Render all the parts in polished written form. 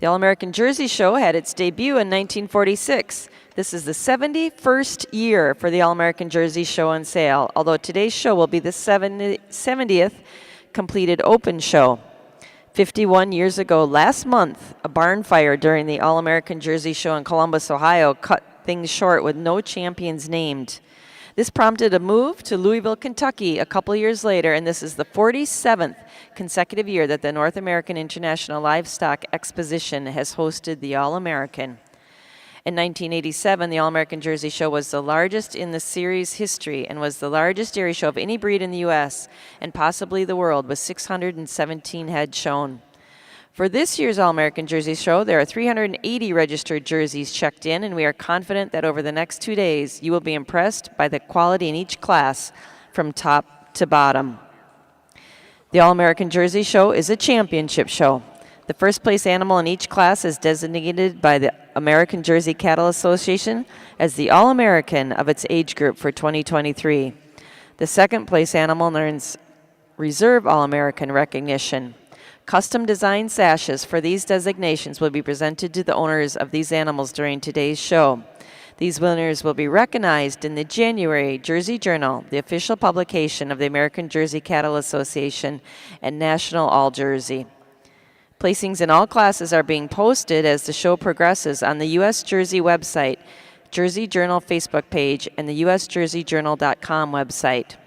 The All-American Jersey Show had its debut in 1946. This is the 71st year for the All-American Jersey Show on sale, although today's show will be the 70th completed open show. 51 years ago last month, a barn fire during the All-American Jersey Show in Columbus, Ohio cut things short with no champions named. This prompted a move to Louisville, Kentucky a couple years later, and this is the 47th consecutive year that the North American International Livestock Exposition has hosted the All-American. In 1987, the All-American Jersey Show was the largest in the series' history and was the largest dairy show of any breed in the U.S. and possibly the world, with 617 head shown. For this year's All-American Jersey Show, there are 380 registered jerseys checked in, and we are confident that over the next 2 days, you will be impressed by the quality in each class from top to bottom. The All-American Jersey Show is a championship show. The first place animal in each class is designated by the American Jersey Cattle Association as the All-American of its age group for 2023. The second place animal earns Reserve All-American recognition. Custom designed sashes for these designations will be presented to the owners of these animals during today's show. These winners will be recognized in the January Jersey Journal, the official publication of the American Jersey Cattle Association and National All Jersey. Placings in all classes are being posted as the show progresses on the U.S. Jersey website, Jersey Journal Facebook page, and the usjerseyjournal.com website.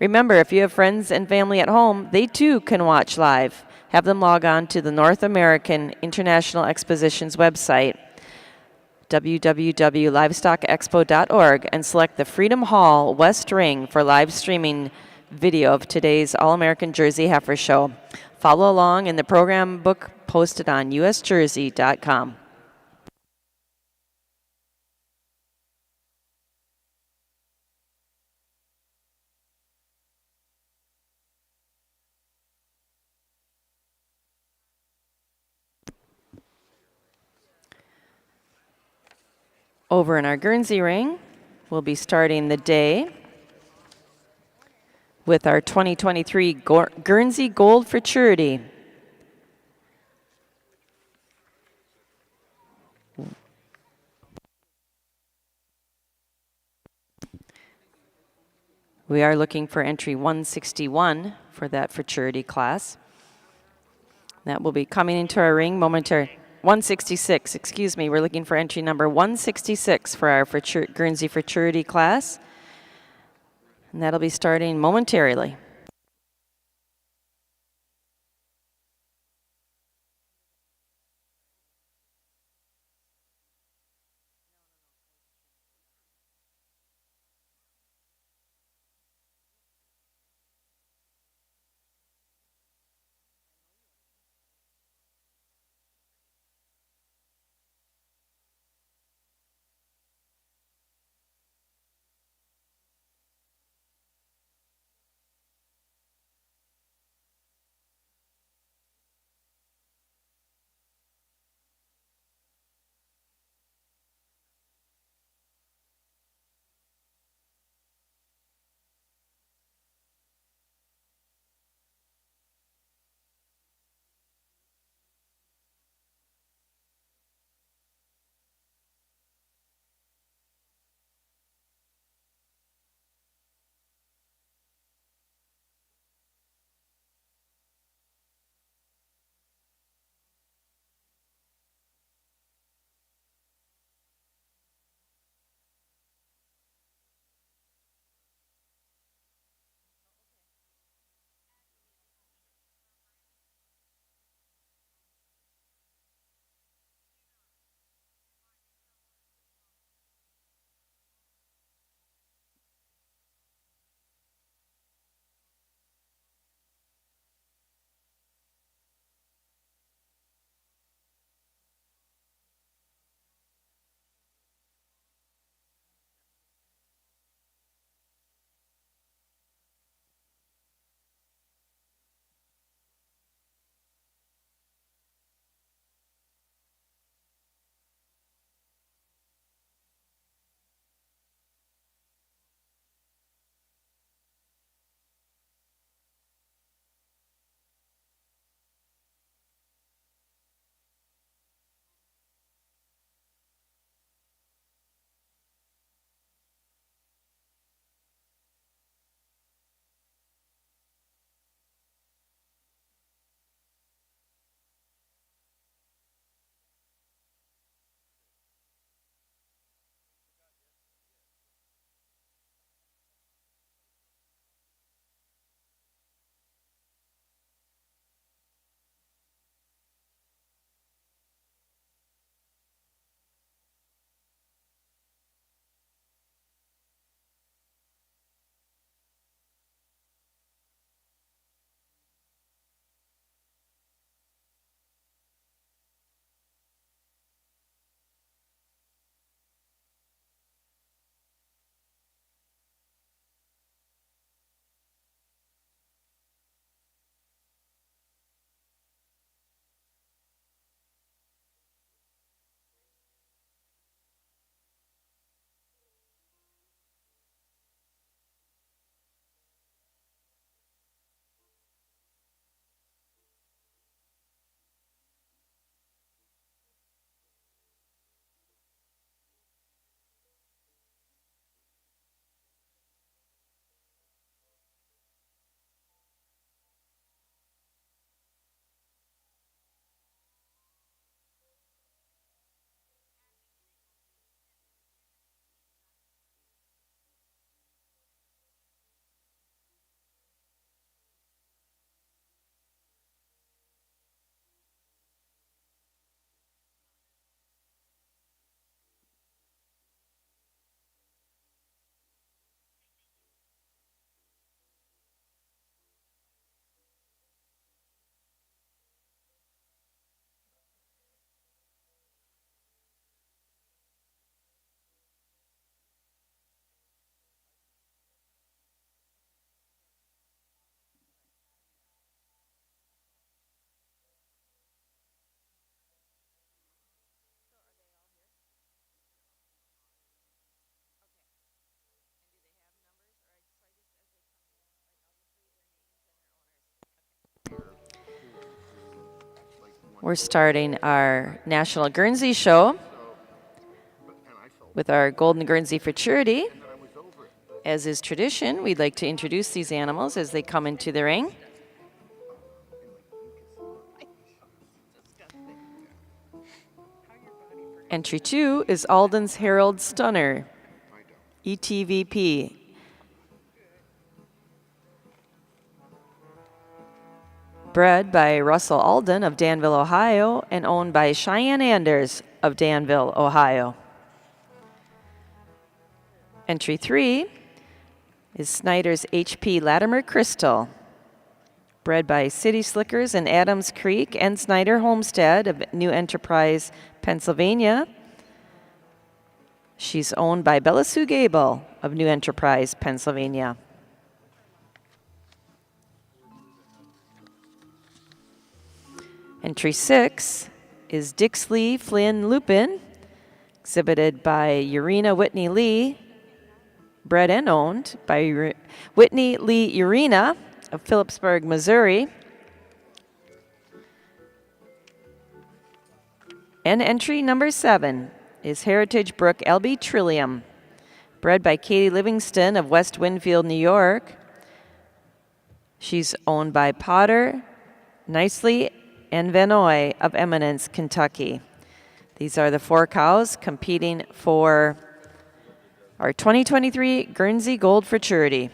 Remember, if you have friends and family at home, they too can watch live. Have them log on to the North American International Exposition's website, www.livestockexpo.org, and select the Freedom Hall West Ring for live streaming video of today's All-American Jersey Heifer Show. Follow along in the program book posted on usjersey.com. Over in our Guernsey ring, we'll be starting the day with our 2023 Guernsey Gold Futurity. We are looking for entry 161 for that Futurity class. That will be coming into our ring momentarily. 166, excuse me. We're looking for entry number 166 for our Guernsey Futurity class. And that'll be starting momentarily. We're starting our National Guernsey Show with our Golden Guernsey Futurity. As is tradition, we'd like to introduce these animals as they come into the ring. Entry 2 is Alden's Herald Stunner, ETVP. Bred by Russell Alden of Danville, Ohio, and owned by Cheyenne Anders of Danville, Ohio. Entry 3 is Snyder's HP Latimer Crystal, bred by City Slickers in Adams Creek and Snyder Homestead of New Enterprise, Pennsylvania. She's owned by Bella Sue Gable of New Enterprise, Pennsylvania. Entry 6 is Dixley Flynn Lupin, exhibited by Urena Whitney Lee, bred and owned by Whitney Lee Urena of Phillipsburg, Missouri. And entry number 7 is Heritage Brook LB Trillium, bred by Katie Livingston of West Winfield, New York. She's owned by Potter, Nicely, and Vanoy of Eminence, Kentucky. These are the 4 cows competing for our 2023 Guernsey Gold Futurity.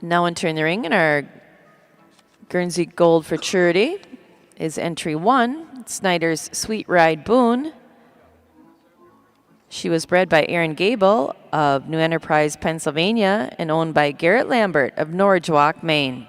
Now entering the ring in our Guernsey Gold Futurity is entry 1, Snyder's Sweet Ride Boone. She was bred by Aaron Gable of New Enterprise, Pennsylvania, and owned by Garrett Lambert of Norridgewock, Maine.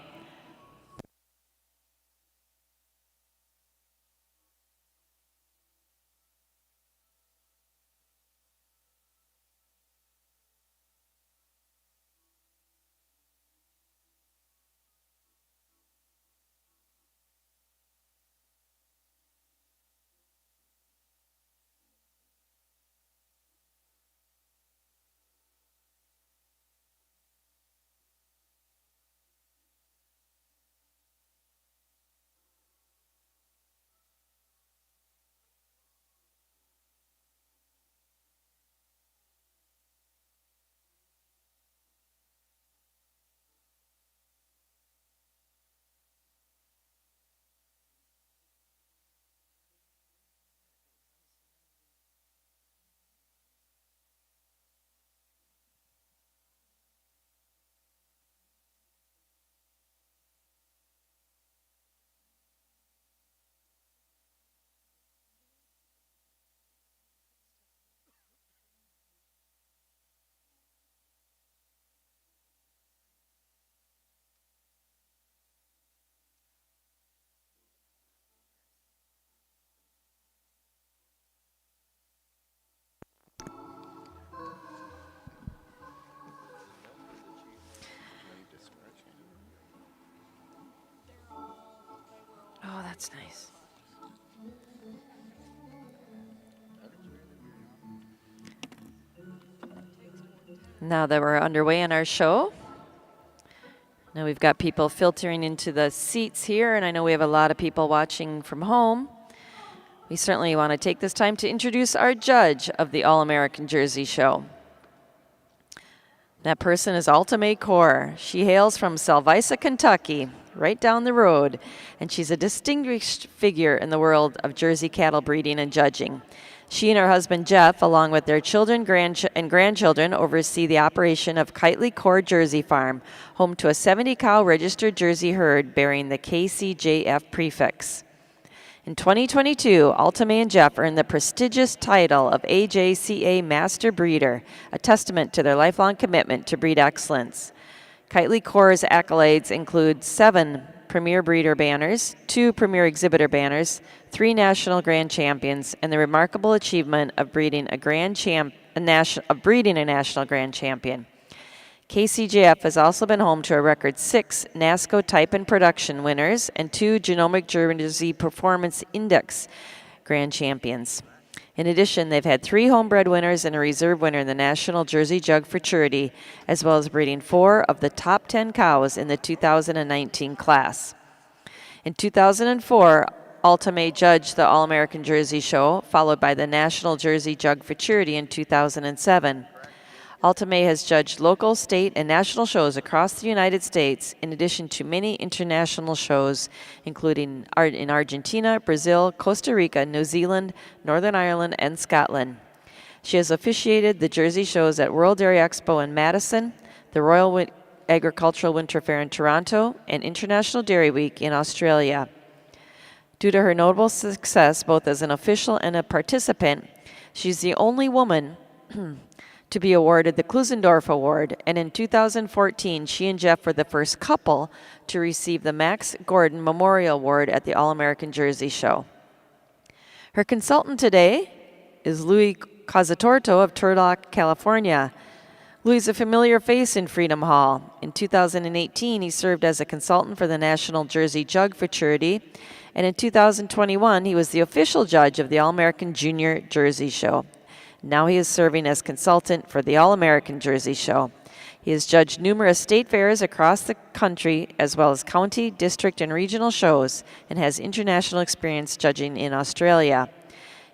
Oh, that's nice. Now that we're underway in our show, now we've got people filtering into the seats here, and I know we have a lot of people watching from home. We certainly want to take this time to introduce our judge of the All-American Jersey Show. That person is Ultimate Core. She hails from Salvisa, Kentucky, right down the road, and she's a distinguished figure in the world of Jersey cattle breeding and judging. She and her husband Jeff, along with their children and grandchildren, oversee the operation of Kitely Core Jersey Farm, home to a 70-cow registered Jersey herd bearing the KCJF prefix. In 2022, Ultimate and Jeff earned the prestigious title of AJCA Master Breeder, a testament to their lifelong commitment to breed excellence. Kitely Core's accolades include 7 Premier Breeder banners, 2 Premier Exhibitor banners, 3 National Grand Champions, and the remarkable achievement of breeding a National Grand Champion. KCJF has also been home to a record 6 NASCO Type and Production winners and 2 Genomic Jersey Performance Index Grand Champions. In addition, they've had 3 homebred winners and a reserve winner in the National Jersey Jug Futurity, as well as breeding 4 of the top 10 cows in the 2019 class. In 2004, Ultimate judged the All-American Jersey Show, followed by the National Jersey Jug Futurity in 2007. Ultimate has judged local, state, and national shows across the United States, in addition to many international shows, including in Argentina, Brazil, Costa Rica, New Zealand, Northern Ireland, and Scotland. She has officiated the Jersey shows at World Dairy Expo in Madison, the Royal Agricultural Winter Fair in Toronto, and International Dairy Week in Australia. Due to her notable success, both as an official and a participant, she's the only woman to be awarded the Klusendorf Award, and in 2014, she and Jeff were the first couple to receive the Max Gordon Memorial Award at the All-American Jersey Show. Her consultant today is Louis Cazzatorto of Turlock, California. Louis is a familiar face in Freedom Hall. In 2018, he served as a consultant for the National Jersey Jug Futurity, and in 2021, he was the official judge of the All-American Junior Jersey Show. Now he is serving as consultant for the All-American Jersey Show. He has judged numerous state fairs across the country, as well as county, district, and regional shows, and has international experience judging in Australia.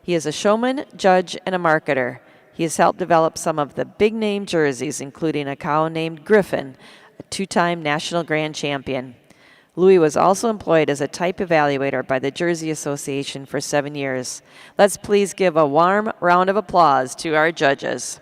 He is a showman, judge, and a marketer. He has helped develop some of the big-name jerseys, including a cow named Griffin, a 2-time National Grand Champion. Louis was also employed as a type evaluator by the Jersey Association for 7 years. Let's please give a warm round of applause to our judges.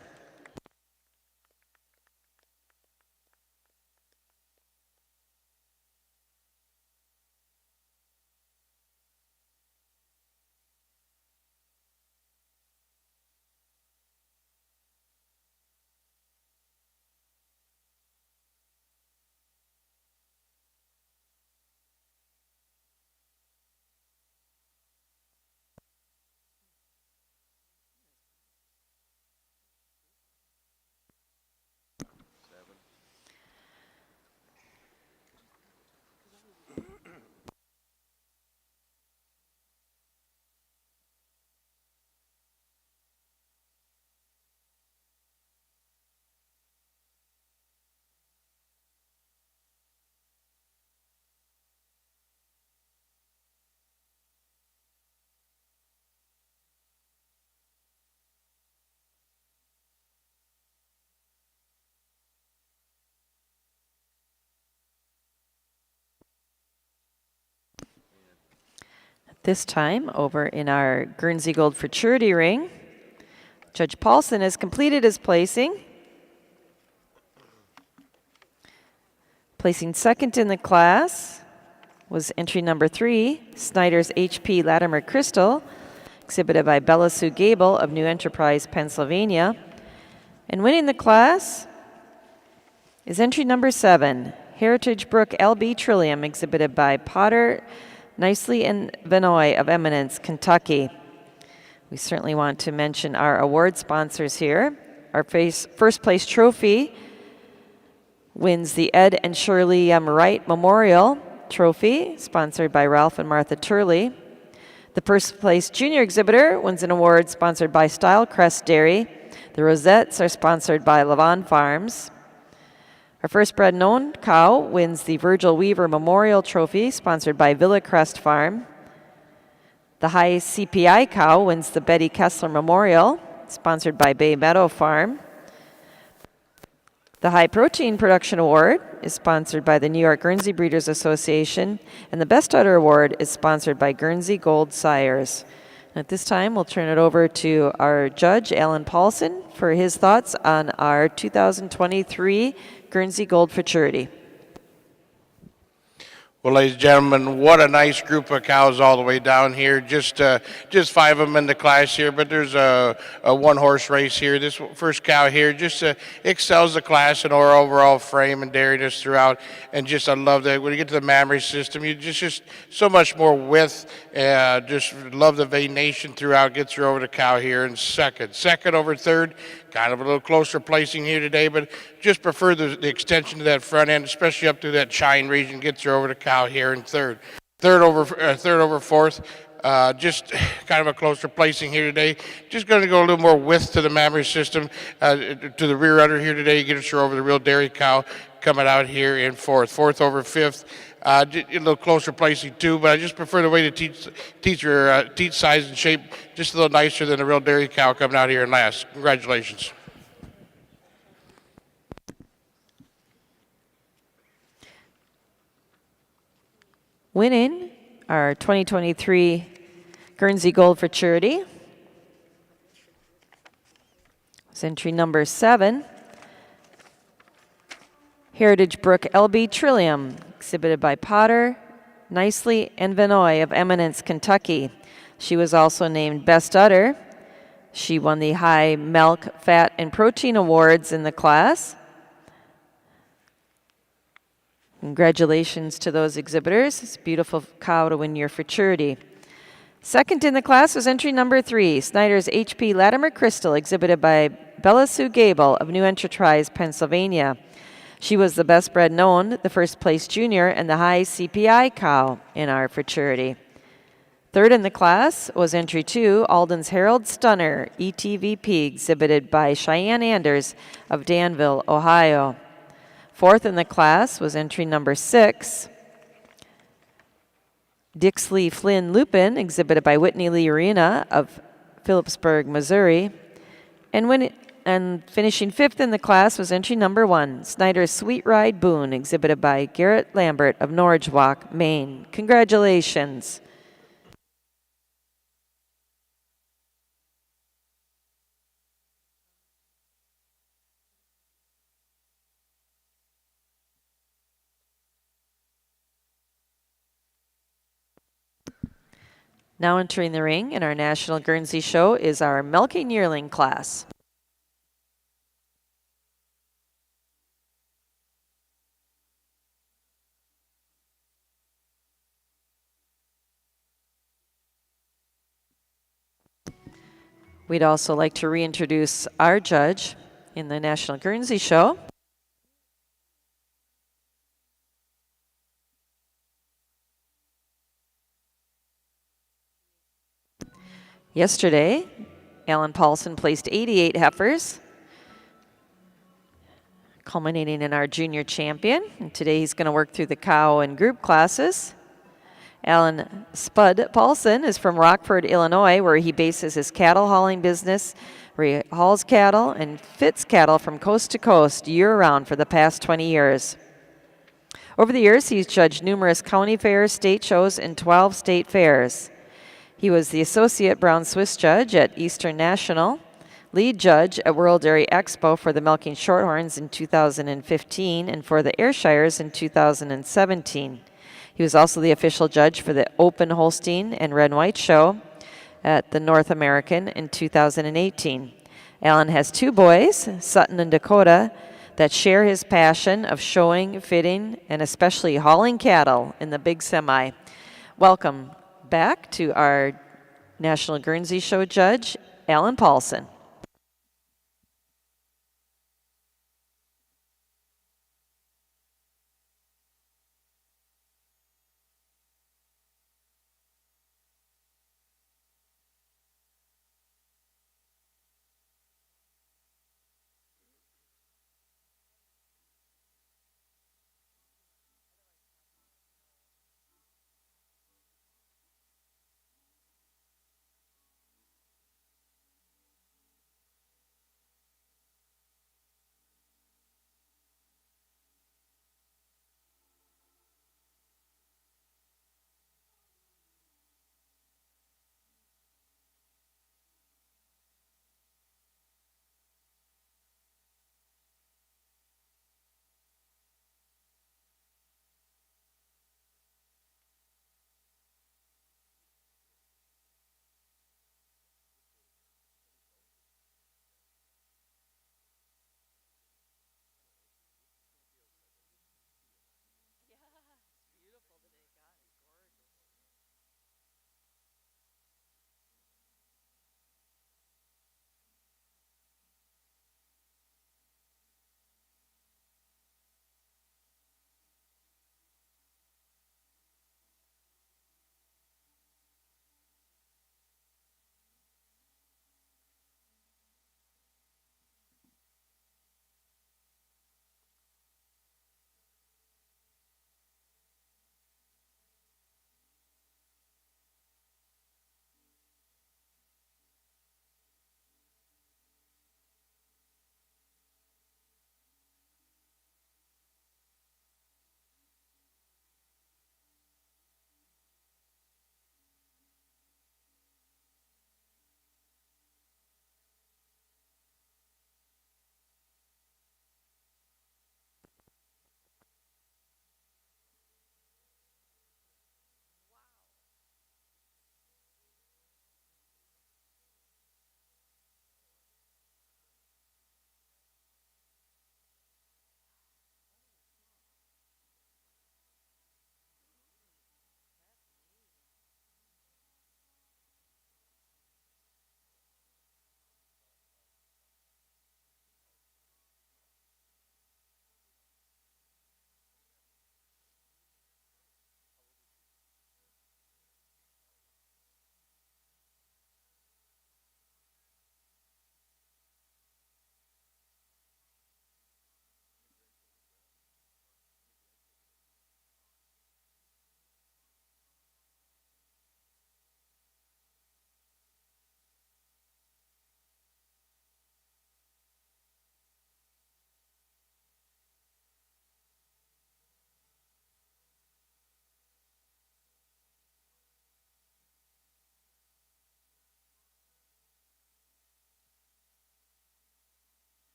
This time, over in our Guernsey Gold Futurity ring, Judge Paulson has completed his placing. Placing second in the class was entry number 3, Snyder's HP Latimer Crystal, exhibited by Bella Sue Gable of New Enterprise, Pennsylvania. And winning the class is entry number 7, Heritage Brook LB Trillium, exhibited by Potter Nicely and Vinoy of Eminence, Kentucky. We certainly want to mention our award sponsors here. Our first place trophy wins the Ed and Shirley M. Wright Memorial Trophy, sponsored by Ralph and Martha Turley. The first place junior exhibitor wins an award sponsored by Style Crest Dairy. The rosettes are sponsored by Levon Farms. Our first bred known cow wins the Virgil Weaver Memorial Trophy, sponsored by Villa Crest Farm. The high CPI cow wins the Betty Kessler Memorial, sponsored by Bay Meadow Farm. The High Protein Production Award is sponsored by the New York Guernsey Breeders Association, and the Best Udder Award is sponsored by Guernsey Gold Sires. At this time, we'll turn it over to our judge, Alan Paulson, for his thoughts on our 2023 Guernsey Gold Futurity. Well, ladies and gentlemen, what a nice group of cows all the way down here. Just 5 of them in the class here, but there's a one-horse race here. This first cow here just excels the class in her overall frame and dairiness throughout. And just I love that when you get to the mammary system, you just so much more width. Just love the venation throughout. Gets her over the cow here in second. Second over third. Kind of a little closer placing here today, but just prefer the extension to that front end, especially up through that chine region. Gets her over the cow here in third. Third over fourth. Just kind of a closer placing here today. Just going to go a little more width to the mammary system, to the rear udder here today. Get her over the real dairy cow coming out here in fourth. Fourth over fifth. A little closer placing too, but I just prefer the way to teach her teat size and shape just a little nicer than the real dairy cow coming out here in last. Congratulations. Winning our 2023 Guernsey Gold Futurity was entry number 7, Heritage Brook LB Trillium, exhibited by Potter, Nicely, and Vinoy of Eminence, Kentucky. She was also named Best Udder. She won the High Milk, Fat, and Protein Awards in the class. Congratulations to those exhibitors. It's a beautiful cow to win your Futurity. Second in the class was entry number 3, Snyder's HP Latimer Crystal, exhibited by Bella Sue Gable of New Enterprise, Pennsylvania. She was the best bred known, the first place junior, and the high CPI cow in our Futurity. Third in the class was entry 2, Alden's Herald Stunner, ETVP, exhibited by Cheyenne Anders of Danville, Ohio. Fourth in the class was entry number 6, Dixley Flynn Lupin, exhibited by Whitney Lee Arena of Phillipsburg, Missouri. And finishing 5th in the class was entry number 1, Snyder's Sweet Ride Boone, exhibited by Garrett Lambert of Norridgewock, Maine. Congratulations. Now entering the ring in our National Guernsey Show is our Milking Yearling class. We'd also like to reintroduce our judge in the National Guernsey Show. Yesterday, Alan Paulson placed 88 heifers, culminating in our Junior Champion. And today he's going to work through the cow and group classes. Alan Spud Paulson is from Rockford, Illinois, where he bases his cattle hauling business, where he hauls cattle and fits cattle from coast to coast year-round for the past 20 years. Over the years, he's judged numerous county fairs, state shows, and 12 state fairs. He was the Associate Brown Swiss Judge at Eastern National, lead judge at World Dairy Expo for the Milking Shorthorns in 2015 and for the Airshires in 2017. He was also the official judge for the Open Holstein and Red and White Show at the North American in 2018. Alan has 2 boys, Sutton and Dakota, that share his passion of showing, fitting, and especially hauling cattle in the big semi. Welcome back to our National Guernsey Show judge, Alan Paulson.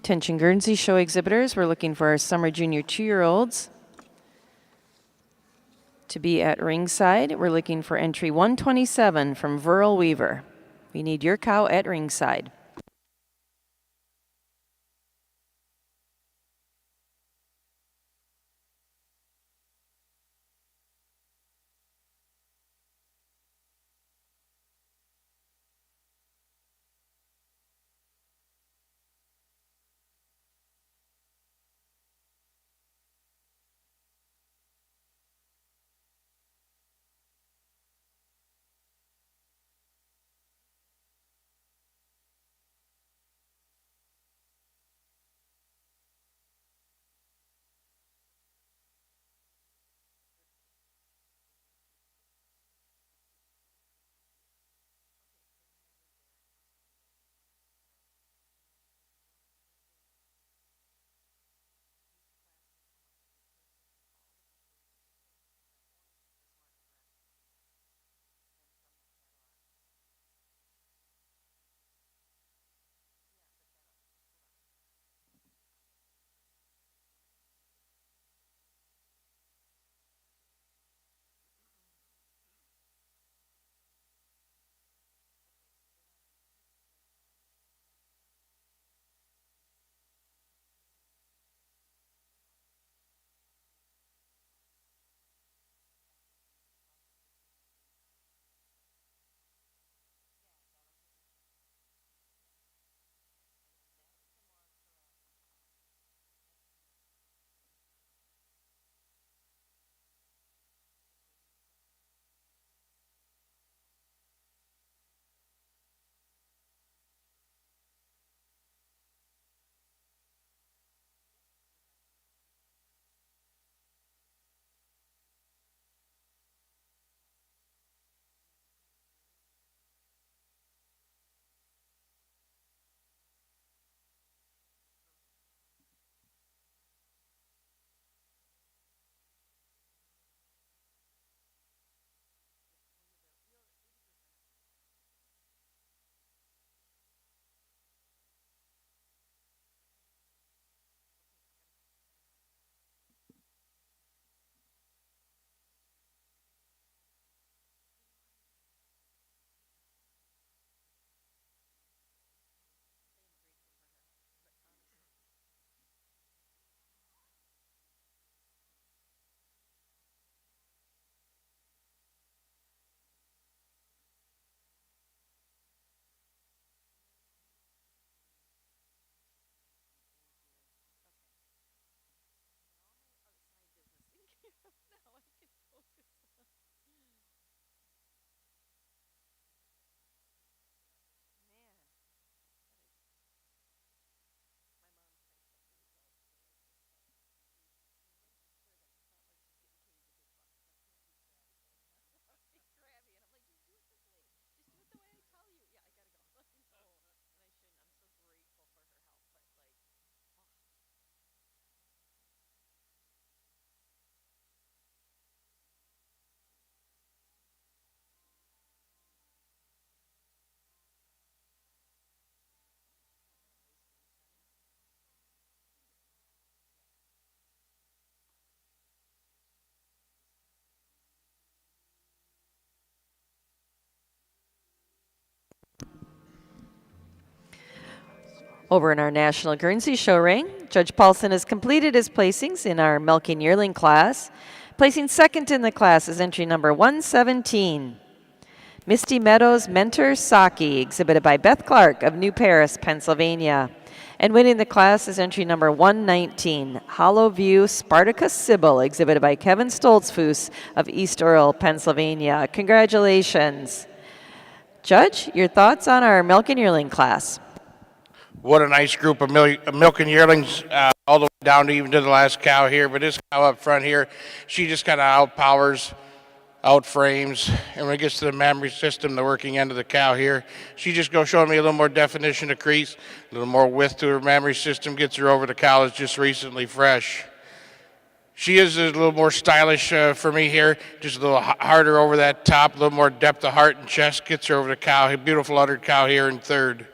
Attention Guernsey show exhibitors, we're looking for our summer junior 2-year-olds to be at ringside. We're looking for entry 127 from Verl Weaver. We need your cow at ringside. Over in our National Guernsey Show ring, Judge Paulson has completed his placings in our milking yearling class. Placing second in the class is entry number 117. Misty Meadows Mentor Saki, exhibited by Beth Clark of New Paris, Pennsylvania. And winning the class is entry number 119, Hollow View Spartacus Sybil, exhibited by Kevin Stoltzfus of East Earl, Pennsylvania. Congratulations. Judge, your thoughts on our milk and yearling class? What a nice group of milking yearlings, all the way down to even to the last cow here. But this cow up front here, she just kind of outpowers, outframes. And when it gets to the mammary system, the working end of the cow here, she just goes showing me a little more definition of crease, a little more width to her mammary system, gets her over the cow that's just recently fresh. She is a little more stylish for me here, just a little harder over that top, a little more depth of heart and chest, gets her over the cow. A beautiful uddered cow here in third.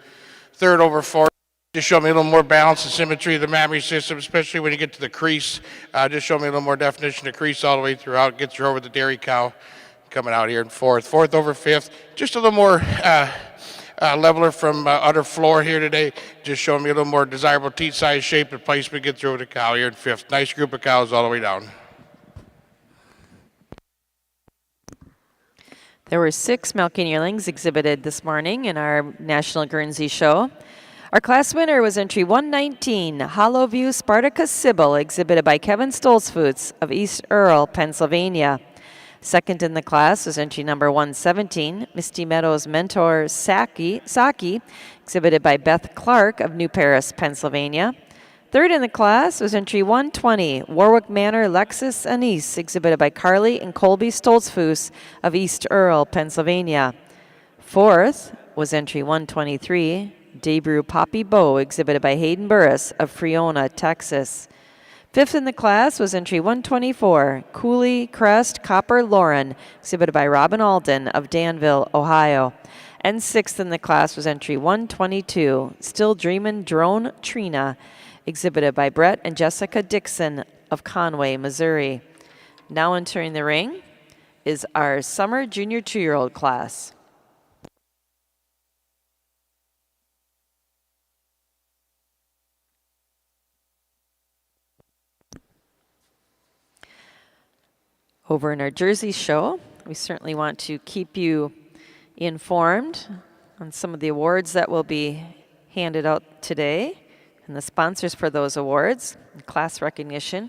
Third over fourth. Just show me a little more balance and symmetry of the mammary system, especially when you get to the crease. Just show me a little more definition of crease all the way throughout. Gets her over the dairy cow. Coming out here in fourth. Fourth over fifth. Just a little more leveler from udder floor here today. Just showing me a little more desirable teat size, shape, and placement. Gets her over the cow here in fifth. Nice group of cows all the way down. There were 6 milking yearlings exhibited this morning in our National Guernsey Show. Our class winner was entry 119, Hollowview Spartacus Sybil, exhibited by Kevin Stolzfoots of East Earl, Pennsylvania. Second in the class was entry number 117, Misty Meadows Mentor Saki, exhibited by Beth Clark of New Paris, Pennsylvania. Third in the class was entry 120, Warwick Manor Lexus Anise, exhibited by Carly and Colby Stolzfus of East Earl, Pennsylvania. Fourth was entry 123, Debrew Poppy Bow, exhibited by Hayden Burris of Freona, Texas. Fifth in the class was entry 124, Cooley Crest Copper Lauren, exhibited by Robin Alden of Danville, Ohio. And sixth in the class was entry 122, Still Dreamin' Drone Trina, exhibited by Brett and Jessica Dixon of Conway, Missouri. Now entering the ring is our summer junior 2-year-old class. Over in our Jersey show, we certainly want to keep you informed on some of the awards that will be handed out today and the sponsors for those awards, class recognition.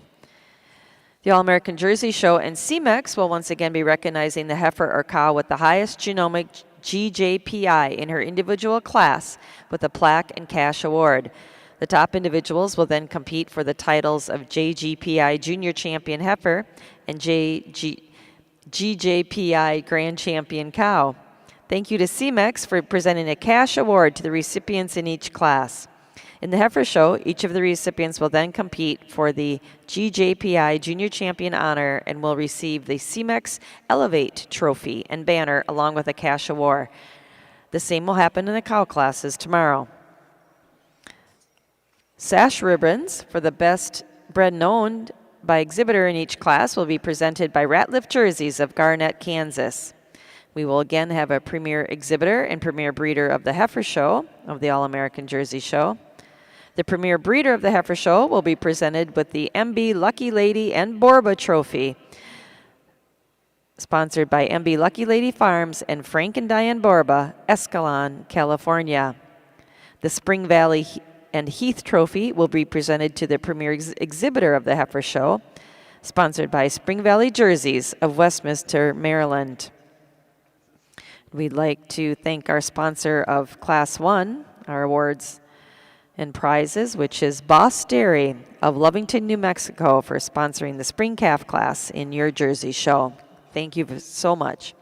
The All-American Jersey Show and CMEX will once again be recognizing the heifer or cow with the highest genomic GJPI in her individual class with a plaque and cash award. The top individuals will then compete for the titles of JGPI Junior Champion Heifer and GJPI Grand Champion Cow. Thank you to CMEX for presenting a cash award to the recipients in each class. In the Heifer Show, each of the recipients will then compete for the GJPI Junior Champion honor and will receive the CMEX Elevate Trophy and banner along with a cash award. The same will happen in the cow classes tomorrow. Sash ribbons for the best bred known by exhibitor in each class will be presented by Ratliff Jerseys of Garnett, Kansas. We will again have a premier exhibitor and premier breeder of the Heifer Show of the All-American Jersey Show. The premier breeder of the Heifer Show will be presented with the MB Lucky Lady and Borba Trophy, sponsored by MB Lucky Lady Farms and Frank and Diane Borba, Escalon, California. The Spring Valley and Heath Trophy will be presented to the premier exhibitor of the Heifer Show, sponsored by Spring Valley Jerseys of Westminster, Maryland. We'd like to thank our sponsor of Class 1, our awards and prizes, which is Boss Dairy of Lovington, New Mexico, for sponsoring the Spring Calf class in your Jersey Show. Thank you so much.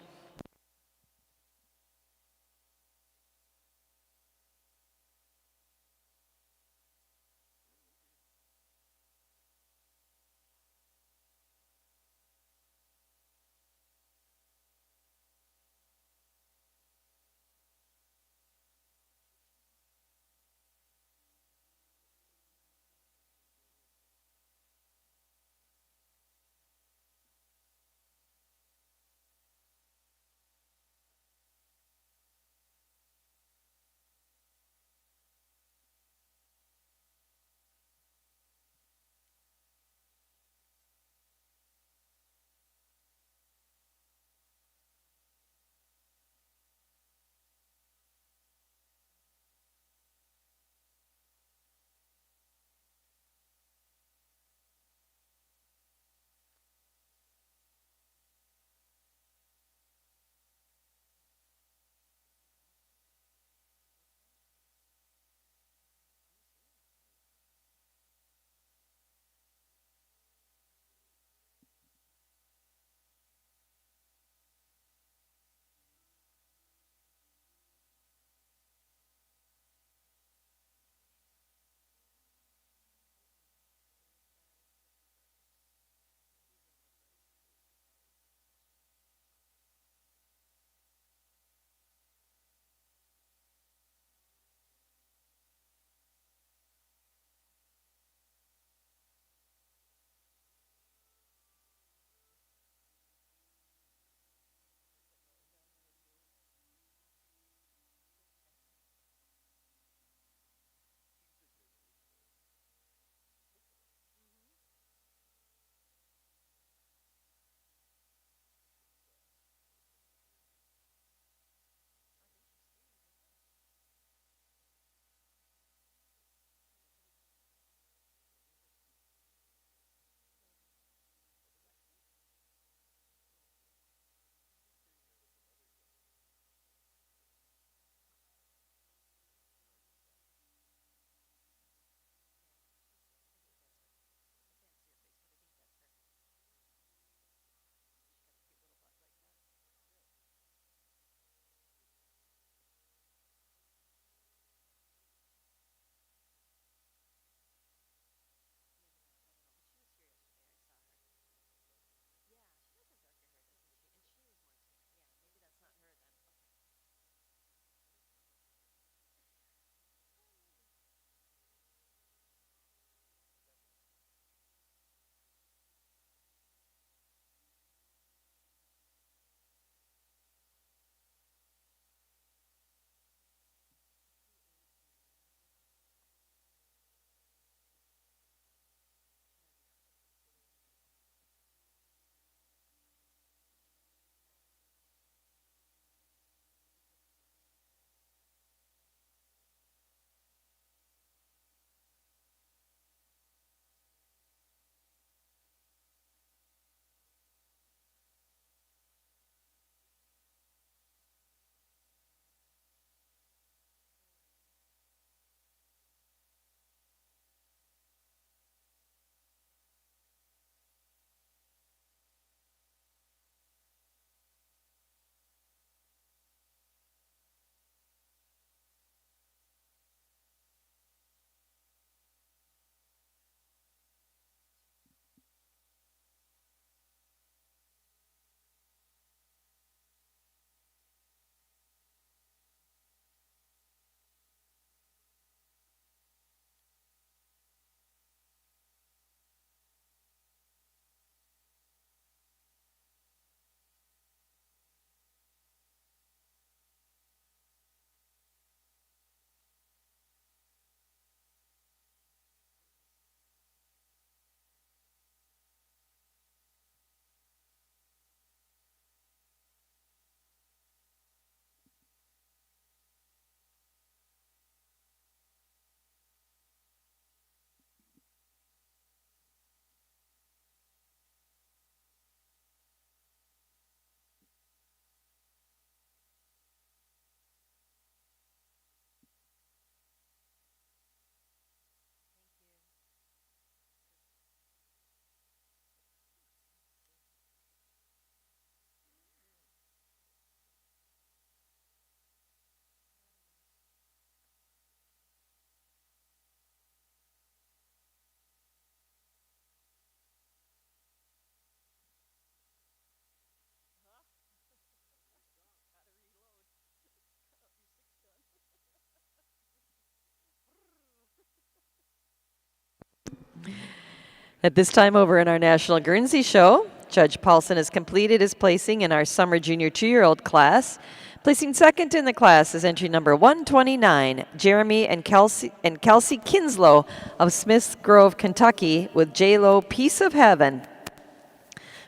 At this time, over in our National Guernsey Show, Judge Paulson has completed his placing in our Summer Junior 2-year-old class. Placing second in the class is entry number 129, Jeremy and Kelsey Kinslow of Smiths Grove, Kentucky, with J-Lo Piece of Heaven.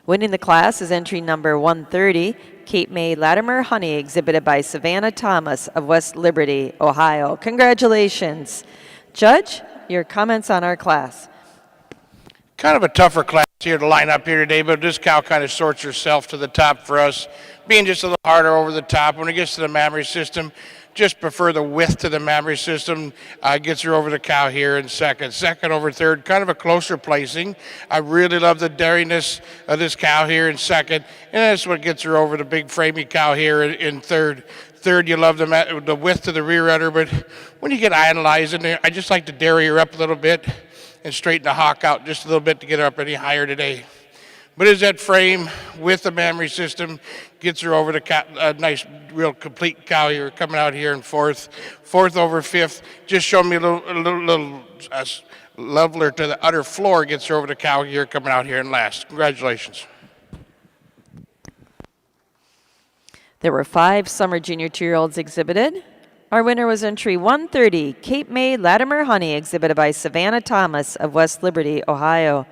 Winning the class is entry number 130, Cape May Latimer Honey, exhibited by Savannah Thomas of West Liberty, Ohio. Congratulations. Judge, your comments on our class. Kind of a tougher class here to line up here today, but this cow kind of sorts herself to the top for us, being just a little harder over the top. When it gets to the mammary system, just prefer the width to the mammary system. Gets her over the cow here in second. Second over third, kind of a closer placing. I really love the dariness of this cow here in second, and that's what gets her over the big framey cow here in third. Third, you love the width to the rear udder, but when you get analyzing, I just like to dairy her up a little bit and straighten the hock out just a little bit to get her up any higher today. But as that frame with the mammary system gets her over the nice, real complete cow here, coming out here in fourth. Fourth over fifth, just showing me a little leveler to the udder floor, gets her over the cow here, coming out here in last. Congratulations. There were 5 Summer Junior 2-year-olds exhibited. Our winner was entry 130, Cape May Latimer Honey, exhibited by Savannah Thomas of West Liberty, Ohio.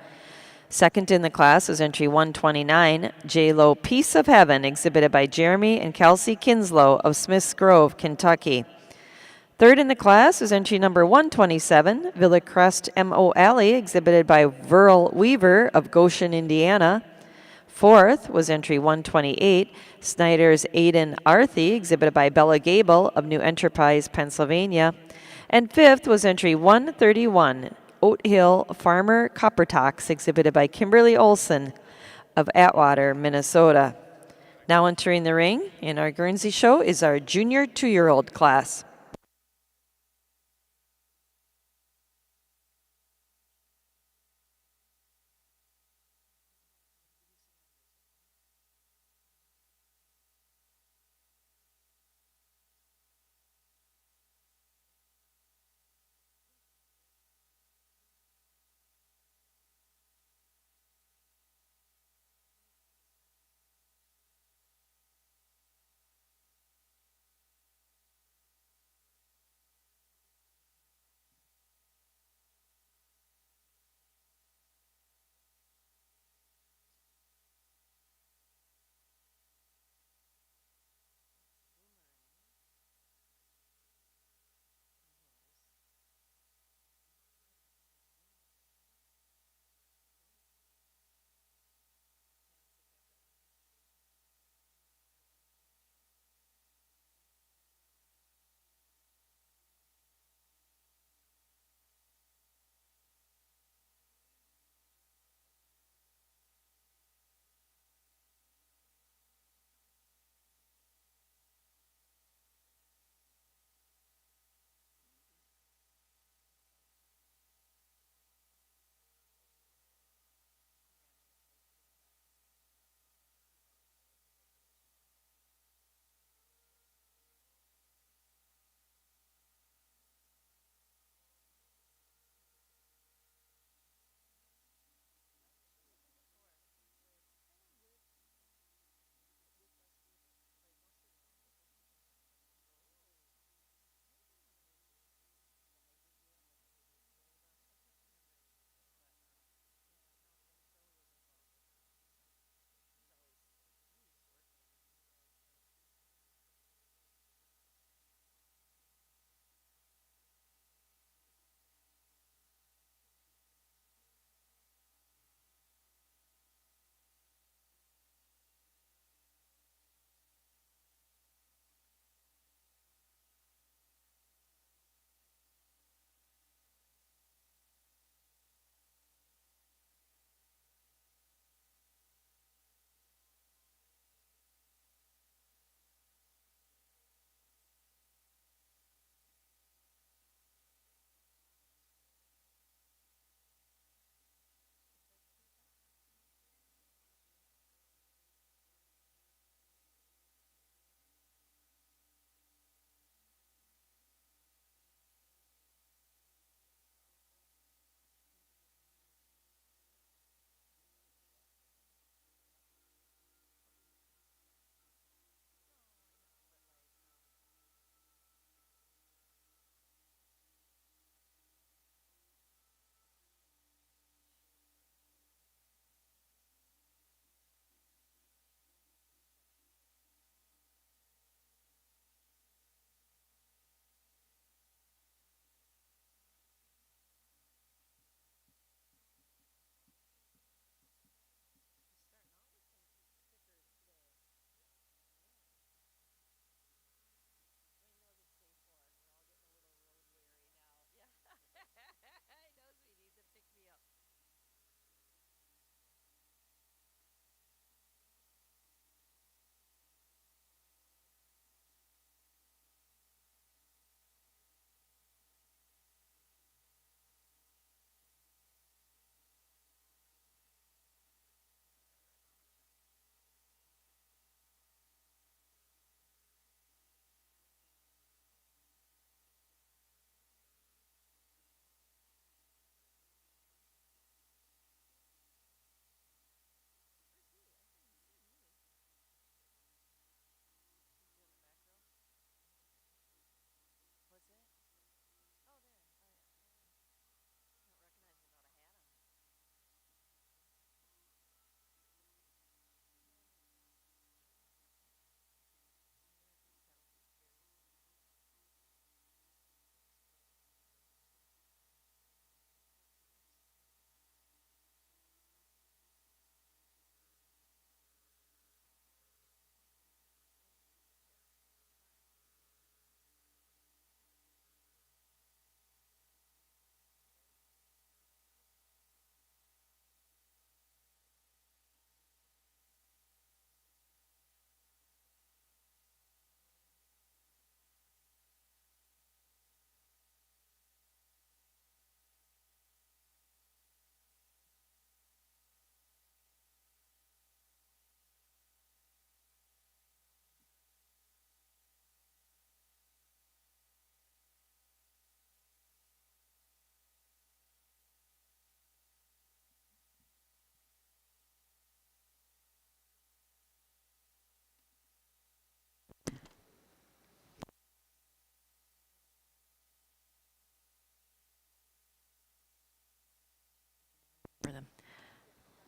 Second in the class was entry 129, J-Lo Piece of Heaven, exhibited by Jeremy and Kelsey Kinslow of Smiths Grove, Kentucky. Third in the class was entry number 127, Villa Crest M.O. Alley, exhibited by Verl Weaver of Goshen, Indiana. Fourth was entry 128, Snyder's Aiden Arthy, exhibited by Bella Gable of New Enterprise, Pennsylvania. And fifth was entry 131, Oat Hill Farmer Coppertox, exhibited by Kimberly Olson of Atwater, Minnesota. Now entering the ring in our Guernsey show is our Junior 2-year-old class.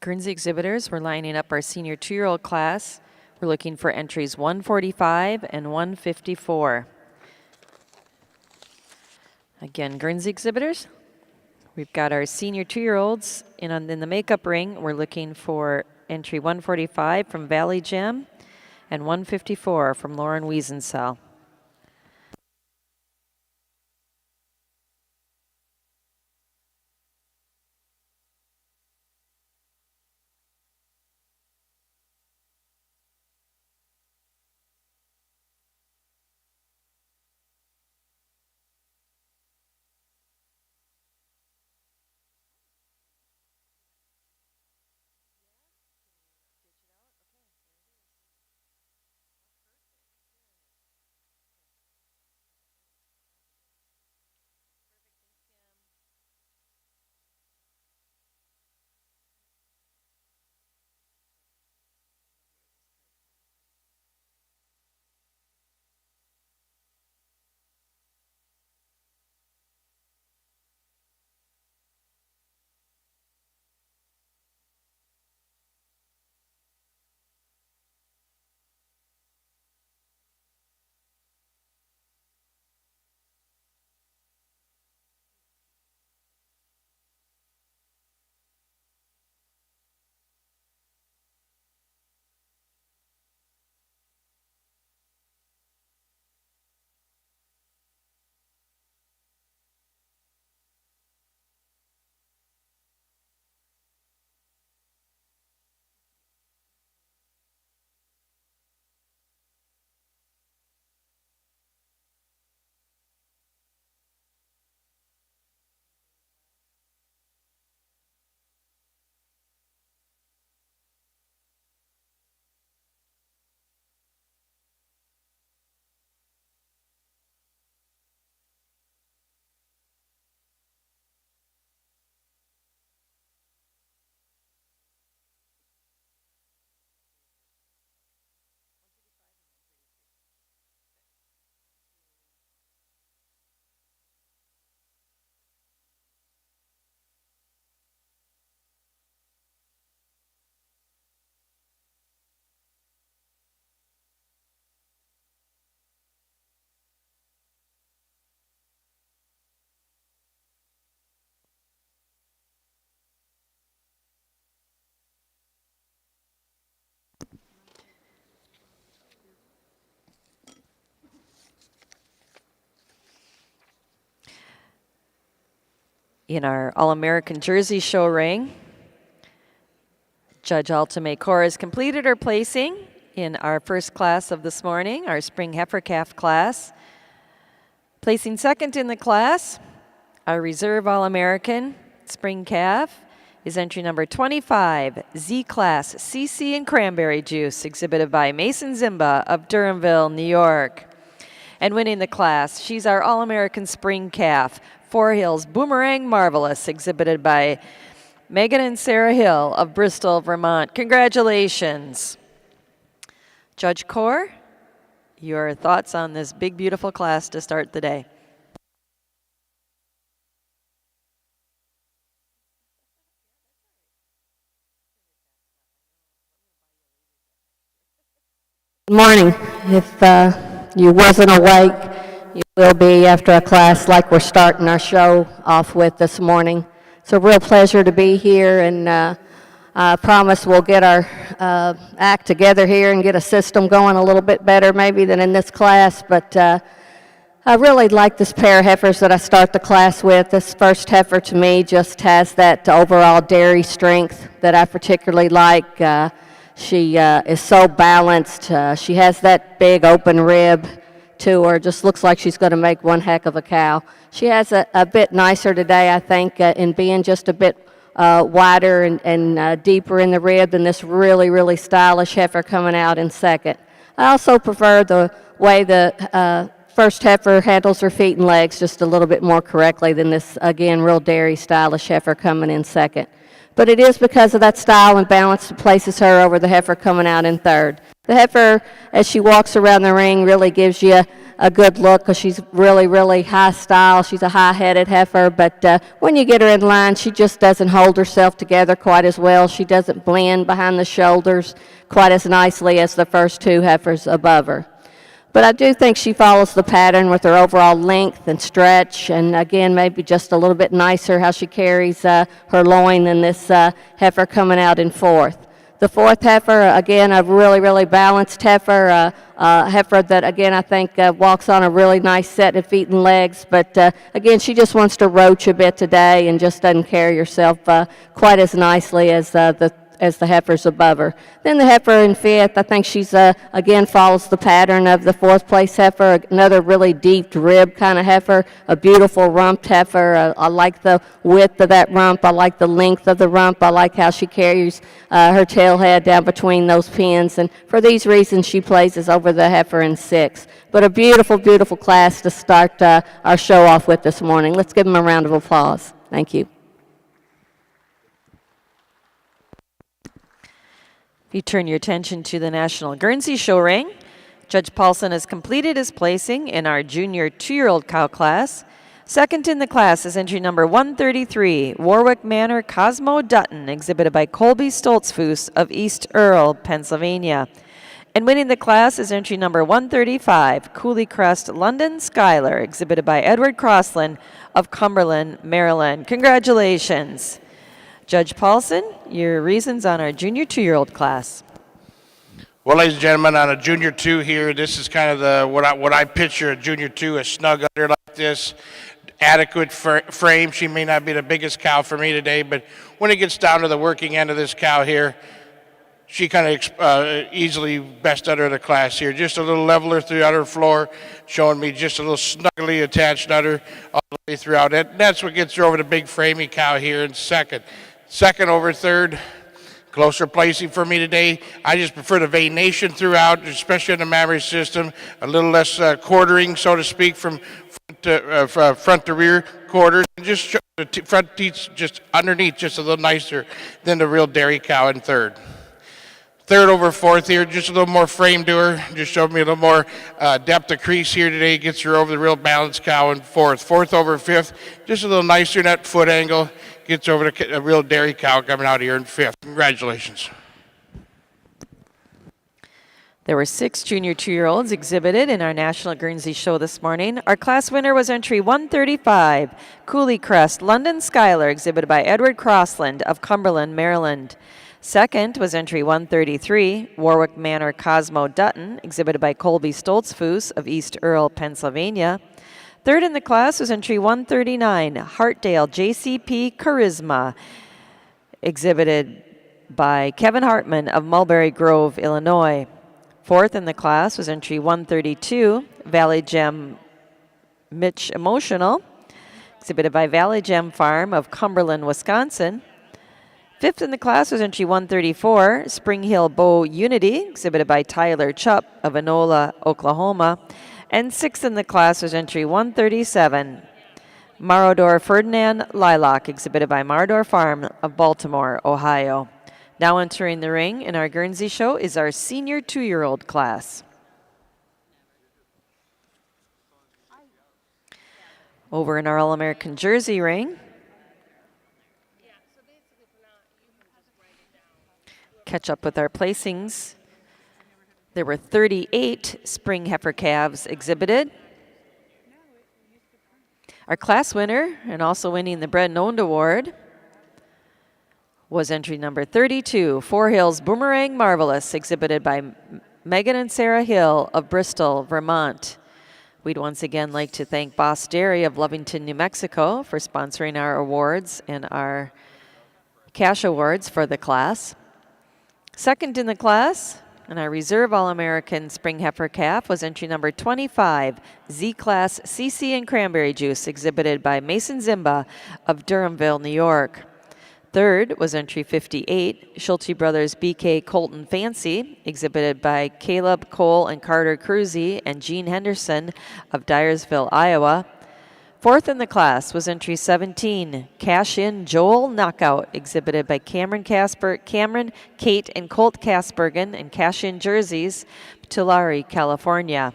Guernsey exhibitors, we're lining up our senior 2-year-old class. We're looking for entries 145 and 154. Again, Guernsey exhibitors, we've got our senior 2-year-olds in the makeup ring. We're looking for entry 145 from Valley Gem and 154 from Lauren Wiesensell. In our All-American Jersey Show ring, Judge Alta Maycor has completed her placing in our first class of this morning, our Spring Heifer Calf class. Placing second in the class, our Reserve All-American Spring Calf is entry number 25, Z-Class CC and Cranberry Juice, exhibited by Mason Zimba of Durhamville, New York. And winning the class, she's our All-American Spring Calf, Four Hills Boomerang Marvelous, exhibited by Megan and Sarah Hill of Bristol, Vermont. Congratulations. Judge Kaur, your thoughts on this big, beautiful class to start the day. Good morning. If you wasn't awake, you will be after a class like we're starting our show off with this morning. It's a real pleasure to be here, and I promise we'll get our act together here and get a system going a little bit better maybe than in this class. But I really like this pair of heifers that I start the class with. This first heifer to me just has that overall dairy strength that I particularly like. She is so balanced. She has that big open rib to her. Just looks like she's going to make one heck of a cow. She has a bit nicer today, I think, in being just a bit wider and deeper in the rib than this really, really stylish heifer coming out in second. I also prefer the way the first heifer handles her feet and legs just a little bit more correctly than this, again, real dairy stylish heifer coming in second. But it is because of that style and balance that places her over the heifer coming out in third. The heifer, as she walks around the ring, really gives you a good look because she's really, really high style. She's a high-headed heifer, but when you get her in line, she just doesn't hold herself together quite as well. She doesn't blend behind the shoulders quite as nicely as the first two heifers above her. But I do think she follows the pattern with her overall length and stretch, and again, maybe just a little bit nicer how she carries her loin than this heifer coming out in fourth. The fourth heifer, again, a really, really balanced heifer, a heifer that, again, I think walks on a really nice set of feet and legs. But, again, she just wants to roach a bit today and just doesn't carry herself quite as nicely as the heifers above her. Then the heifer in fifth, I think she's, again, follows the pattern of the fourth place heifer, another really deep rib kind of heifer, a beautiful rumped heifer. I like the width of that rump. I like the length of the rump. I like how she carries her tail head down between those pins. And for these reasons, she places over the heifer in sixth. But a beautiful, beautiful class to start our show off with this morning. Let's give them a round of applause. Thank you. If you turn your attention to the National Guernsey Show ring, Judge Paulson has completed his placing in our junior 2-year-old cow class. Second in the class is entry number 133, Warwick Manor Cosmo Dutton, exhibited by Colby Stoltzfus of East Earl, Pennsylvania. And winning the class is entry number 135, Cooley Crest London Skylar, exhibited by Edward Crossland of Cumberland, Maryland. Congratulations. Judge Paulson, your reasons on our junior 2-year-old class. Well, ladies and gentlemen, on a junior 2 here, this is kind of what I picture a junior 2, a snug under like this, adequate frame. She may not be the biggest cow for me today, but when it gets down to the working end of this cow here, she kind of easily best udder of the class here. Just a little leveler throughout her floor, showing me just a little snugly attached udder all the way throughout it. And that's what gets her over the big framey cow here in second. Second over third, closer placing for me today. I just prefer the venation throughout, especially in the mammary system. A little less quartering, so to speak, from front to rear quarters. And just show the front teeth just underneath, just a little nicer than the real dairy cow in third. Third over fourth here, just a little more frame to her. Just showed me a little more depth of crease here today. Gets her over the real balanced cow in fourth. Fourth over fifth, just a little nicer in that foot angle. Gets over the real dairy cow coming out here in fifth. Congratulations. There were 6 junior 2-year-olds exhibited in our National Guernsey Show this morning. Our class winner was entry 135, Cooley Crest London Skylar, exhibited by Edward Crossland of Cumberland, Maryland. Second was entry 133, Warwick Manor Cosmo Dutton, exhibited by Colby Stoltzfus of East Earl, Pennsylvania. Third in the class was entry 139, Hartdale JCP Charisma, exhibited by Kevin Hartman of Mulberry Grove, Illinois. Fourth in the class was entry 132, Valley Gem Mitch Emotional, exhibited by Valley Gem Farm of Cumberland, Wisconsin. Fifth in the class was entry 134, Spring Hill Bow Unity, exhibited by Tyler Chupp of Enola, Oklahoma. And sixth in the class was entry 137, Marodor Ferdinand Lilac, exhibited by Marodor Farm of Baltimore, Ohio. Now entering the ring in our Guernsey Show is our senior 2-year-old class. Over in our All-American Jersey ring, catch up with our placings. There were 38 spring heifer calves exhibited. Our class winner, and also winning the Bred and Owned Award, was entry number 32, Four Hills Boomerang Marvelous, exhibited by Megan and Sarah Hill of Bristol, Vermont. We'd once again like to thank Boss Dairy of Lovington, New Mexico for sponsoring our awards and our cash awards for the class. Second in the class, and our reserve All-American Spring Heifer Calf was entry number 25, Z-Class CC and Cranberry Juice, exhibited by Mason Zimba of Durhamville, New York. Third was entry 58, Schulte Brothers BK Colton Fancy, exhibited by Caleb Cole and Carter Cruzy and Gene Henderson of Dyersville, Iowa. Fourth in the class was entry 17, Cash In Joel Knockout, exhibited by Cameron, Kate, and Colt Kasbergen in Cash In Jerseys, Tulare, California.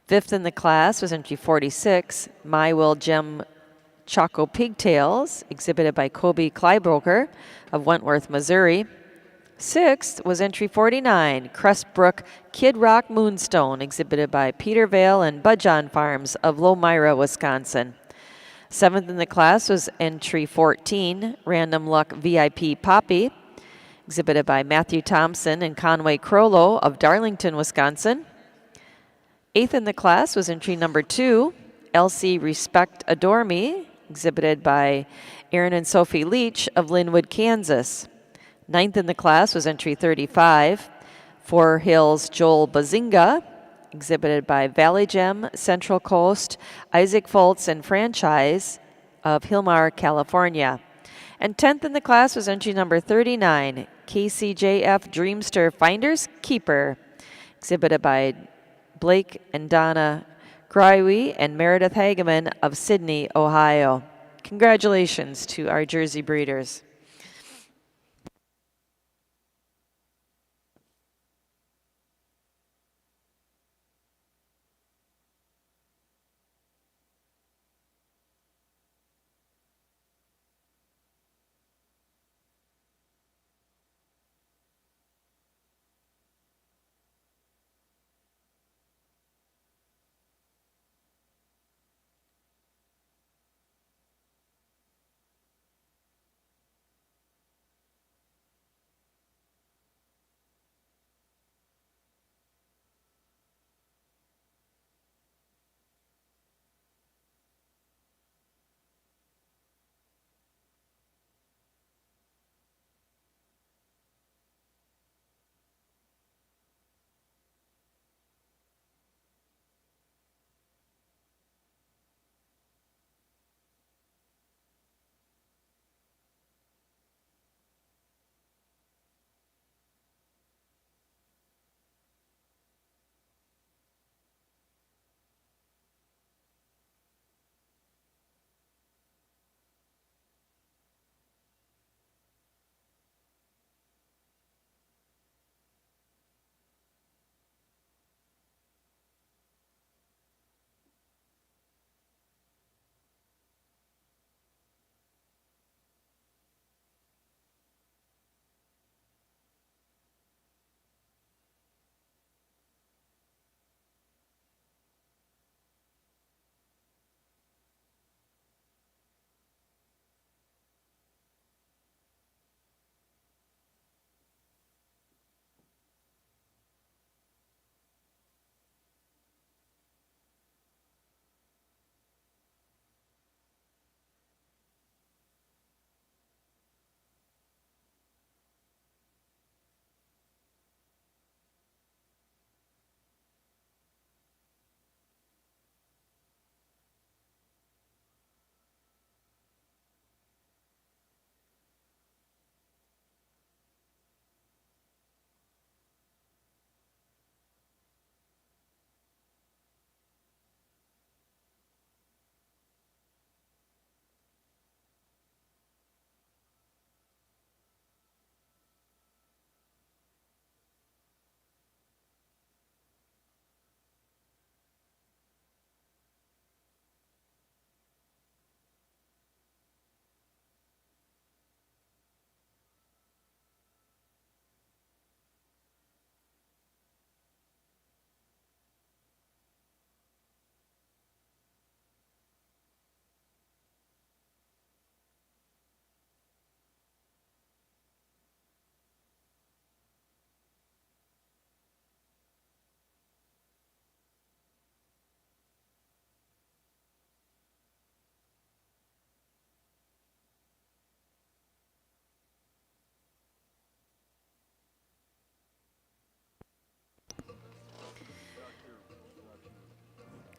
Fifth in the class was entry 46, My Will Gem Choco Pigtails, exhibited by Kobe Kleibroker of Wentworth, Missouri. Sixth was entry 49, Crestbrook Kid Rock Moonstone, exhibited by Peter Vale and Budjon Farms of Lomira, Wisconsin. Seventh in the class was entry 14, Random Luck VIP Poppy, exhibited by Matthew Thompson and Conway Crollo of Darlington, Wisconsin. Eighth in the class was entry number 2, Elsie Respect Adore Me, exhibited by Aaron and Sophie Leach of Linwood, Kansas. Ninth in the class was entry 35, Four Hills Joel Bazinga, exhibited by Valley Gem, Central Coast, Isaac Foltz and Franchise of Hilmar, California. And 10th in the class was entry number 39, KCJF Dreamster Finders Keeper, exhibited by Blake and Donna Grywe and Meredith Hageman of Sydney, Ohio. Congratulations to our Jersey breeders.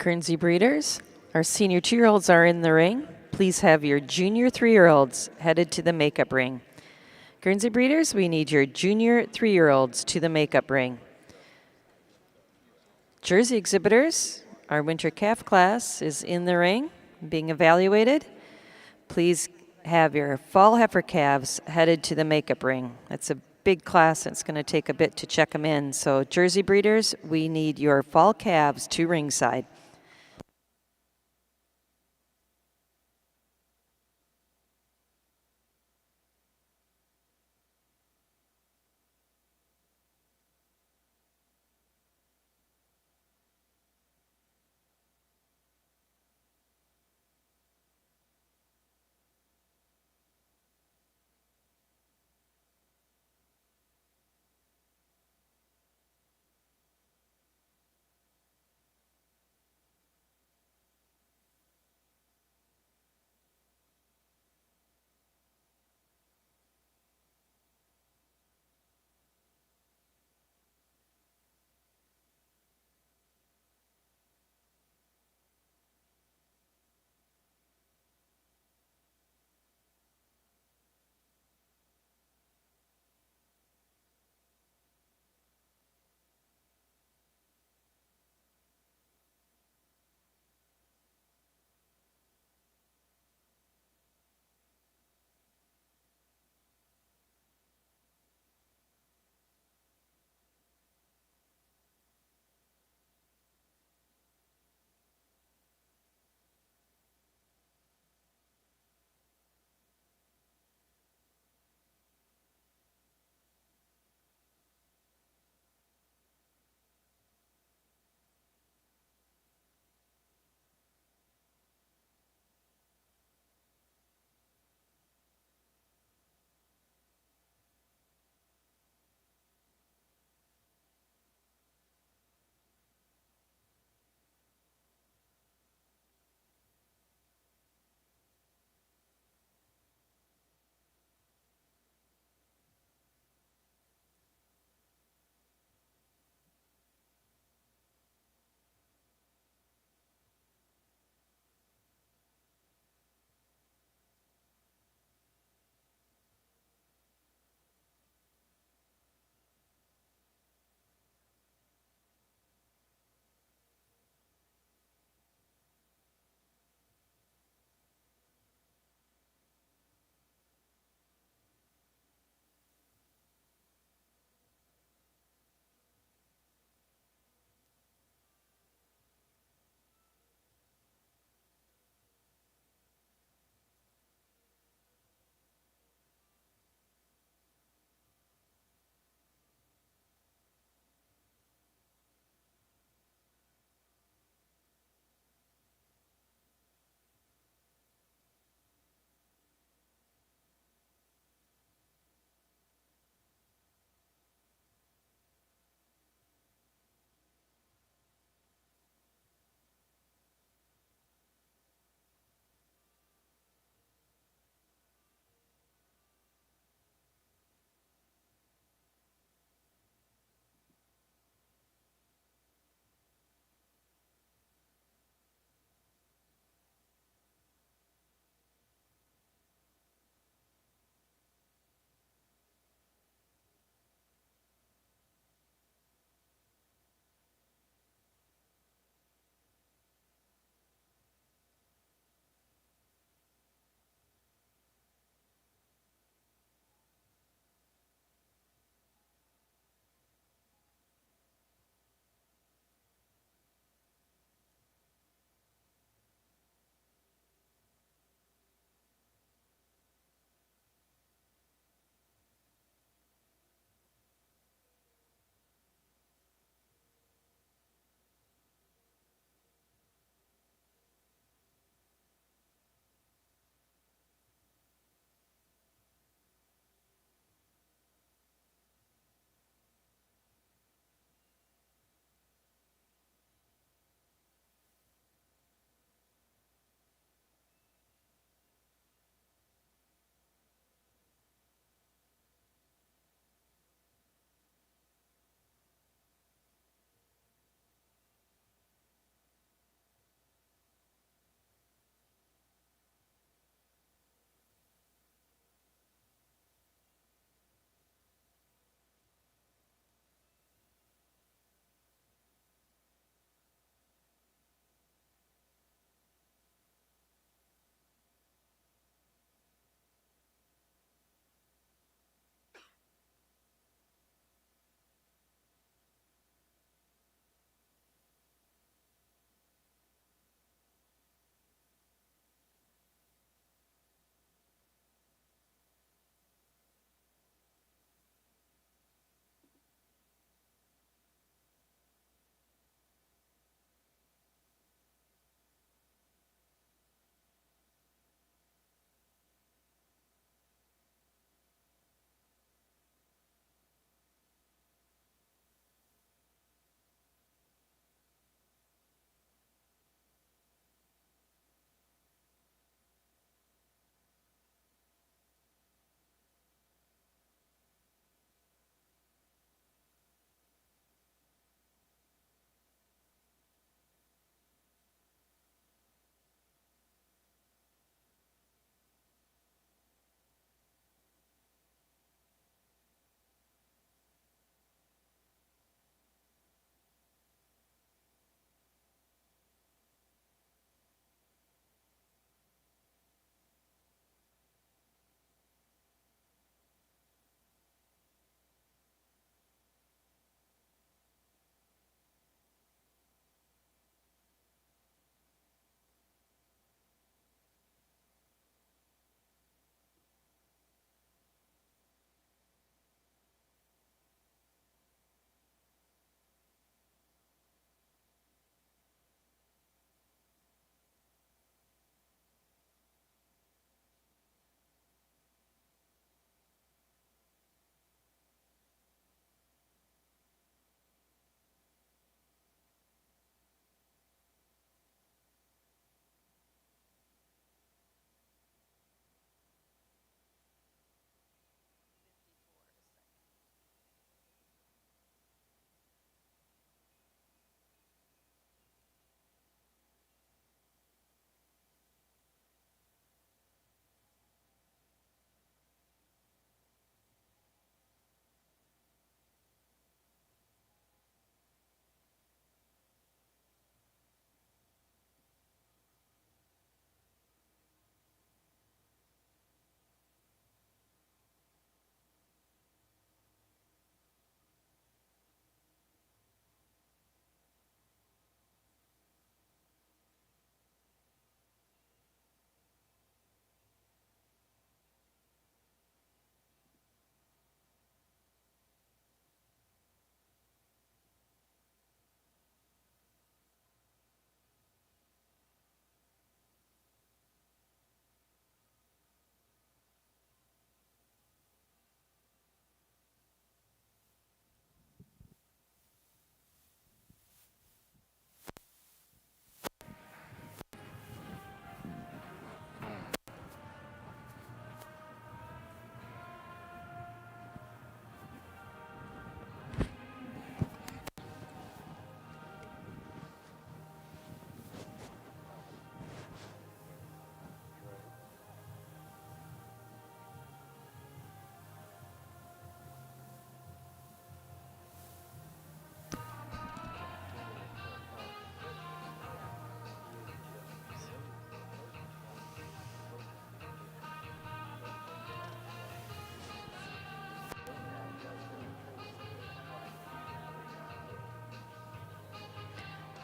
Guernsey breeders, our senior 2-year-olds are in the ring. Please have your junior 3-year-olds headed to the makeup ring. Guernsey breeders, we need your junior 3-year-olds to the makeup ring. Jersey exhibitors, our winter calf class is in the ring. being evaluated. Please have your fall heifer calves headed to the makeup ring. It's a big class and it's going to take a bit to check them in. So Jersey breeders, we need your fall calves to ringside.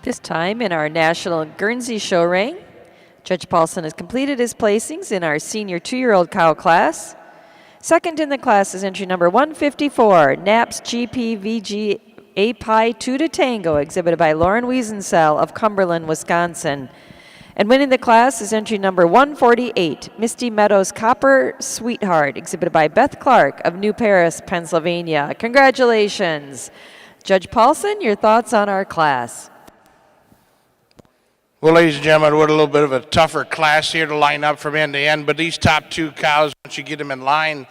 This time in our National Guernsey Show ring, Judge Paulson has completed his placings in our senior 2-year-old cow class. Second in the class is entry number 154, Naps GPVG A Pi 2 to Tango, exhibited by Lauren Wiesenthal of Cumberland, Wisconsin. And winning the class is entry number 148, Misty Meadows Copper Sweetheart, exhibited by Beth Clark of New Paris, Pennsylvania. Congratulations. Judge Paulson, your thoughts on our class? Well, ladies and gentlemen, what a little bit of a tougher class here to line up from end to end, but these top 2 cows, once you get them in line,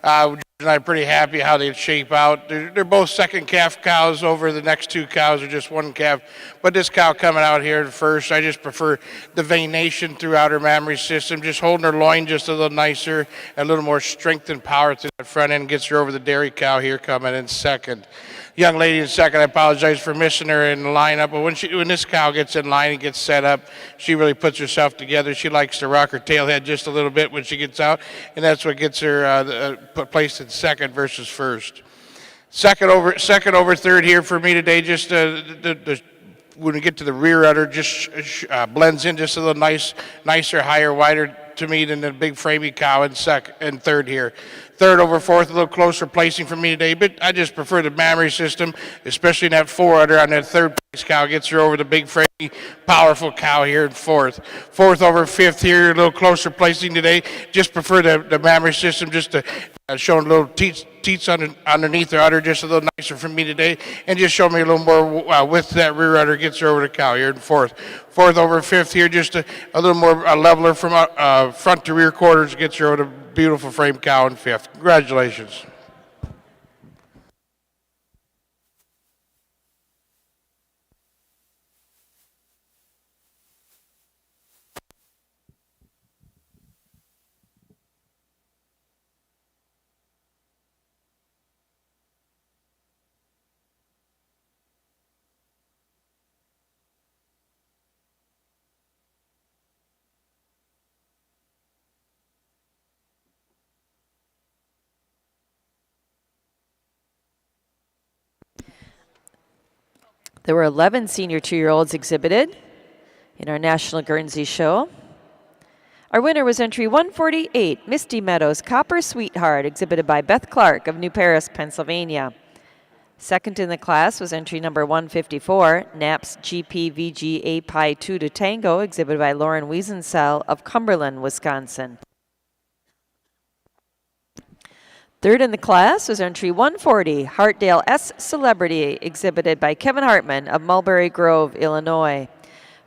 I'm pretty happy how they shape out. They're both second calf cows. Over the next 2 cows are just 1 calf, but this cow coming out here first, I just prefer the venation throughout her mammary system, just holding her loin just a little nicer, a little more strength and power to the front end, gets her over the dairy cow here coming in second. Young lady in second, I apologize for missing her in the lineup, but when this cow gets in line and gets set up, she really puts herself together. She likes to rock her tail head just a little bit when she gets out, and that's what gets her placed in second versus first. Second over third here for me today, just when we get to the rear udder, just blends in just a little nicer, higher, wider to me than the big framey cow in third here. Third over fourth, a little closer placing for me today, but I just prefer the mammary system, especially in that 4 udder on that third place cow. Gets her over the big framey, powerful cow here in fourth. Fourth over fifth here, a little closer placing today. Just prefer the mammary system, just to showing little teats underneath her udder, just a little nicer for me today, and just show me a little more width to that rear udder, gets her over the cow here in fourth. Fourth over fifth here, just a little more leveler from front to rear quarters, gets her over the beautiful frame cow in fifth. Congratulations. There were 11 senior 2-year-olds exhibited in our National Guernsey Show. Our winner was entry 148, Misty Meadows Copper Sweetheart, exhibited by Beth Clark of New Paris, Pennsylvania. Second in the class was entry number 154, Naps GPVG A Pi 2 to Tango, exhibited by Lauren Wiesenthal of Cumberland, Wisconsin. Third in the class was entry 140, Hartdale S Celebrity, exhibited by Kevin Hartman of Mulberry Grove, Illinois.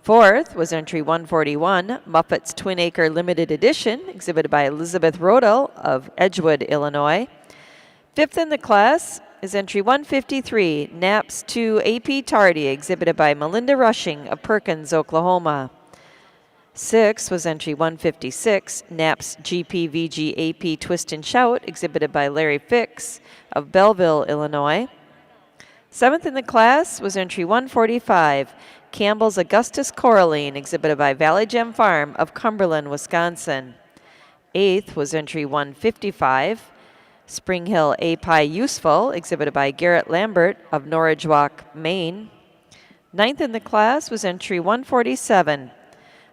Fourth was entry 141, Muppets Twin Acre Limited Edition, exhibited by Elizabeth Rodel of Edgewood, Illinois. Fifth in the class is entry 153, Naps 2 AP Tardy, exhibited by Melinda Rushing of Perkins, Oklahoma. Sixth was entry 156, Naps GPVG AP Twist and Shout, exhibited by Larry Fix of Belleville, Illinois. Seventh in the class was entry 145, Campbell's Augustus Coraline, exhibited by Valley Gem Farm of Cumberland, Wisconsin. Eighth was entry 155, Spring Hill A Pi Useful, exhibited by Garrett Lambert of Norridge Walk, Maine. Ninth in the class was entry 147,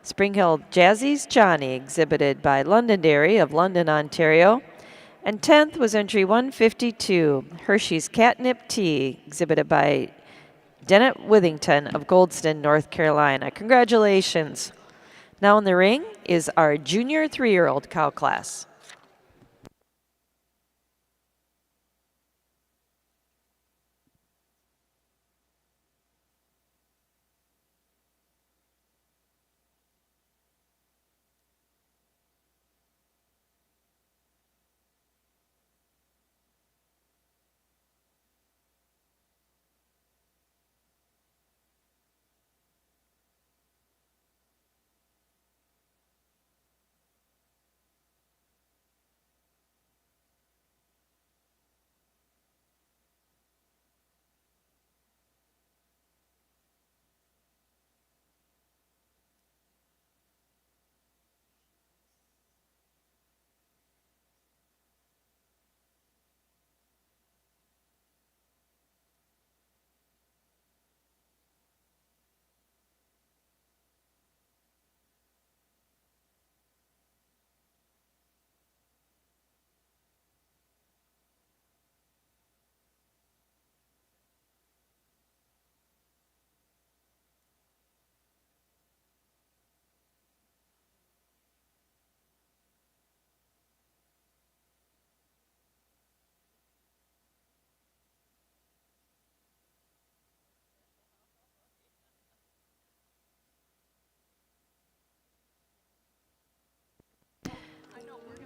Spring Hill Jazzy's Johnny, exhibited by Londonderry of London, Ontario. And 10th was entry 152, Hershey's Catnip Tea, exhibited by Dennett Withington of Goldston, North Carolina. Congratulations. Now in the ring is our junior 3-year-old cow class.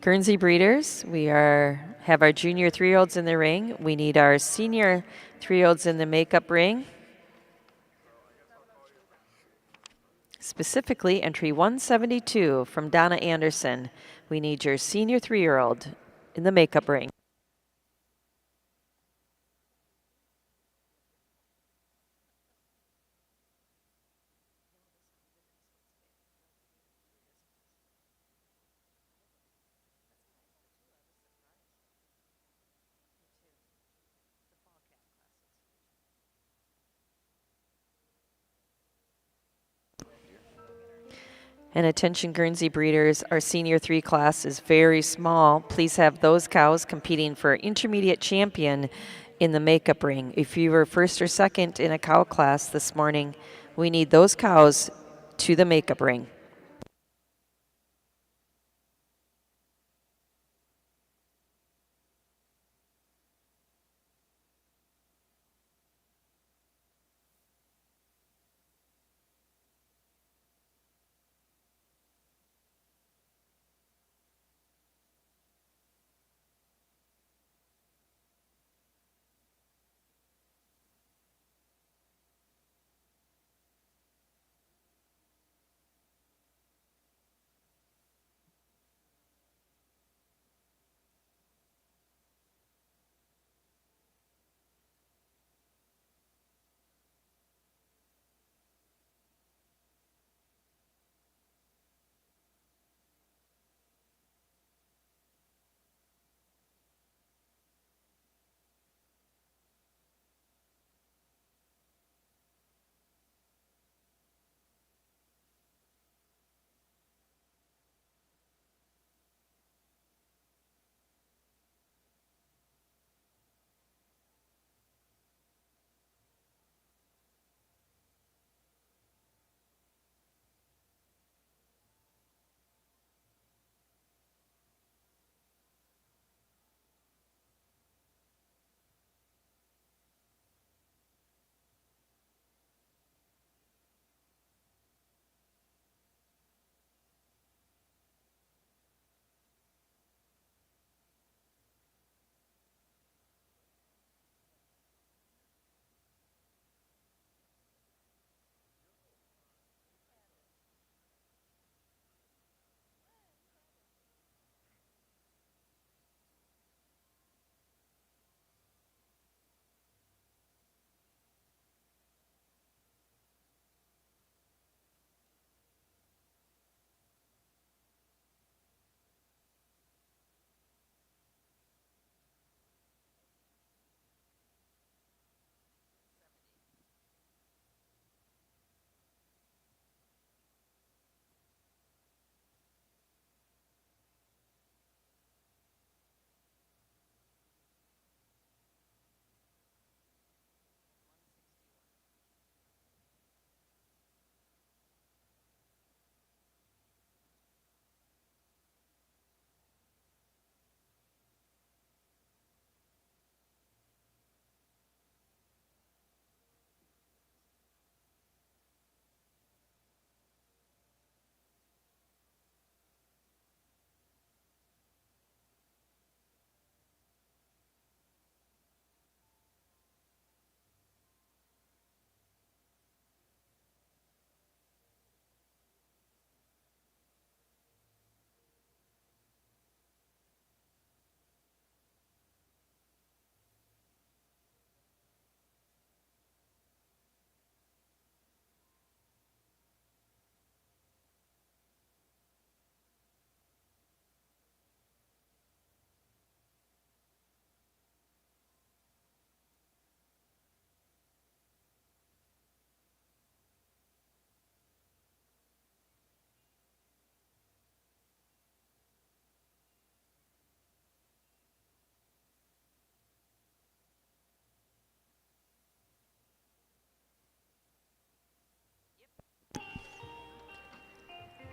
Guernsey breeders, have our junior 3-year-olds in the ring. We need our senior 3-year-olds in the makeup ring. Specifically, entry 172 from Donna Anderson. We need your senior 3-year-old in the makeup ring. And attention Guernsey breeders, our senior 3 class is very small. Please have those cows competing for intermediate champion in the makeup ring. If you were first or second in a cow class this morning, we need those cows to the makeup ring.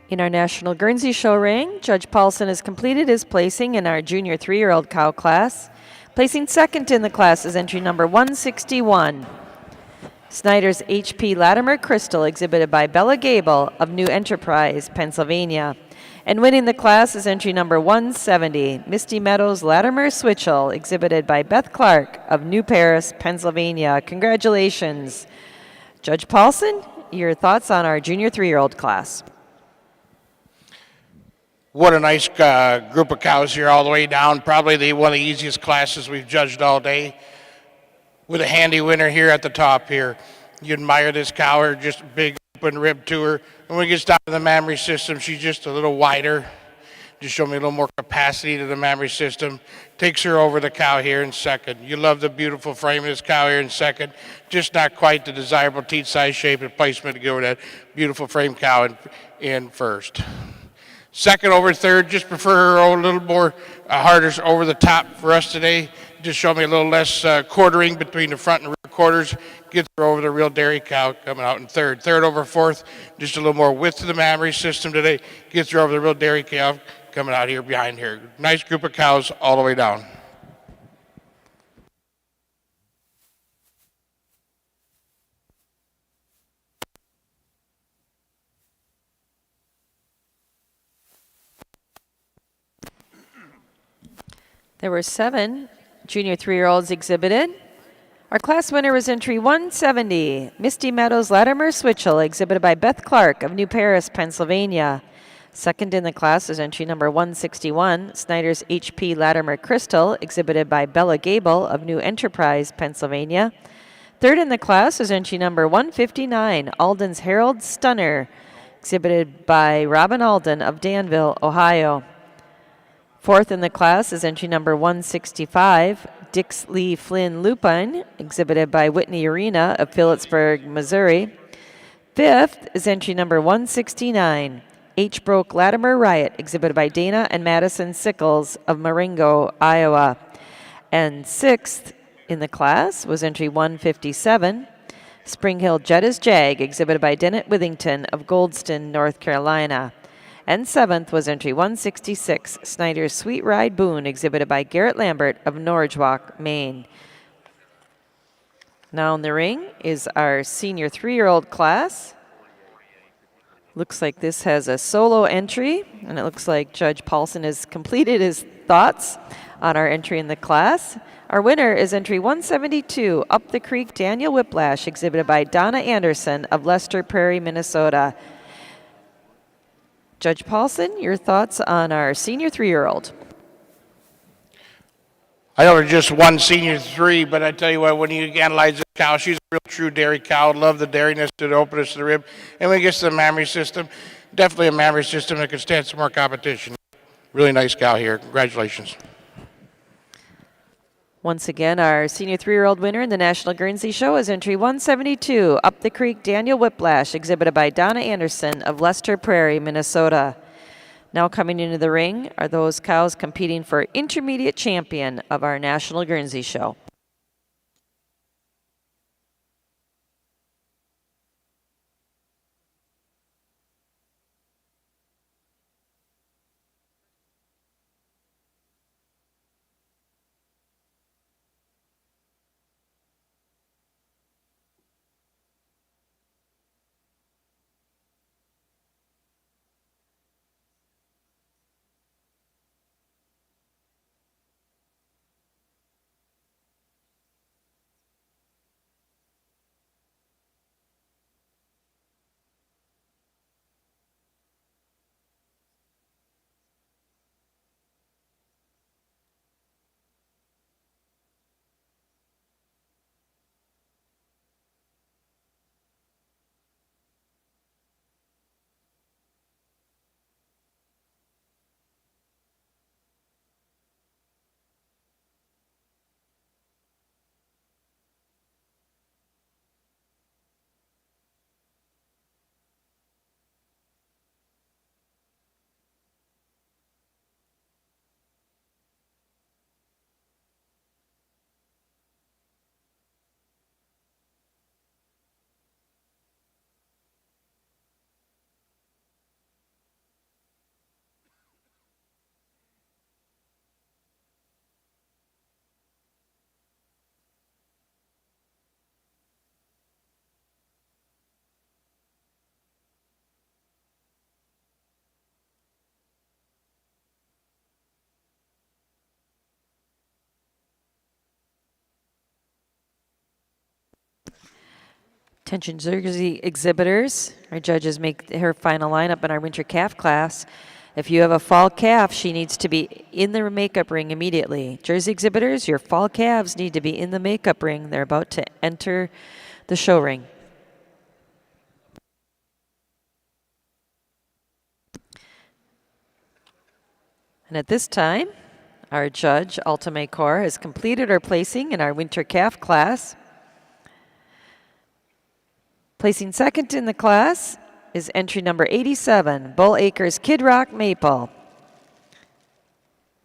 In our National Guernsey Show ring, Judge Paulson has completed his placing in our junior 3-year-old cow class. Placing second in the class is entry number 161. Snyder's HP Latimer Crystal, exhibited by Bella Gable of New Enterprise, Pennsylvania. And winning the class is entry number 170, Misty Meadows Latimer Switchell, exhibited by Beth Clark of New Paris, Pennsylvania. Congratulations. Judge Paulson, your thoughts on our junior 3-year-old class? What a nice group of cows here all the way down. Probably one of the easiest classes we've judged all day. With a handy winner here at the top here. You admire this cow, her just big open rib to her. And when it gets down to the mammary system, she's just a little wider. Just show me a little more capacity to the mammary system. Takes her over the cow here in second. You love the beautiful frame of this cow here in second. Just not quite the desirable teat size, shape, and placement to go with that beautiful frame cow in first. Second over third, just prefer her a little more harder over the top for us today. Just show me a little less quartering between the front and rear quarters. Gets her over the real dairy cow coming out in third. Third over fourth, just a little more width to the mammary system today. Gets her over the real dairy cow coming out here behind here. Nice group of cows all the way down. There were 7 junior 3-year-olds exhibited. Our class winner was entry 170, Misty Meadows Latimer Switchell, exhibited by Beth Clark of New Paris, Pennsylvania. Second in the class is entry number 161, Snyder's HP Latimer Crystal, exhibited by Bella Gable of New Enterprise, Pennsylvania. Third in the class is entry number 159, Alden's Herald Stunner, exhibited by Robin Alden of Danville, Ohio. Fourth in the class is entry number 165, Dix Lee Flynn Lupine, exhibited by Whitney Arena of Phillipsburg, Missouri. Fifth is entry number 169, H. Broke Latimer Riot, exhibited by Dana and Madison Sickles of Marengo, Iowa. And sixth in the class was entry 157, Spring Hill Jettas Jag, exhibited by Dennett Withington of Goldston, North Carolina. And seventh was entry 166, Snyder's Sweet Ride Boone, exhibited by Garrett Lambert of Norridgewock, Maine. Now in the ring is our senior 3-year-old class. Looks like this has a solo entry, and it looks like Judge Paulson has completed his thoughts on our entry in the class. Our winner is entry 172, Up the Creek Daniel Whiplash, exhibited by Donna Anderson of Lester Prairie, Minnesota. Judge Paulson, your thoughts on our senior 3-year-old? I know there's just one senior 3, but I tell you what, when you analyze this cow, she's a real true dairy cow. Love the dairiness to the openness to the rib. And when it gets to the mammary system, definitely a mammary system that can stand some more competition. Really nice cow here. Congratulations. Once again, our senior 3-year-old winner in the National Guernsey Show is entry 172, Up the Creek Daniel Whiplash, exhibited by Donna Anderson of Lester Prairie, Minnesota. Now coming into the ring are those cows competing for intermediate champion of our National Guernsey Show. Attention Jersey exhibitors. Our judges make her final lineup in our winter calf class. If you have a fall calf, she needs to be in the makeup ring immediately. Jersey exhibitors, your fall calves need to be in the makeup ring. They're about to enter the show ring. And at this time, our judge, Ultimate Core, has completed her placing in our winter calf class. Placing second in the class is entry number 87, Bull Acres Kid Rock Maple,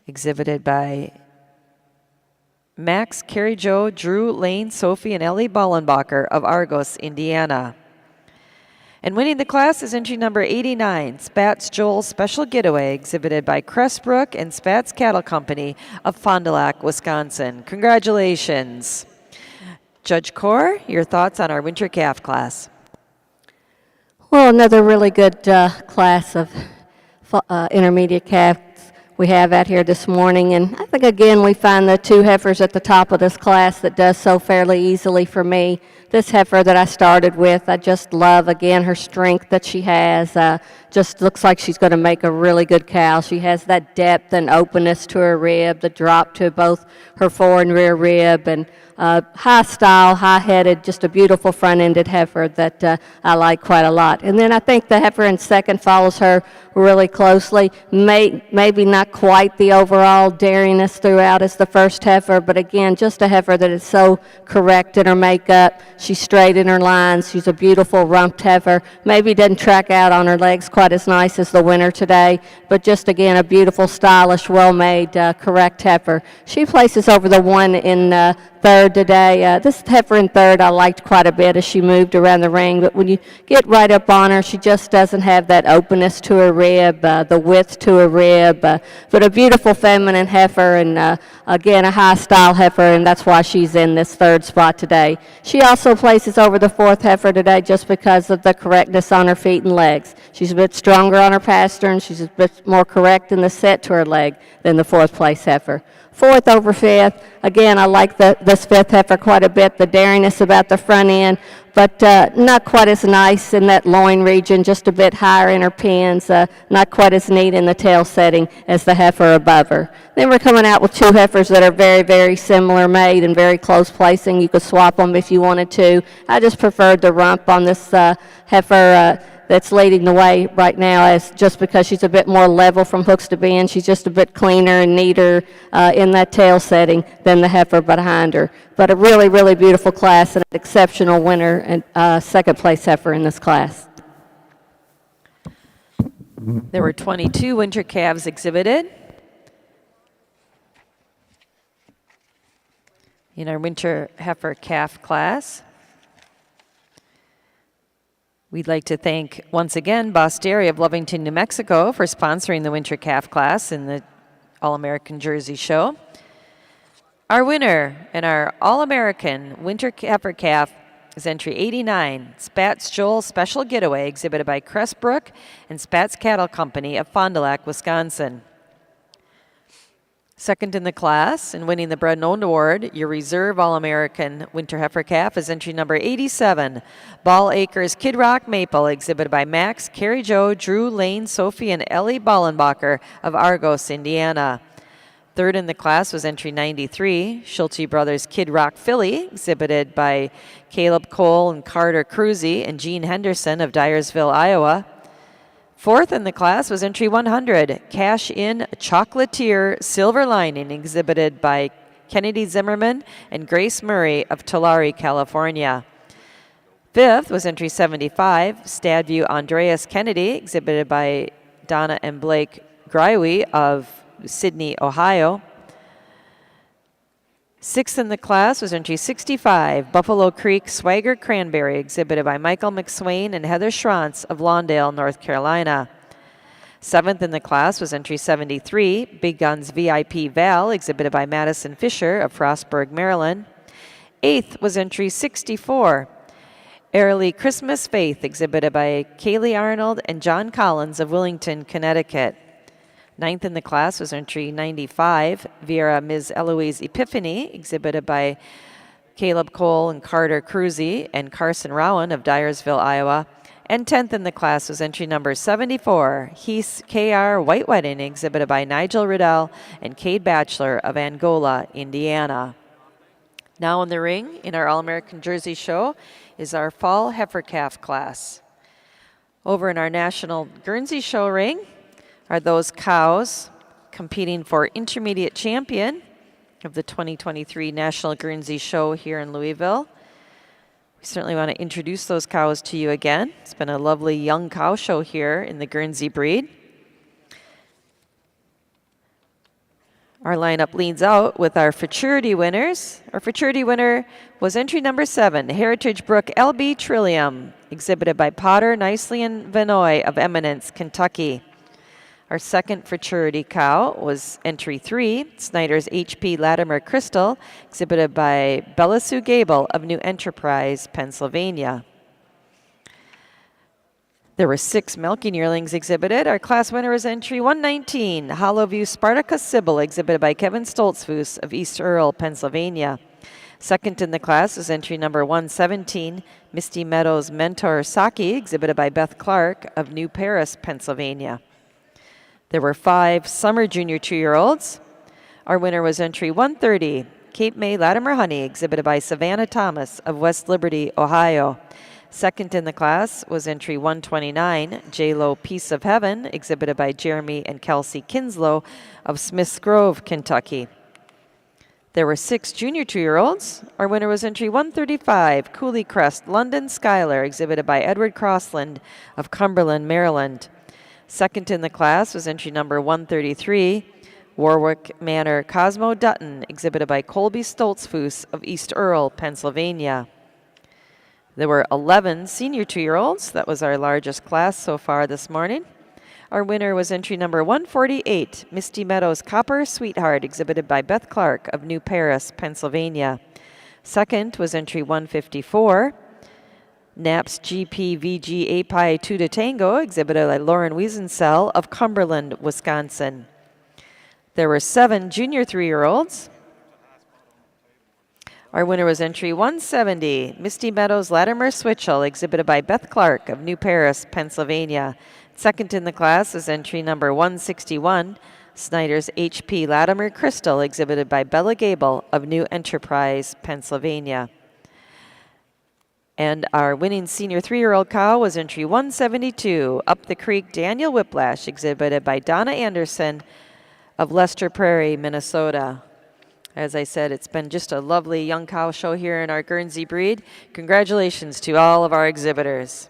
exhibited by Max, Carrie Jo, Drew, Lane, Sophie, and Ellie Ballenbacher of Argos, Indiana. And winning the class is entry number 89, Spats Joel Special Getaway, exhibited by Crestbrook and Spats Cattle Company of Fond du Lac, Wisconsin. Congratulations. Judge Core, your thoughts on our winter calf class? Well, another really good class of intermediate calves we have out here this morning. And I think, again, we find the two heifers at the top of this class that does so fairly easily for me. This heifer that I started with, I just love, again, her strength that she has. Just looks like she's going to make a really good cow. She has that depth and openness to her rib, the drop to both her fore and rear rib, and high style, high-headed, just a beautiful front-ended heifer that I like quite a lot. And then I think the heifer in second follows her really closely. Maybe not quite the overall dariness throughout as the first heifer, but again, just a heifer that is so correct in her makeup. She's straight in her lines. She's a beautiful rumped heifer. Maybe doesn't track out on her legs quite as nice as the winner today, but just again, a beautiful, stylish, well-made, correct heifer. She places over the one in third today. This heifer in third I liked quite a bit as she moved around the ring, but when you get right up on her, she just doesn't have that openness to her rib, the width to her rib, but a beautiful feminine heifer, and again, a high-style heifer, and that's why she's in this third spot today. She also places over the fourth heifer today just because of the correctness on her feet and legs. She's a bit stronger on her pastern. She's a bit more correct in the set to her leg than the fourth place heifer. Fourth over fifth, again, I like this fifth heifer quite a bit, the dariness about the front end, but not quite as nice in that loin region, just a bit higher in her pins, not quite as neat in the tail setting as the heifer above her. Then we're coming out with two heifers that are very, very similar made and very close placing. You could swap them if you wanted to. I just preferred the rump on this heifer that's leading the way right now, as just because she's a bit more level from hooks to bend. She's just a bit cleaner and neater in that tail setting than the heifer behind her. But a really, really beautiful class and an exceptional winner and second place heifer in this class. There were 22 winter calves exhibited in our winter heifer calf class. We'd like to thank, once again, Boss Dairy of Lovington, New Mexico for sponsoring the winter calf class in the All-American Jersey Show. Our winner in our All-American winter heifer calf is entry 89, Spats Joel Special Getaway, exhibited by Crestbrook and Spats Cattle Company of Fond du Lac, Wisconsin. Second in the class and winning the Bred and Owned Award, your reserve All-American winter heifer calf is entry number 87, Ball Acres Kid Rock Maple, exhibited by Max, Carrie Jo, Drew, Lane, Sophie, and Ellie Ballenbacher of Argos, Indiana. Third in the class was entry 93, Schulte Brothers Kid Rock Filly, exhibited by Caleb Cole and Carter Cruzy and Gene Henderson of Dyersville, Iowa. Fourth in the class was entry 100, Cash In Chocolatier Silver Lining, exhibited by Kennedy Zimmerman and Grace Murray of Tulare, California. Fifth was entry 75, Stadview Andreas Kennedy, exhibited by Donna and Blake Greiwe of Sydney, Ohio. Sixth in the class was entry 65, Buffalo Creek Swagger Cranberry, exhibited by Michael McSwain and Heather Schrantz of Lawndale, North Carolina. Seventh in the class was entry 73, Big Guns VIP Val, exhibited by Madison Fisher of Frostburg, Maryland. Eighth was entry 64, Airly Christmas Faith, exhibited by Kaylee Arnold and John Collins of Willington, Connecticut. Ninth in the class was entry 95, Viera Ms. Eloise Epiphany, exhibited by Caleb Cole and Carter Cruzy and Carson Rowan of Dyersville, Iowa. And 10th in the class was entry number 74, Heath KR White Wedding, exhibited by Nigel Riddell and Cade Batchelor of Angola, Indiana. Now in the ring in our All-American Jersey Show is our Fall Heifer Calf class. Over in our National Guernsey Show ring are those cows competing for Intermediate Champion of the 2023 National Guernsey Show here in Louisville. We certainly want to introduce those cows to you again. It's been a lovely young cow show here in the Guernsey breed. Our lineup leads out with our Futurity winners. Our Futurity winner was entry number 7, Heritage Brook LB Trillium, exhibited by Potter, Nicely, and Vanoy of Eminence, Kentucky. Our second Futurity cow was entry 3, Snyder's HP Latimer Crystal, exhibited by Bella Sue Gable of New Enterprise, Pennsylvania. There were 6 milking yearlings exhibited. Our class winner was entry 119, Hollowview Spartacus Sybil, exhibited by Kevin Stoltzfus of East Earl, Pennsylvania. Second in the class is entry number 117, Misty Meadows Mentor Saki, exhibited by Beth Clark of New Paris, Pennsylvania. There were 5 summer junior 2-year-olds. Our winner was entry 130, Cape May Latimer Honey, exhibited by Savannah Thomas of West Liberty, Ohio. Second in the class was entry 129, J-Lo Piece of Heaven, exhibited by Jeremy and Kelsey Kinslow of Smiths Grove, Kentucky. There were 6 junior 2-year-olds. Our winner was entry 135, Cooley Crest London Skylar, exhibited by Edward Crossland of Cumberland, Maryland. Second in the class was entry number 133, Warwick Manor Cosmo Dutton, exhibited by Colby Stoltzfus of East Earl, Pennsylvania. There were 11 senior 2-year-olds. That was our largest class so far this morning. Our winner was entry number 148, Misty Meadows Copper Sweetheart, exhibited by Beth Clark of New Paris, Pennsylvania. Second was entry 154, Naps GP VG API 2 to Tango, exhibited by Lauren Wiesenthal of Cumberland, Wisconsin. There were 7 junior 3-year-olds. Our winner was entry 170, Misty Meadows Latimer Switchell, exhibited by Beth Clark of New Paris, Pennsylvania. Second in the class is entry number 161, Snyder's HP Latimer Crystal, exhibited by Bella Gable of New Enterprise, Pennsylvania. And our winning senior 3-year-old cow was entry 172, Up the Creek Daniel Whiplash, exhibited by Donna Anderson of Lester Prairie, Minnesota. As I said, it's been just a lovely young cow show here in our Guernsey breed. Congratulations to all of our exhibitors.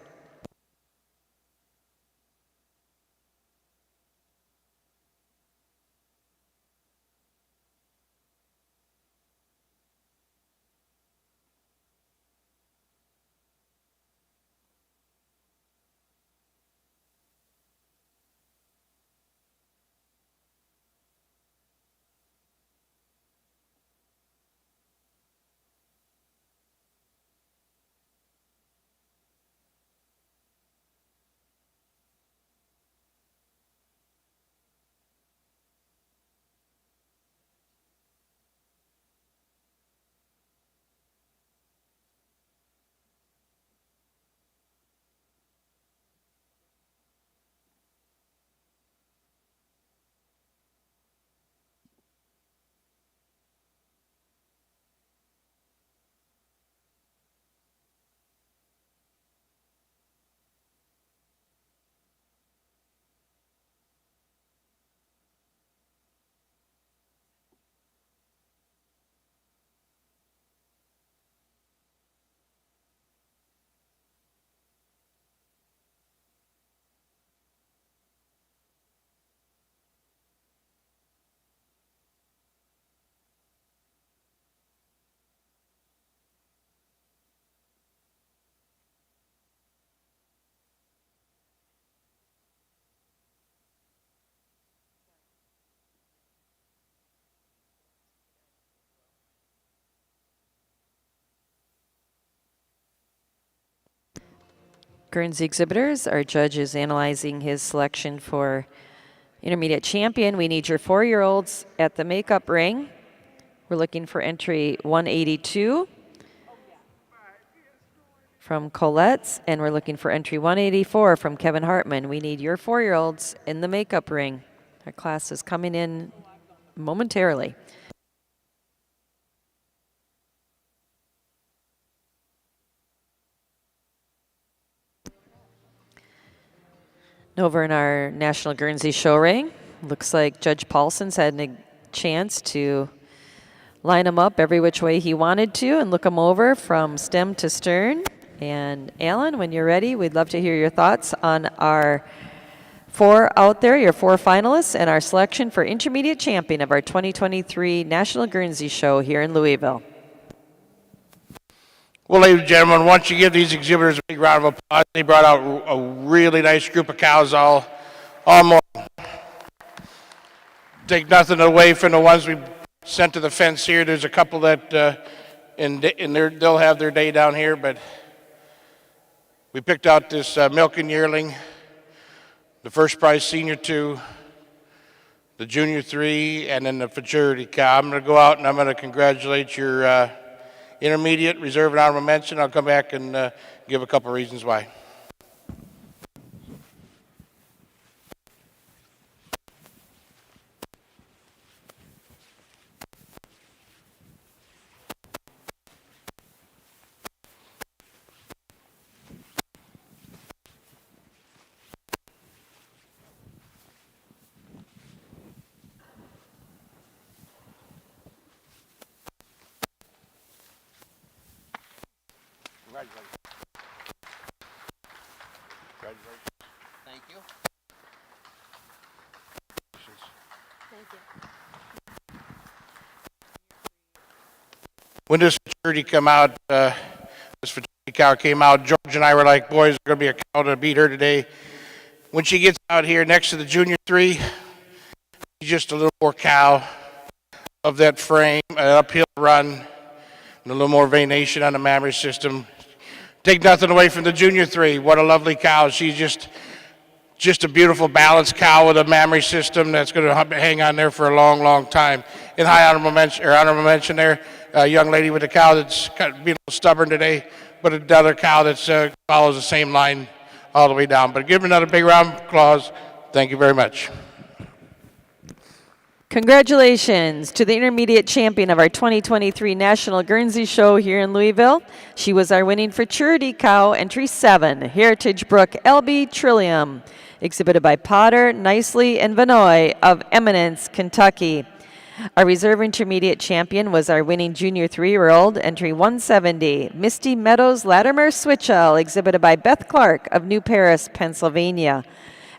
Guernsey exhibitors, our judge is analyzing his selection for Intermediate Champion. We need your 4-year-olds at the makeup ring. We're looking for entry 182, from Colette's, and we're looking for entry 184 from Kevin Hartman. We need your 4-year-olds in the makeup ring. Our class is coming in momentarily. Over in our National Guernsey show ring, looks like Judge Paulson's had a chance to line them up every which way he wanted to and look them over from stem to stern. And Alan, when you're ready, we'd love to hear your thoughts on our 4 out there, your 4 finalists, and our selection for intermediate champion of our 2023 National Guernsey show here in Louisville. Well, ladies and gentlemen, once you give these exhibitors a big round of applause, they brought out a really nice group of cows all morning. Take nothing away from the ones we sent to the fence here. There's a couple that they'll have their day down here, but we picked out this milking yearling, the first prize senior 2, the junior 3, and then the Futurity cow. I'm going to go out and I'm going to congratulate your intermediate, reserve, and honorable mention. I'll come back and give a couple reasons why. Congratulations. Thank you. When this Futurity come out, this Futurity cow came out, George and I were like, boys, there's going to be a cow to beat her today. When she gets out here next to the junior 3, she's just a little more cow of that frame, an uphill run, and a little more venation on the mammary system. Take nothing away from the junior 3. What a lovely cow. She's just a beautiful balanced cow with a mammary system that's going to hang on there for a long, long time. In high honorable mention there, a young lady with a cow that's kind of being a little stubborn today, but another cow that follows the same line all the way down. But give them another big round of applause. Thank you very much. Congratulations to the intermediate champion of our 2023 National Guernsey show here in Louisville. She was our winning Futurity cow, entry 7, Heritage Brook LB Trillium, exhibited by Potter, Nicely, and Vanoy of Eminence, Kentucky. Our reserve intermediate champion was our winning junior 3-year-old, entry 170, Misty Meadows Latimer Switchell, exhibited by Beth Clark of New Paris, Pennsylvania.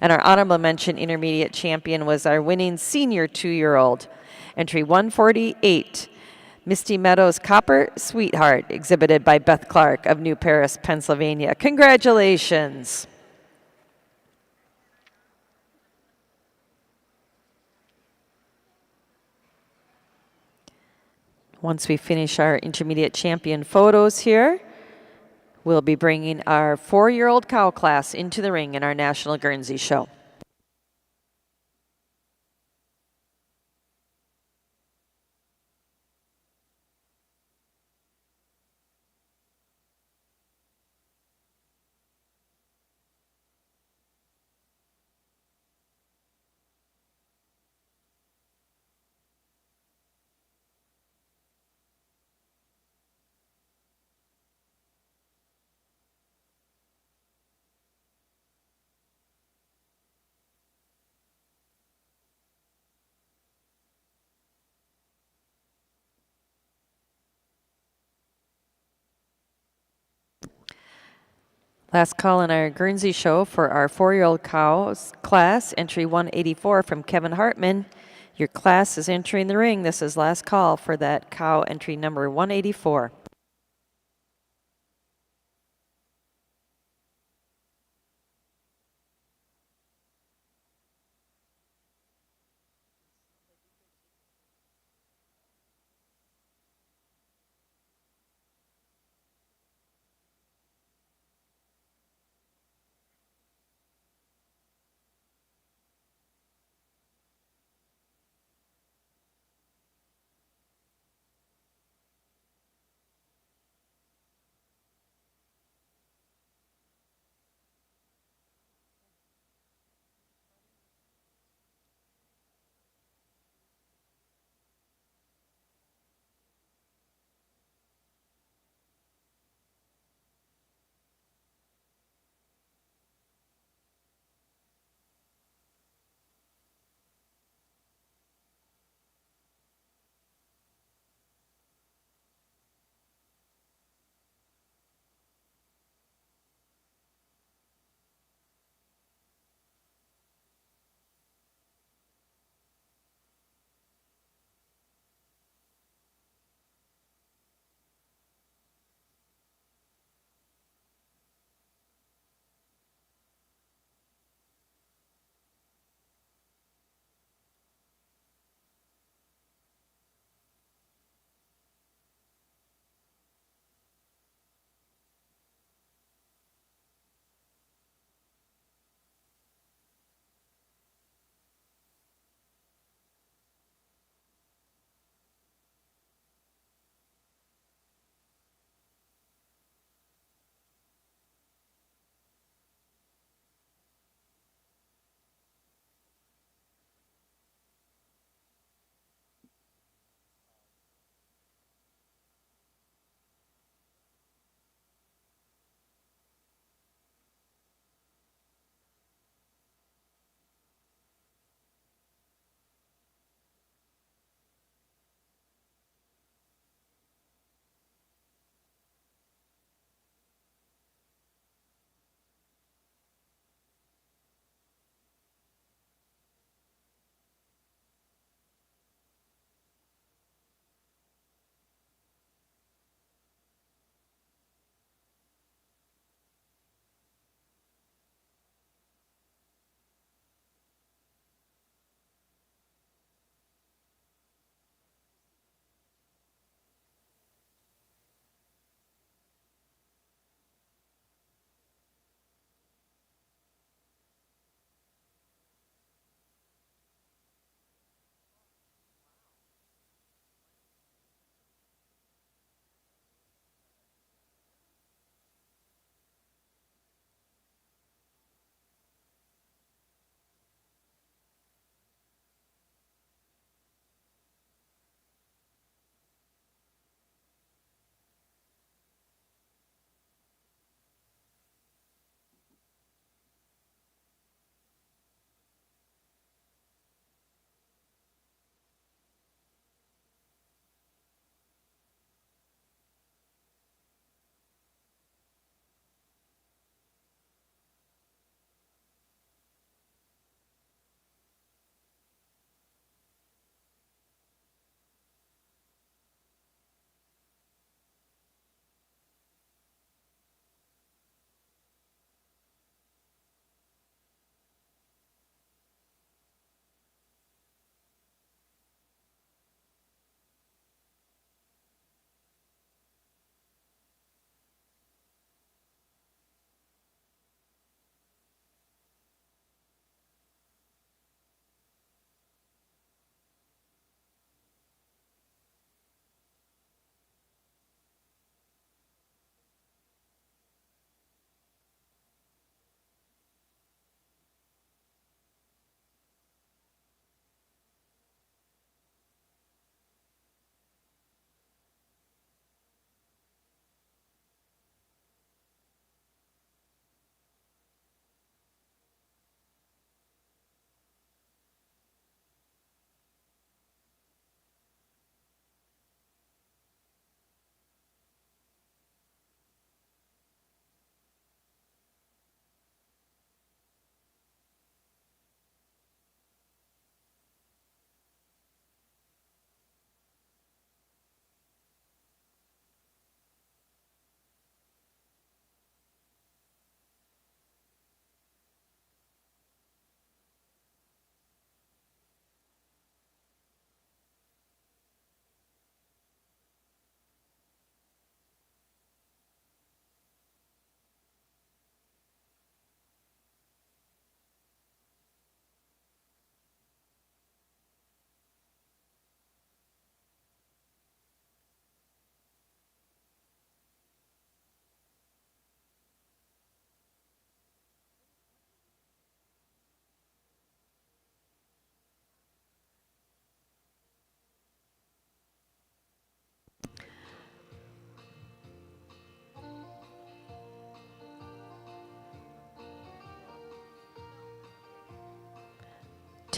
And our honorable mention intermediate champion was our winning senior 2-year-old, entry 148, Misty Meadows Copper Sweetheart, exhibited by Beth Clark of New Paris, Pennsylvania. Congratulations. Once we finish our intermediate champion photos here, we'll be bringing our 4-year-old cow class into the ring in our National Guernsey show. Last call in our Guernsey show for our 4-year-old cows class, entry 184 from Kevin Hartman. Your class is entering the ring. This is last call for that cow, entry number 184.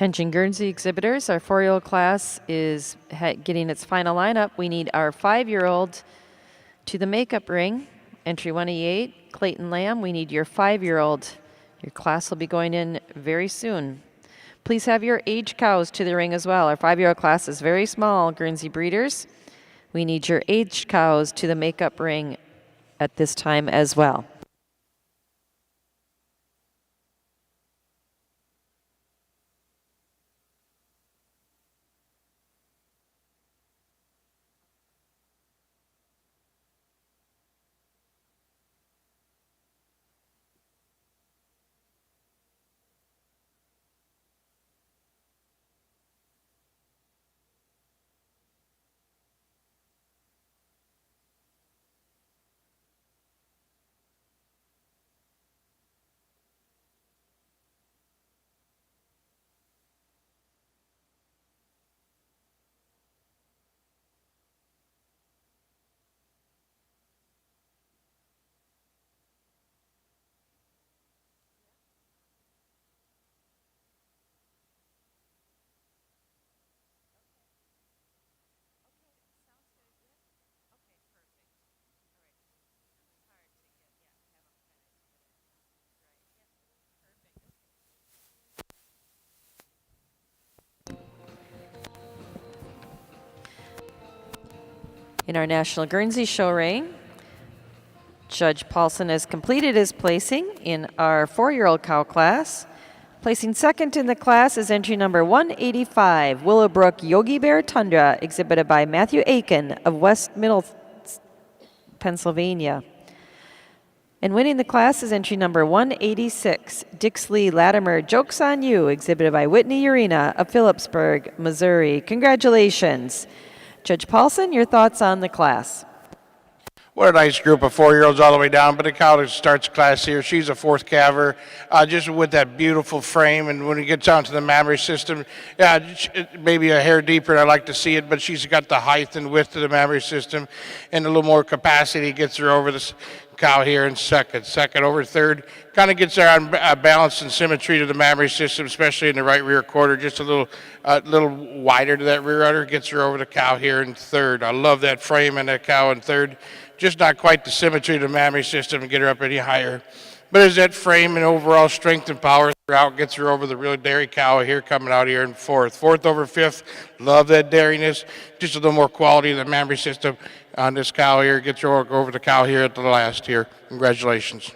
Attention Guernsey exhibitors, our 4-year-old class is getting its final lineup. We need our 5-year-old to the makeup ring. Entry 188, Clayton Lamb, we need your 5-year-old. Your class will be going in very soon. Please have your age cows to the ring as well. Our 5-year-old class is very small, Guernsey breeders. We need your aged cows to the makeup ring at this time as well. In our National Guernsey Show ring, Judge Paulson has completed his placing in our 4-year-old cow class. Placing second in the class is entry number 185, Willowbrook Yogi Bear Tundra, exhibited by Matthew Aiken of West Middle, Pennsylvania. And winning the class is entry number 186, Dixley Latimer Joke's on You, exhibited by Whitney Urena of Phillipsburg, Missouri. Congratulations. Judge Paulson, your thoughts on the class? What a nice group of 4-year-olds all the way down. But the cow that starts class here, she's a 4th calver, just with that beautiful frame. And when it gets onto the mammary system, yeah, maybe a hair deeper than I like to see it, but she's got the height and width of the mammary system, and a little more capacity gets her over this cow here in second. Second over third, kind of gets her on balance and symmetry to the mammary system, especially in the right rear quarter, just a little wider to that rear udder, gets her over the cow here in third. I love that frame and that cow in third. Just not quite the symmetry of the mammary system to get her up any higher. But as that frame and overall strength and power throughout gets her over the real dairy cow here coming out here in fourth. Fourth over fifth, love that dairiness. Just a little more quality of the mammary system on this cow here. Gets her over the cow here at the last here. Congratulations.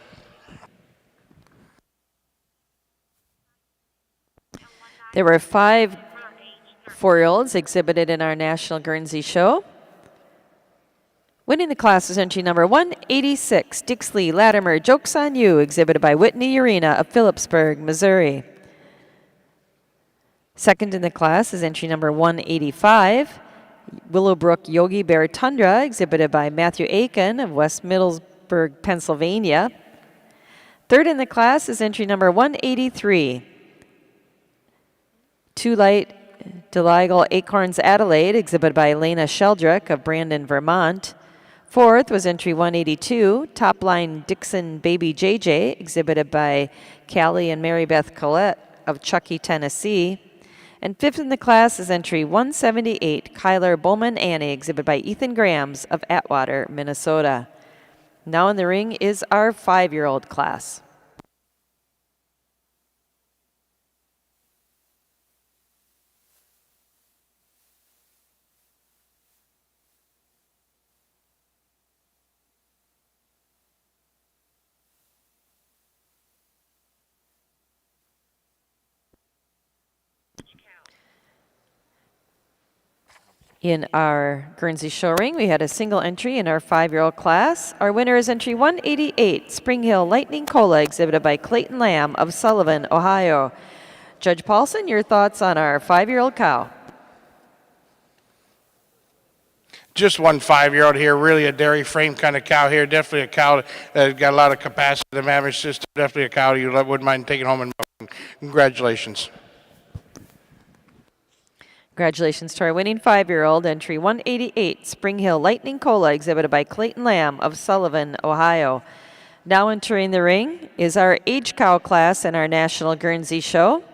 There were 5 4-year-olds exhibited in our National Guernsey Show. Winning the class is entry number 186, Dixley Latimer Joke's on You, exhibited by Whitney Urena of Phillipsburg, Missouri. Second in the class is entry number 185, Willowbrook Yogi Bear Tundra, exhibited by Matthew Aiken of West Middlesburg, Pennsylvania. Third in the class is entry number 183, Too Light Deligal Acorns Adelaide, exhibited by Elena Sheldrick of Brandon, Vermont. Fourth was entry 182, Top Line Dixon Baby JJ, exhibited by Callie and Mary Beth Collette of Chuckey, Tennessee. And fifth in the class is entry 178, Kyler Bowman Annie, exhibited by Ethan Grams of Atwater, Minnesota. Now in the ring is our 5-year-old class. In our Guernsey show ring, we had a single entry in our 5-year-old class. Our winner is entry 188, Spring Hill Lightning Cola, exhibited by Clayton Lamb of Sullivan, Ohio. Judge Paulson, your thoughts on our 5-year-old cow? Just one 5-year-old here, really a dairy frame kind of cow here. Definitely a cow that's got a lot of capacity in the mammary system. Definitely a cow you wouldn't mind taking home and milking. Congratulations. Congratulations to our winning 5-year-old, entry 188, Spring Hill Lightning Cola, exhibited by Clayton Lamb of Sullivan, Ohio. Now entering the ring is our age cow class in our National Guernsey Show.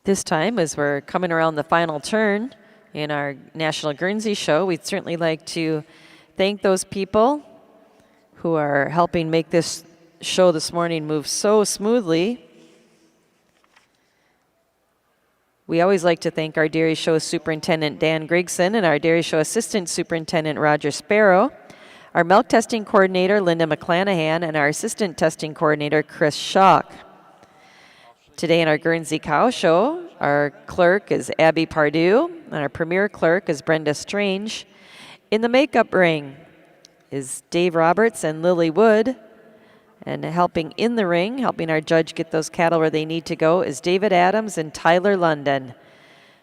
This time, as we're coming around the final turn in our National Guernsey Show, we'd certainly like to thank those people who are helping make this show this morning move so smoothly. We always like to thank our Dairy Show Superintendent Dan Grigson and our Dairy Show Assistant Superintendent Roger Sparrow, our Milk Testing Coordinator Linda McClanahan, and our Assistant Testing Coordinator Chris Schock. Today in our Guernsey Cow Show, our clerk is Abby Pardue, and our premier clerk is Brenda Strange. In the makeup ring is Dave Roberts and Lily Wood. And helping in the ring, helping our judge get those cattle where they need to go, is David Adams and Tyler London.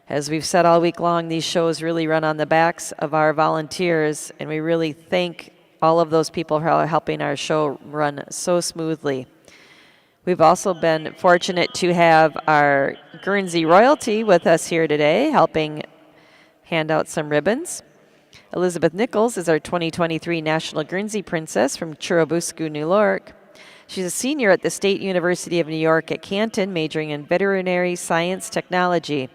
As we've said all week long, these shows really run on the backs of our volunteers, and we really thank all of those people who are helping our show run so smoothly. We've also been fortunate to have our Guernsey royalty with us here today, helping hand out some ribbons. Elizabeth Nichols is our 2023 National Guernsey Princess from Churubusco, New York. She's a senior at the State University of New York at Canton, majoring in veterinary science technology.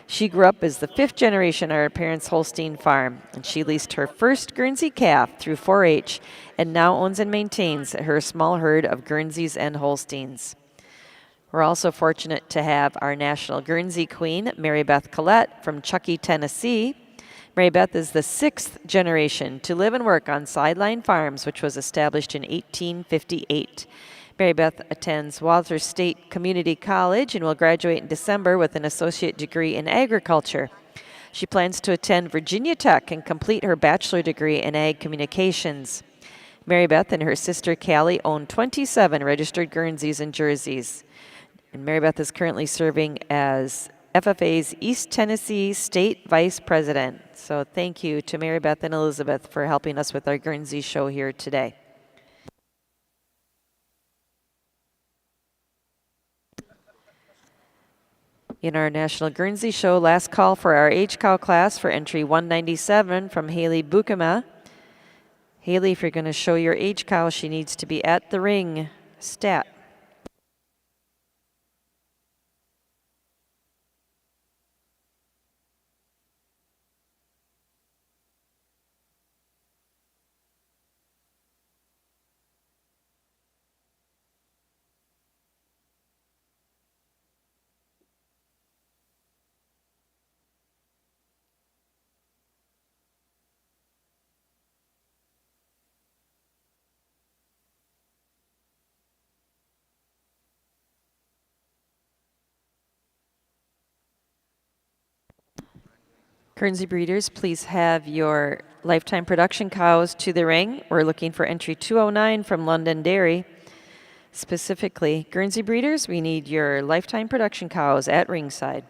She grew up as the 5th generation on her parents' Holstein farm, and she leased her first Guernsey calf through 4-H and now owns and maintains her small herd of Guernseys and Holsteins. We're also fortunate to have our National Guernsey Queen, Mary Beth Collette from Chuckey, Tennessee. Mary Beth is the 6th generation to live and work on Sideline Farms, which was established in 1858. Mary Beth attends Walther State Community College and will graduate in December with an associate degree in agriculture. She plans to attend Virginia Tech and complete her bachelor degree in ag communications. Mary Beth and her sister Callie own 27 registered Guernseys and Jerseys. And Mary Beth is currently serving as FFA's East Tennessee State Vice President. So thank you to Mary Beth and Elizabeth for helping us with our Guernsey show here today. In our National Guernsey Show, last call for our H-Cow class for entry 197 from Haley Bukema. Haley, if you're going to show your H-Cow, she needs to be at the ring. Stat. Guernsey breeders, please have your lifetime production cows to the ring. We're looking for entry 209 from London Dairy. Specifically, Guernsey breeders, we need your lifetime production cows at ringside.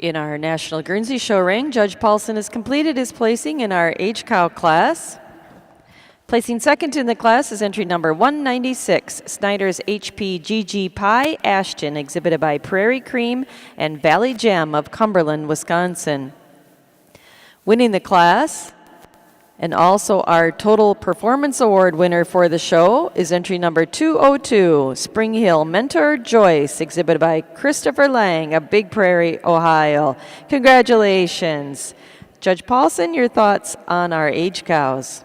In our National Guernsey Show ring, Judge Paulson has completed his placing in our age cow class. Placing second in the class is entry number 196, Snyder's HP GG Pie Ashton, exhibited by Prairie Cream and Valley Gem of Cumberland, Wisconsin. Winning the class, and also our Total Performance Award winner for the show, is entry number 202, Spring Hill Mentor Joyce, exhibited by Christopher Lang of Big Prairie, Ohio. Congratulations. Judge Paulson, your thoughts on our age cows?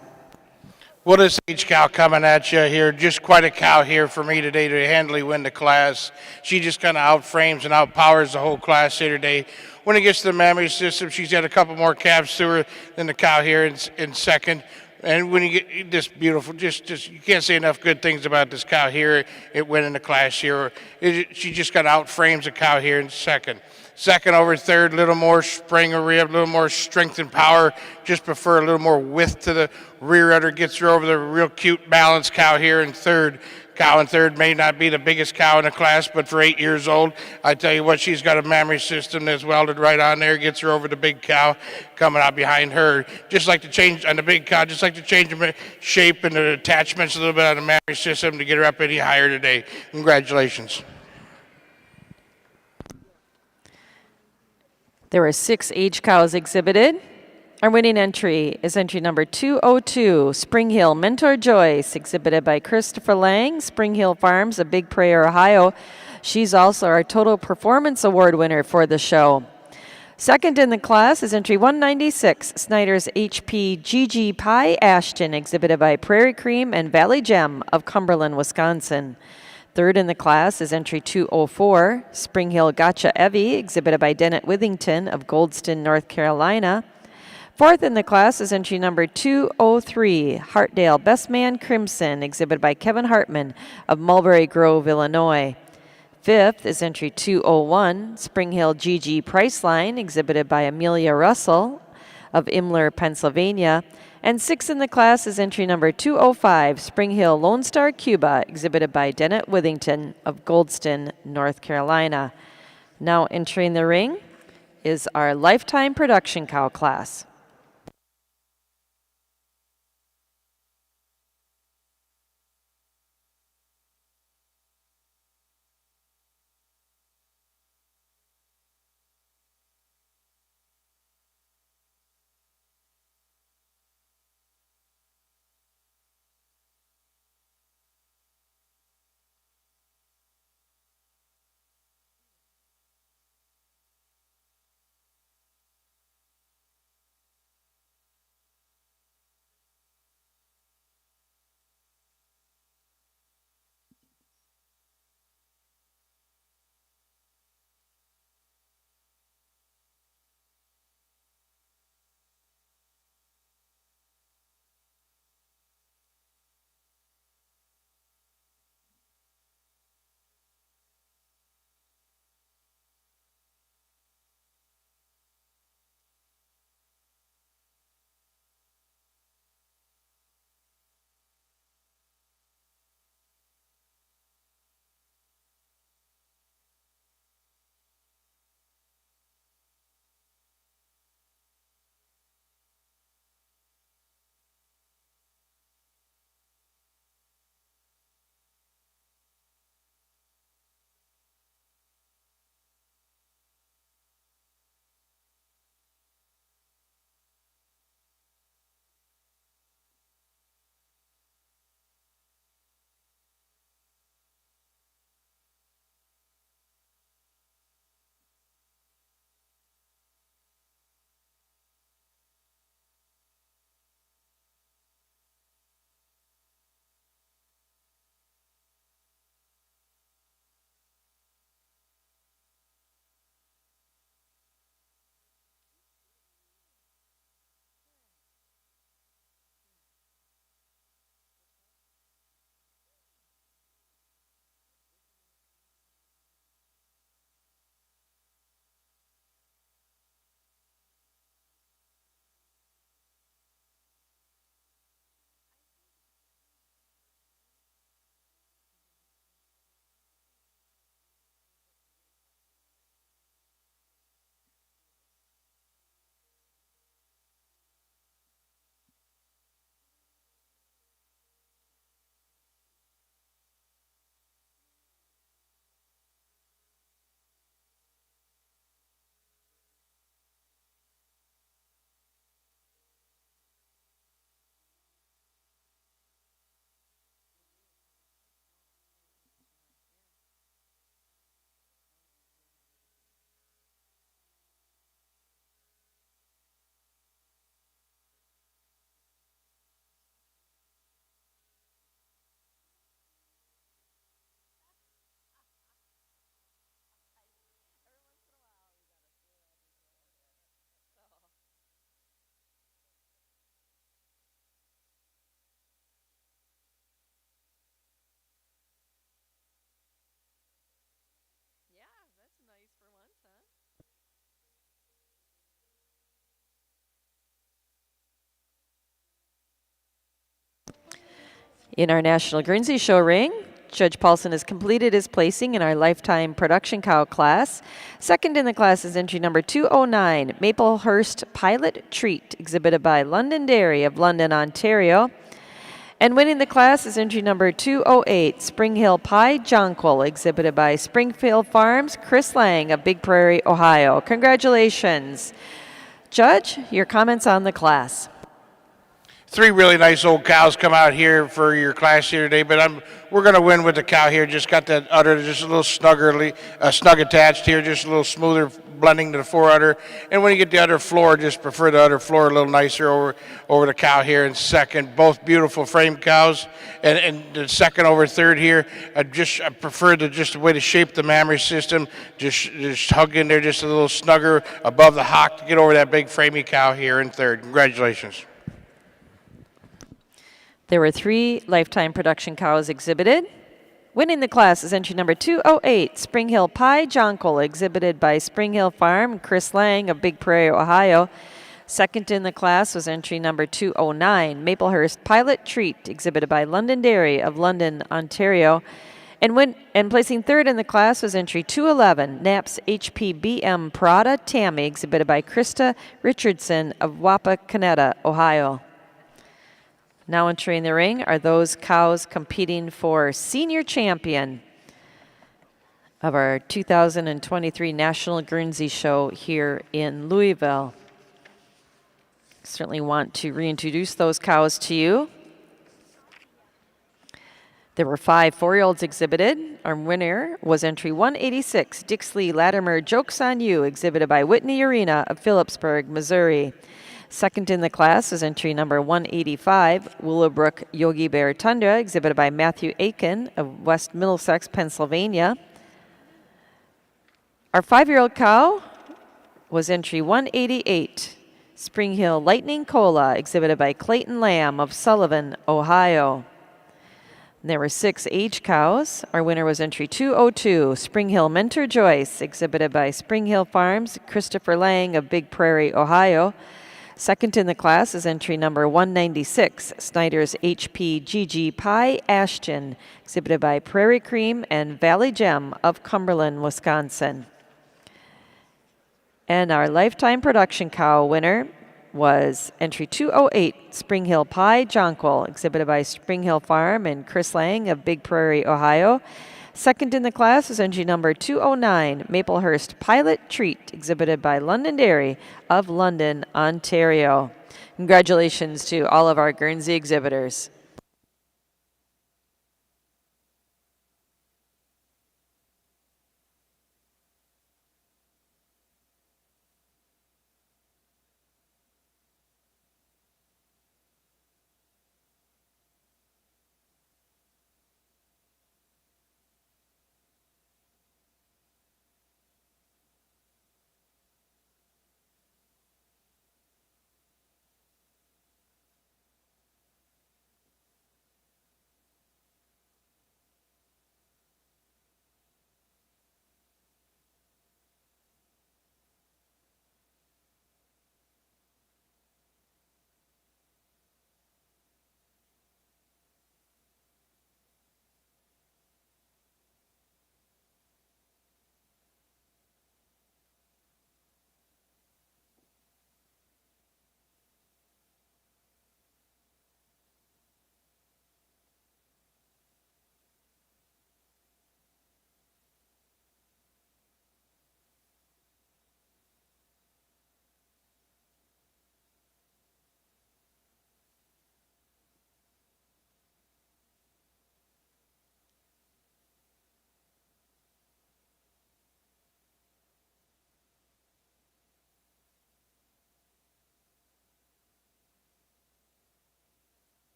Well, this age cow coming at you here, just quite a cow here for me today to handily win the class. She just kind of outframes and outpowers the whole class here today. When it gets to the mammary system, she's got a couple more calves to her than the cow here in second. And when you get this beautiful, just you can't say enough good things about this cow here. It went in the class here. She just got outframes the cow here in second. Second over third, a little more spring or rib, a little more strength and power. Just prefer a little more width to the rear udder. Gets her over the real cute balanced cow here in third. Cow in third may not be the biggest cow in the class, but for 8 years old, I tell you what, she's got a mammary system that's welded right on there. Gets her over the big cow coming out behind her. Just like to change on the big cow, just like to change the shape and the attachments a little bit on the mammary system to get her up any higher today. Congratulations. There were 6 age cows exhibited. Our winning entry is entry number 202, Spring Hill Mentor Joyce, exhibited by Christopher Lang, Spring Hill Farms of Big Prairie, Ohio. She's also our Total Performance Award winner for the show. Second in the class is entry 196, Snyder's HP GG Pie Ashton, exhibited by Prairie Cream and Valley Gem of Cumberland, Wisconsin. Third in the class is entry 204, Spring Hill Gotcha Evie, exhibited by Dennett Withington of Goldston, North Carolina. Fourth in the class is entry number 203, Hartdale Best Man Crimson, exhibited by Kevin Hartman of Mulberry Grove, Illinois. Fifth is entry 201, Spring Hill GG Priceline, exhibited by Amelia Russell of Imler, Pennsylvania. And sixth in the class is entry number 205, Spring Hill Lone Star Cuba, exhibited by Dennett Withington of Goldston, North Carolina. Now entering the ring is our Lifetime Production Cow class. In our National Guernsey Show ring, Judge Paulson has completed his placing in our Lifetime Production Cow class. Second in the class is entry number 209, Maplehurst Pilot Treat, exhibited by London Dairy of London, Ontario. And winning the class is entry number 208, Spring Hill Pie Jonquil, exhibited by Springfield Farms, Chris Lang of Big Prairie, Ohio. Congratulations. Judge, your comments on the class. Three really nice old cows come out here for your class here today, but we're going to win with the cow here. Just got that udder just a little snug attached here, just a little smoother blending to the fore udder. And when you get the udder floor, just prefer the udder floor a little nicer over the cow here in second. Both beautiful frame cows. And the second over third here, I prefer the way to shape the mammary system. Just hug in there just a little snugger above the hock to get over that big framey cow here in third. Congratulations. There were 3 Lifetime Production cows exhibited. Winning the class is entry number 208, Spring Hill Pie Jonquil, exhibited by Spring Hill Farm, Chris Lang of Big Prairie, Ohio. Second in the class was entry number 209, Maplehurst Pilot Treat, exhibited by London Dairy of London, Ontario. And placing third in the class was entry 211, Knapp's HPBM Prada Tammy, exhibited by Krista Richardson of Wapakoneta, Ohio. Now entering the ring are those cows competing for Senior Champion of our 2023 National Guernsey Show here in Louisville. Certainly want to reintroduce those cows to you. There were 5 4-year-olds exhibited. Our winner was entry 186, Dixley Latimer Jokes on You, exhibited by Whitney Arena of Phillipsburg, Missouri. Second in the class is entry number 185, Willowbrook Yogi Bear Tundra, exhibited by Matthew Aiken of West Middlesex, Pennsylvania. Our 5-year-old cow was entry 188, Spring Hill Lightning Cola, exhibited by Clayton Lamb of Sullivan, Ohio. And there were 6 age cows. Our winner was entry 202, Spring Hill Mentor Joyce, exhibited by Spring Hill Farms, Christopher Lang of Big Prairie, Ohio. Second in the class is entry number 196, Snyder's HP GG Pie Ashton, exhibited by Prairie Cream and Valley Gem of Cumberland, Wisconsin. And our Lifetime Production cow winner was entry 208, Spring Hill Pie Jonquil, exhibited by Spring Hill Farm and Chris Lang of Big Prairie, Ohio. Second in the class is entry number 209, Maplehurst Pilot Treat, exhibited by London Dairy of London, Ontario. Congratulations to all of our Guernsey exhibitors.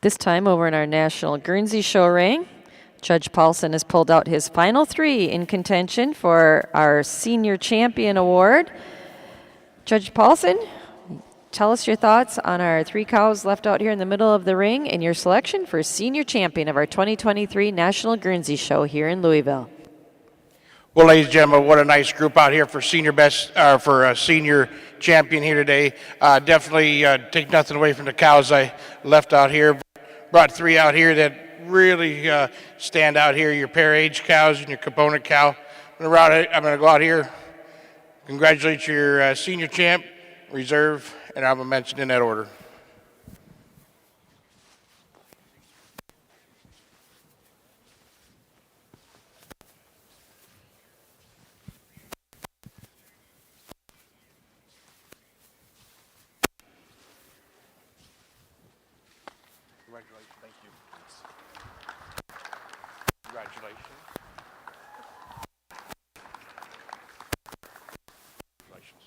This time over in our National Guernsey Show ring, Judge Paulson has pulled out his final 3 in contention for our Senior Champion Award. Judge Paulson, tell us your thoughts on our 3 cows left out here in the middle of the ring and your selection for Senior Champion of our 2023 National Guernsey Show here in Louisville. Well, ladies and gentlemen, what a nice group out here for Senior Champion here today. Definitely take nothing away from the cows I left out here. Brought 3 out here that really stand out here, your pair-age cows and your component cow. I'm going to go out here, congratulate your Senior Champ, Reserve, and I'm going to mention in that order. Congratulations. Thank you. Congratulations. Congratulations.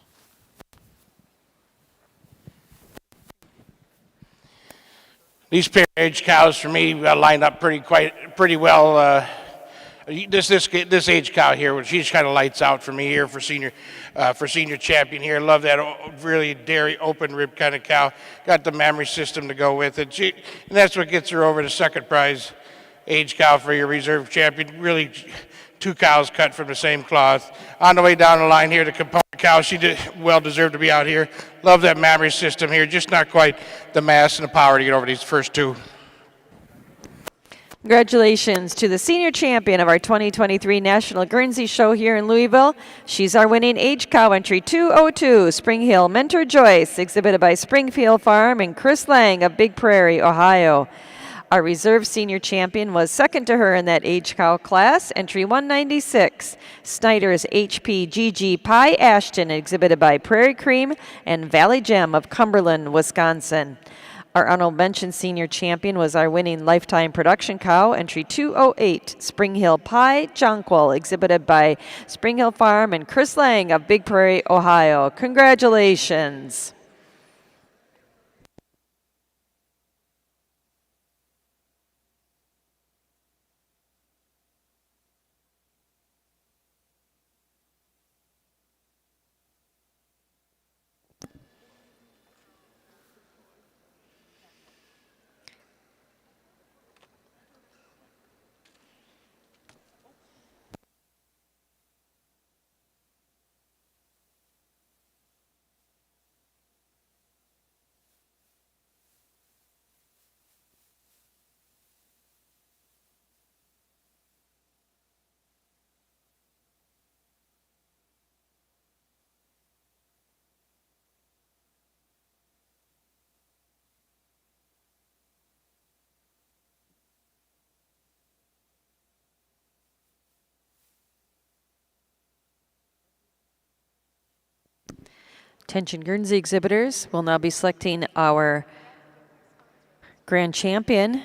These pair-age cows for me lined up pretty well. This age cow here, she's kind of lights out for me here for Senior Champion here. Love that really dairy open rib kind of cow. Got the memory system to go with it. And that's what gets her over the second prize age cow for your Reserve Champion. Really 2 cows cut from the same cloth. On the way down the line here, the component cow, she well deserved to be out here. Love that memory system here. Just not quite the mass and the power to get over these first 2. Congratulations to the Senior Champion of our 2023 National Guernsey Show here in Louisville. She's our winning age cow entry 202, Spring Hill Mentor Joyce, exhibited by Springfield Farm and Chris Lang of Big Prairie, Ohio. Our Reserve Senior Champion was second to her in that age cow class, entry 196, Snyder's HPGG Pie Ashton, exhibited by Prairie Cream and Valley Gem of Cumberland, Wisconsin. Our honorable mention Senior Champion was our winning Lifetime Production Cow, entry 208, Spring Hill Pie Jonquil, exhibited by Spring Hill Farm and Chris Lang of Big Prairie, Ohio. Congratulations. Attention Guernsey exhibitors, we'll now be selecting our Grand Champion.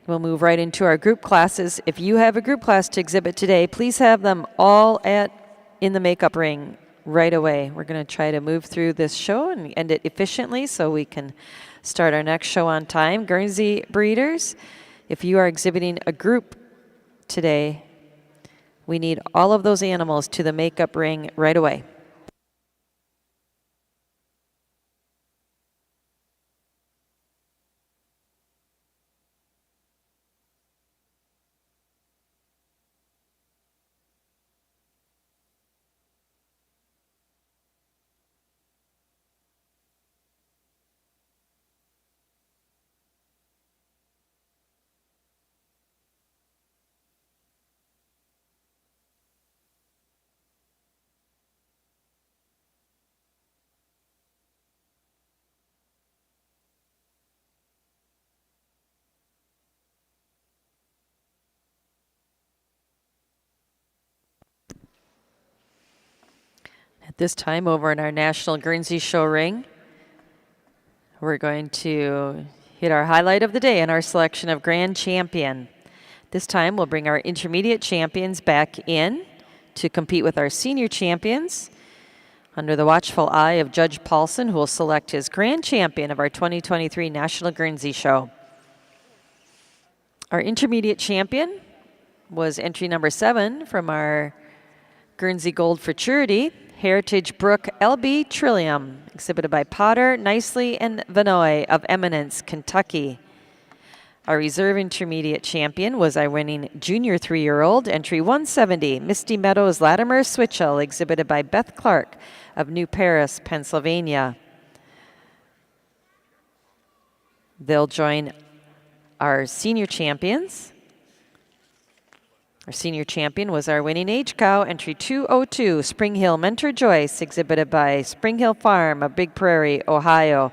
We'll move right into our group classes. If you have a group class to exhibit today, please have them all in the makeup ring right away. We're going to try to move through this show and end it efficiently so we can start our next show on time. Guernsey breeders, if you are exhibiting a group today, we need all of those animals to the makeup ring right away. At this time, over in our National Guernsey Show ring, we're going to hit our highlight of the day in our selection of Grand Champion. This time, we'll bring our intermediate champions back in to compete with our senior champions under the watchful eye of Judge Paulson, who will select his Grand Champion of our 2023 National Guernsey Show. Our intermediate champion was entry number 7 from our Guernsey Gold Futurity, Heritage Brook LB Trillium, exhibited by Potter, Nicely, and Vanoy of Eminence, Kentucky. Our reserve intermediate champion was our winning junior 3-year-old, entry 170, Misty Meadows Latimer Switchell, exhibited by Beth Clark of New Paris, Pennsylvania. They'll join our senior champions. Our senior champion was our winning age cow, entry 202, Spring Hill Mentor Joyce, exhibited by Spring Hill Farm of Big Prairie, Ohio.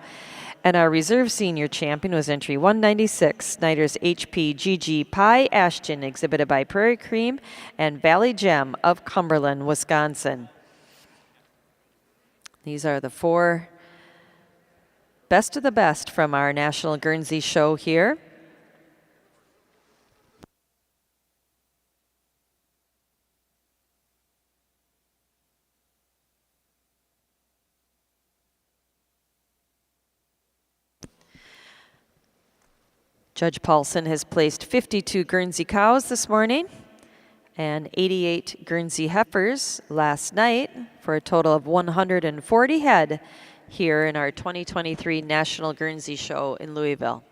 And our reserve senior champion was entry 196, Snyder's HP GG Pie Ashton, exhibited by Prairie Cream and Valley Gem of Cumberland, Wisconsin. These are the 4 best of the best from our National Guernsey show here. Judge Paulson has placed 52 Guernsey cows this morning and 88 Guernsey heifers last night for a total of 140 head here in our 2023 National Guernsey Show in Louisville.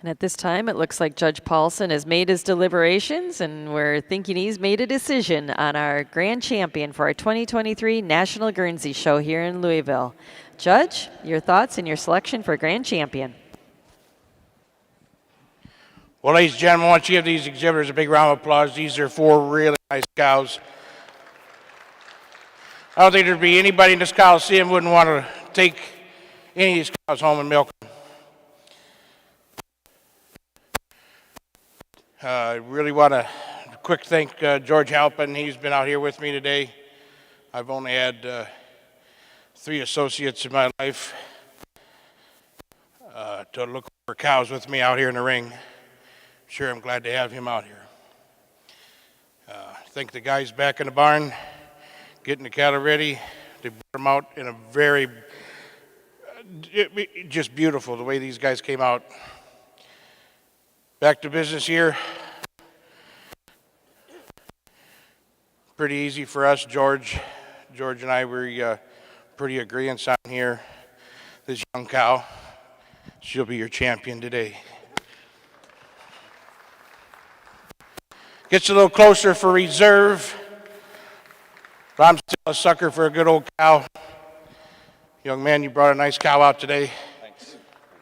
And at this time, it looks like Judge Paulson has made his deliberations, and we're thinking he's made a decision on our grand champion for our 2023 National Guernsey Show here in Louisville. Judge, your thoughts and your selection for grand champion. Well, ladies and gentlemen, I want you to give these exhibitors a big round of applause. These are 4 really nice cows. I don't think there'd be anybody in this Coliseum wouldn't want to take any of these cows home and milk them. I really want to quick thank George Halpin. He's been out here with me today. I've only had 3 associates in my life to look for cows with me out here in the ring. Sure, I'm glad to have him out here. Thank the guys back in the barn, getting the cattle ready. They brought them out in a very, just beautiful the way these guys came out. Back to business here. Pretty easy for us, George. George and I were pretty agreeant on here. This young cow, she'll be your champion today. Gets a little closer for reserve, but I'm still a sucker for a good old cow. Young man, you brought a nice cow out today. Thanks,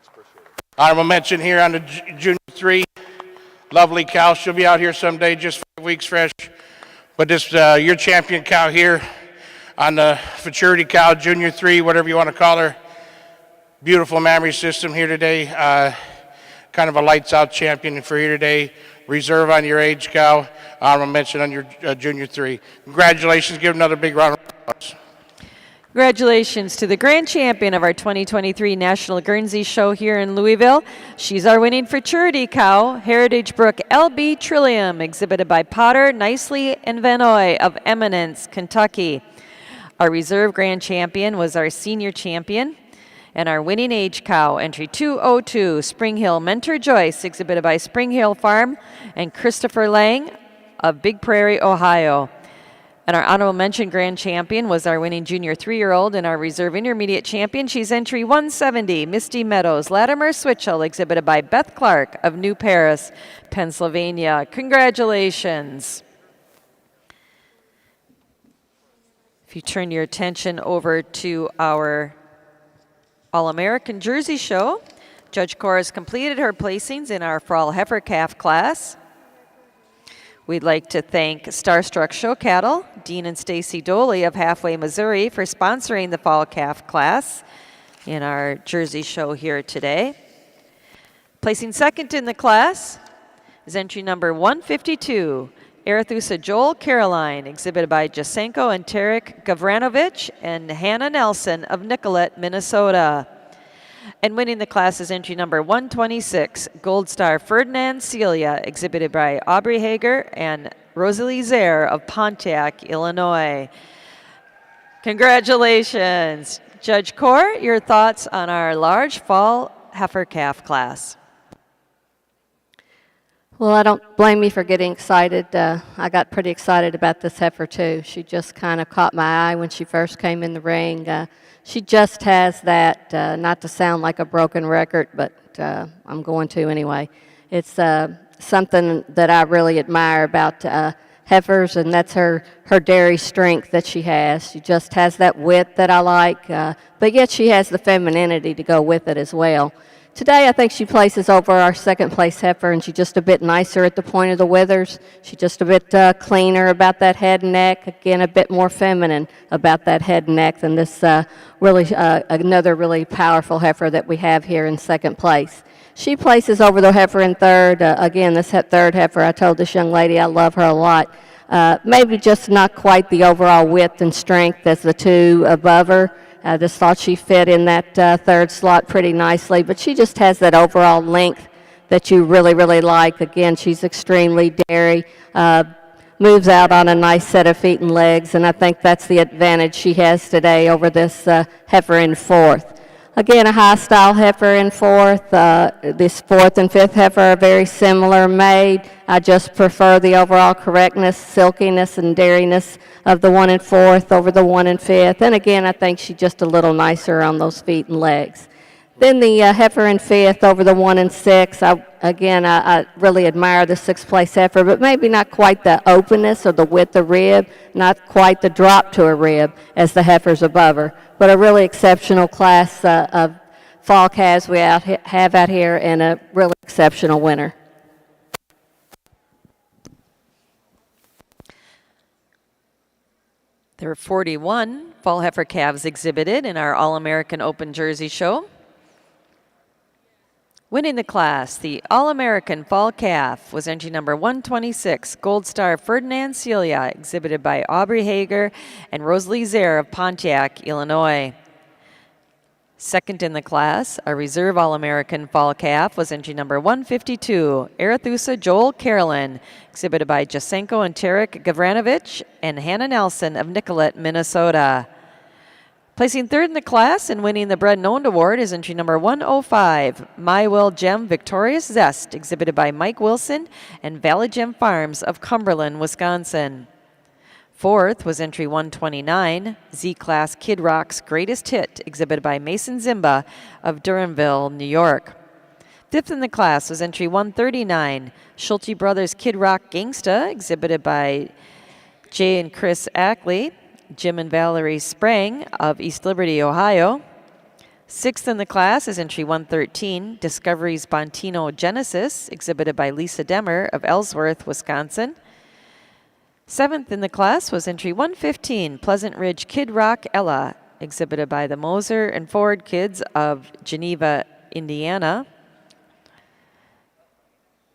appreciate it. Honorable mention here on the Junior 3. Lovely cow. She'll be out here someday, just 5 weeks fresh. But this, your champion cow here on the Futurity cow, Junior 3, whatever you want to call her. Beautiful mammary system here today. Kind of a lights out champion for here today. Reserve on your age cow. Honorable mention on your Junior 3. Congratulations. Give another big round of applause. Congratulations to the grand champion of our 2023 National Guernsey Show here in Louisville. She's our winning Futurity cow, Heritage Brook LB Trillium, exhibited by Potter, Nicely, and Vanoy of Eminence, Kentucky. Our reserve grand champion was our senior champion, and our winning age cow, entry 202, Spring Hill Mentor Joyce, exhibited by Spring Hill Farm and Christopher Lang of Big Prairie, Ohio. And our honorable mention grand champion was our winning junior 3-year-old, and our reserve intermediate champion, she's entry 170, Misty Meadows Latimer Switchell, exhibited by Beth Clark of New Paris, Pennsylvania. Congratulations. If you turn your attention over to our All-American Jersey Show, Judge Cora has completed her placings in our Fall Heifer Calf class. We'd like to thank Starstruck Show Cattle, Dean and Stacy Doley of Halfway, Missouri, for sponsoring the Fall Calf class in our Jersey Show here today. Placing second in the class is entry number 152, Arethusa Joel Caroline, exhibited by Jasenko and Tarek Gavranovich and Hannah Nelson of Nicollet, Minnesota. And winning the class is entry number 126, Gold Star Ferdinand Celia, exhibited by Aubrey Hager and Rosalie Zare of Pontiac, Illinois. Congratulations. Judge Cora, your thoughts on our large fall heifer calf class? Well, I don't blame me for getting excited. I got pretty excited about this heifer, too. She just kind of caught my eye when she first came in the ring. She just has that, not to sound like a broken record, but I'm going to anyway. It's something that I really admire about heifers, and that's her dairy strength that she has. She just has that width that I like, but yet she has the femininity to go with it as well. Today, I think she places over our second place heifer, and she's just a bit nicer at the point of the withers. She's just a bit cleaner about that head and neck. Again, a bit more feminine about that head and neck than this another really powerful heifer that we have here in second place. She places over the heifer in third. Again, this third heifer, I told this young lady I love her a lot. Maybe just not quite the overall width and strength as the two above her. I just thought she fit in that third slot pretty nicely, but she just has that overall length that you really, really like. Again, she's extremely dairy, moves out on a nice set of feet and legs, and I think that's the advantage she has today over this heifer in fourth. Again, a high-style heifer in fourth. This fourth and fifth heifer are very similar made. I just prefer the overall correctness, silkiness, and dairiness of the one in fourth over the one in fifth. And again, I think she's just a little nicer on those feet and legs. Then the heifer in fifth over the one in sixth. I really admire the sixth place heifer, but maybe not quite the openness or the width of rib, not quite the drop to a rib as the heifers above her, but a really exceptional class of fall calves we have out here, and a really exceptional winner. There were 41 fall heifer calves exhibited in our All-American Open Jersey Show. Winning the class, the All-American Fall Calf was entry number 126, Gold Star Ferdinand Celia, exhibited by Aubrey Hager and Rosalie Zare of Pontiac, Illinois. Second in the class, a reserve All-American Fall Calf was entry number 152, Arethusa Joel Caroline, exhibited by Jasenko and Tarek Gavranovich and Hannah Nelson of Nicollet, Minnesota. Placing third in the class and winning the Bred and Owned Award is entry number 105, My Will Gem Victorious Zest, exhibited by Mike Wilson and Valley Gem Farms of Cumberland, Wisconsin. Fourth was entry 129, Z-Class Kid Rock's Greatest Hit, exhibited by Mason Zimba of Durhamville, New York. Fifth in the class was entry 139, Schulte Brothers Kid Rock Gangsta, exhibited by Jay and Chris Ackley, Jim and Valerie Sprang of East Liberty, Ohio. Sixth in the class is entry 113, Discovery's Bontino Genesis, exhibited by Lisa Demmer of Ellsworth, Wisconsin. Seventh in the class was entry 115, Pleasant Ridge Kid Rock Ella, exhibited by the Moser and Ford Kids of Geneva, Indiana.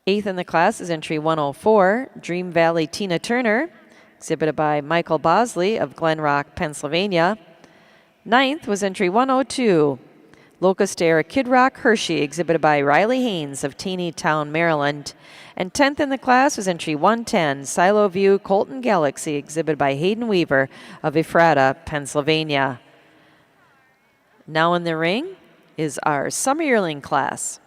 Eighth in the class is entry 104, Dream Valley Tina Turner, exhibited by Michael Bosley of Glen Rock, Pennsylvania. Ninth was entry 102, Locust Air Kid Rock Hershey, exhibited by Riley Haynes of Taneytown, Maryland. And 10th in the class was entry 110, Silo View Colton Galaxy, exhibited by Hayden Weaver of Ephrata, Pennsylvania. Now in the ring is our Summer Yearling class.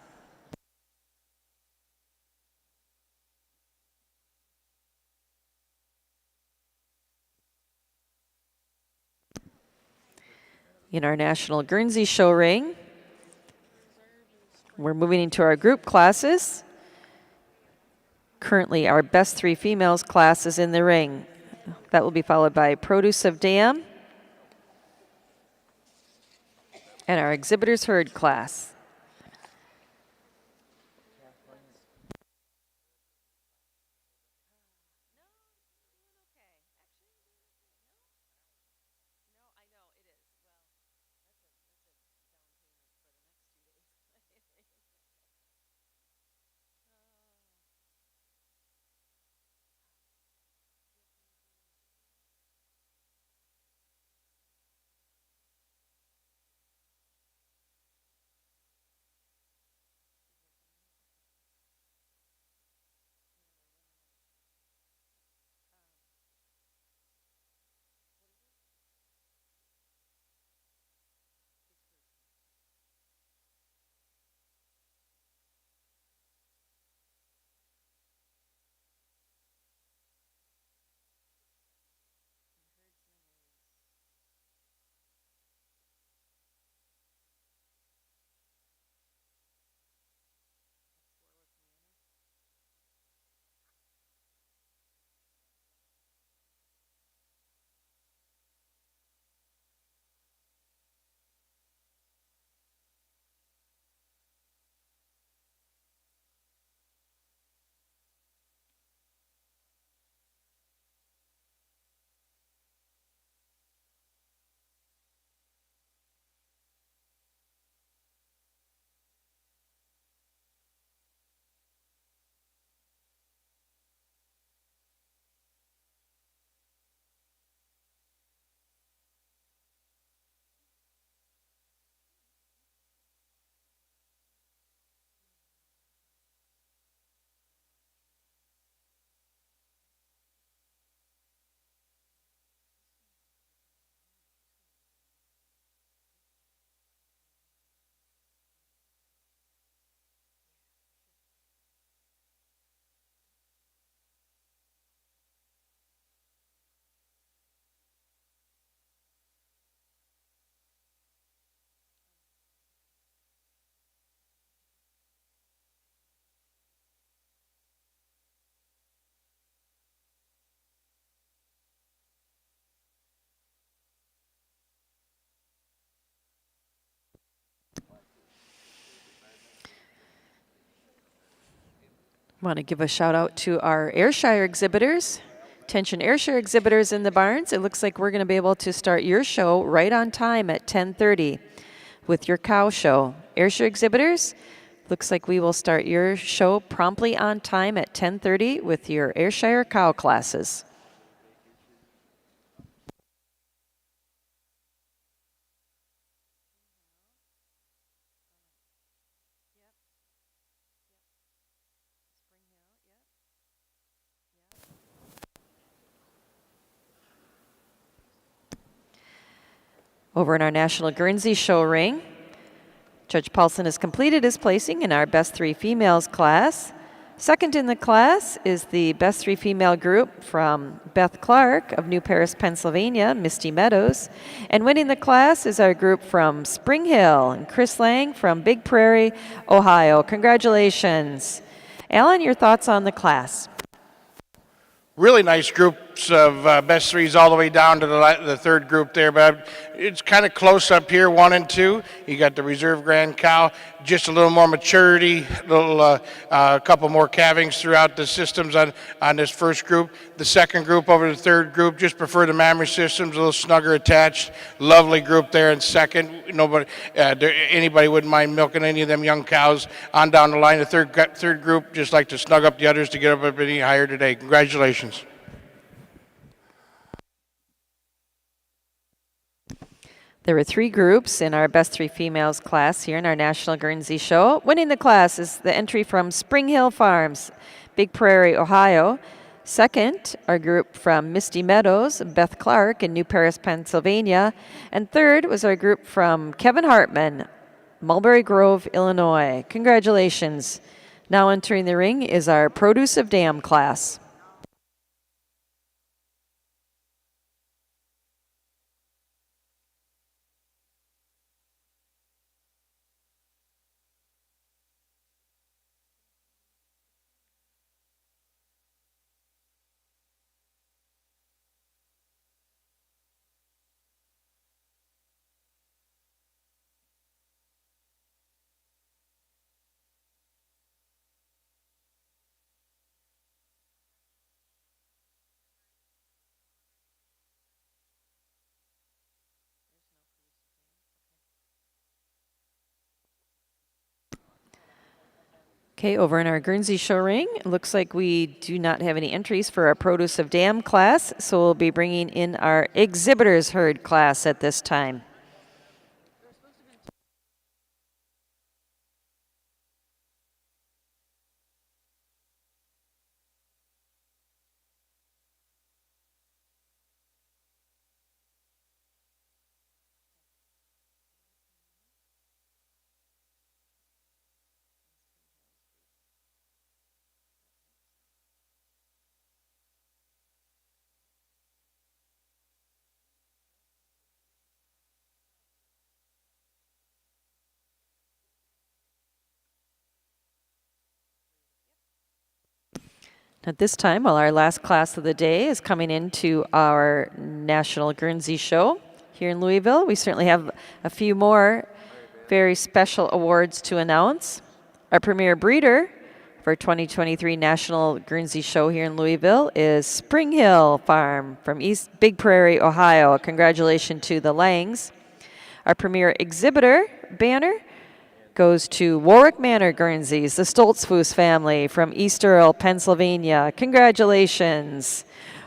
In our National Guernsey Show ring, we're moving into our group classes. Currently, our best three females class is in the ring. That will be followed by Produce of Dam, And our exhibitors heard class. Want to give a shout out to our Ayrshire exhibitors. Attention Ayrshire exhibitors in the barns. It looks like we're going to be able to start your show right on time at 10:30 with your cow show. Ayrshire exhibitors, looks like we will start your show promptly on time at 10:30 with your Ayrshire cow classes. Over in our National Guernsey show ring, Judge Paulson has completed his placing in our Best Three Females class. Second in the class is the Best Three Female group from Beth Clark of New Paris, Pennsylvania, Misty Meadows. And winning the class is our group from Spring Hill and Chris Lang from Big Prairie, Ohio. Congratulations. Alan, your thoughts on the class? Really nice groups of best threes all the way down to the third group there, but it's kind of close up here, 1 and 2. You got the reserve grand cow, just a little more maturity, a couple more calvings throughout the systems on this first group. The second group over the third group just prefer the mammary systems, a little snugger attached. Lovely group there in second. Anybody wouldn't mind milking any of them young cows on down the line. The third group just like to snug up the others to get up a bit any higher today. Congratulations. There were 3 groups in our Best Three Females class here in our National Guernsey show. Winning the class is the entry from Spring Hill Farms, Big Prairie, Ohio. Second, our group from Misty Meadows, Beth Clark in New Paris, Pennsylvania. And third was our group from Kevin Hartman, Mulberry Grove, Illinois. Congratulations. Now entering the ring is our Produce of Dam class. Okay, over in our Guernsey show ring, it looks like we do not have any entries for our produce of dam class, so we'll be bringing in our exhibitors herd class at this time. At this time, while our last class of the day is coming into our National Guernsey Show here in Louisville, we certainly have a few more very special awards to announce. Our premier breeder for 2023 National Guernsey Show here in Louisville is Spring Hill Farm from East Big Prairie, Ohio. Congratulations to the Langs. Our premier exhibitor banner goes to Warwick Manor Guernseys, the Stoltzfus family from East Earl, Pennsylvania. Congratulations.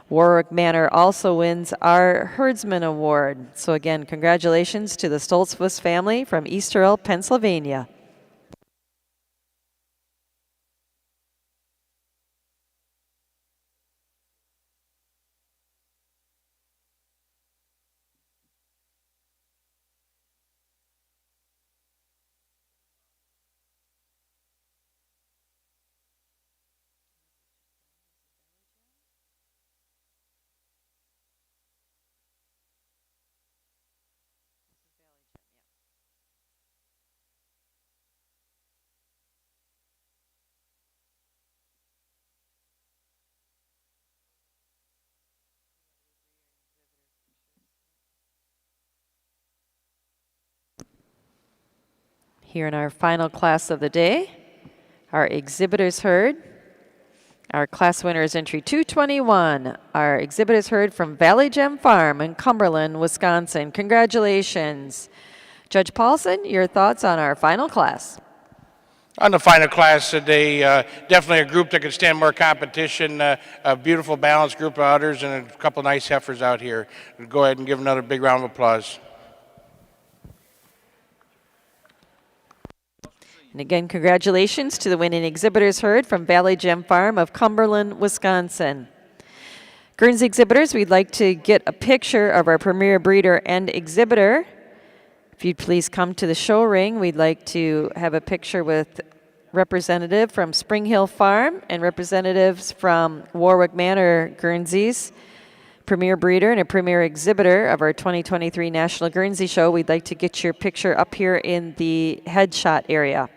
Warwick Manor also wins our Herdsman Award. So again, congratulations to the Stoltzfus family from East Earl, Pennsylvania. Here in our final class of the day, our exhibitors herd. Our class winner is entry 221. Our exhibitors herd from Valley Gem Farm in Cumberland, Wisconsin. Congratulations. Judge Paulson, your thoughts on our final class? On the final class today, definitely a group that could stand more competition, a beautiful balanced group of udders and a couple nice heifers out here. Go ahead and give another big round of applause. And again, congratulations to the winning exhibitors herd from Valley Gem Farm of Cumberland, Wisconsin. Guernsey exhibitors, we'd like to get a picture of our premier breeder and exhibitor. If you'd please come to the show ring, we'd like to have a picture with representative from Spring Hill Farm and representatives from Warwick Manor Guernseys, premier breeder and a premier exhibitor of our 2023 National Guernsey Show. We'd like to get your picture up here in the headshot area.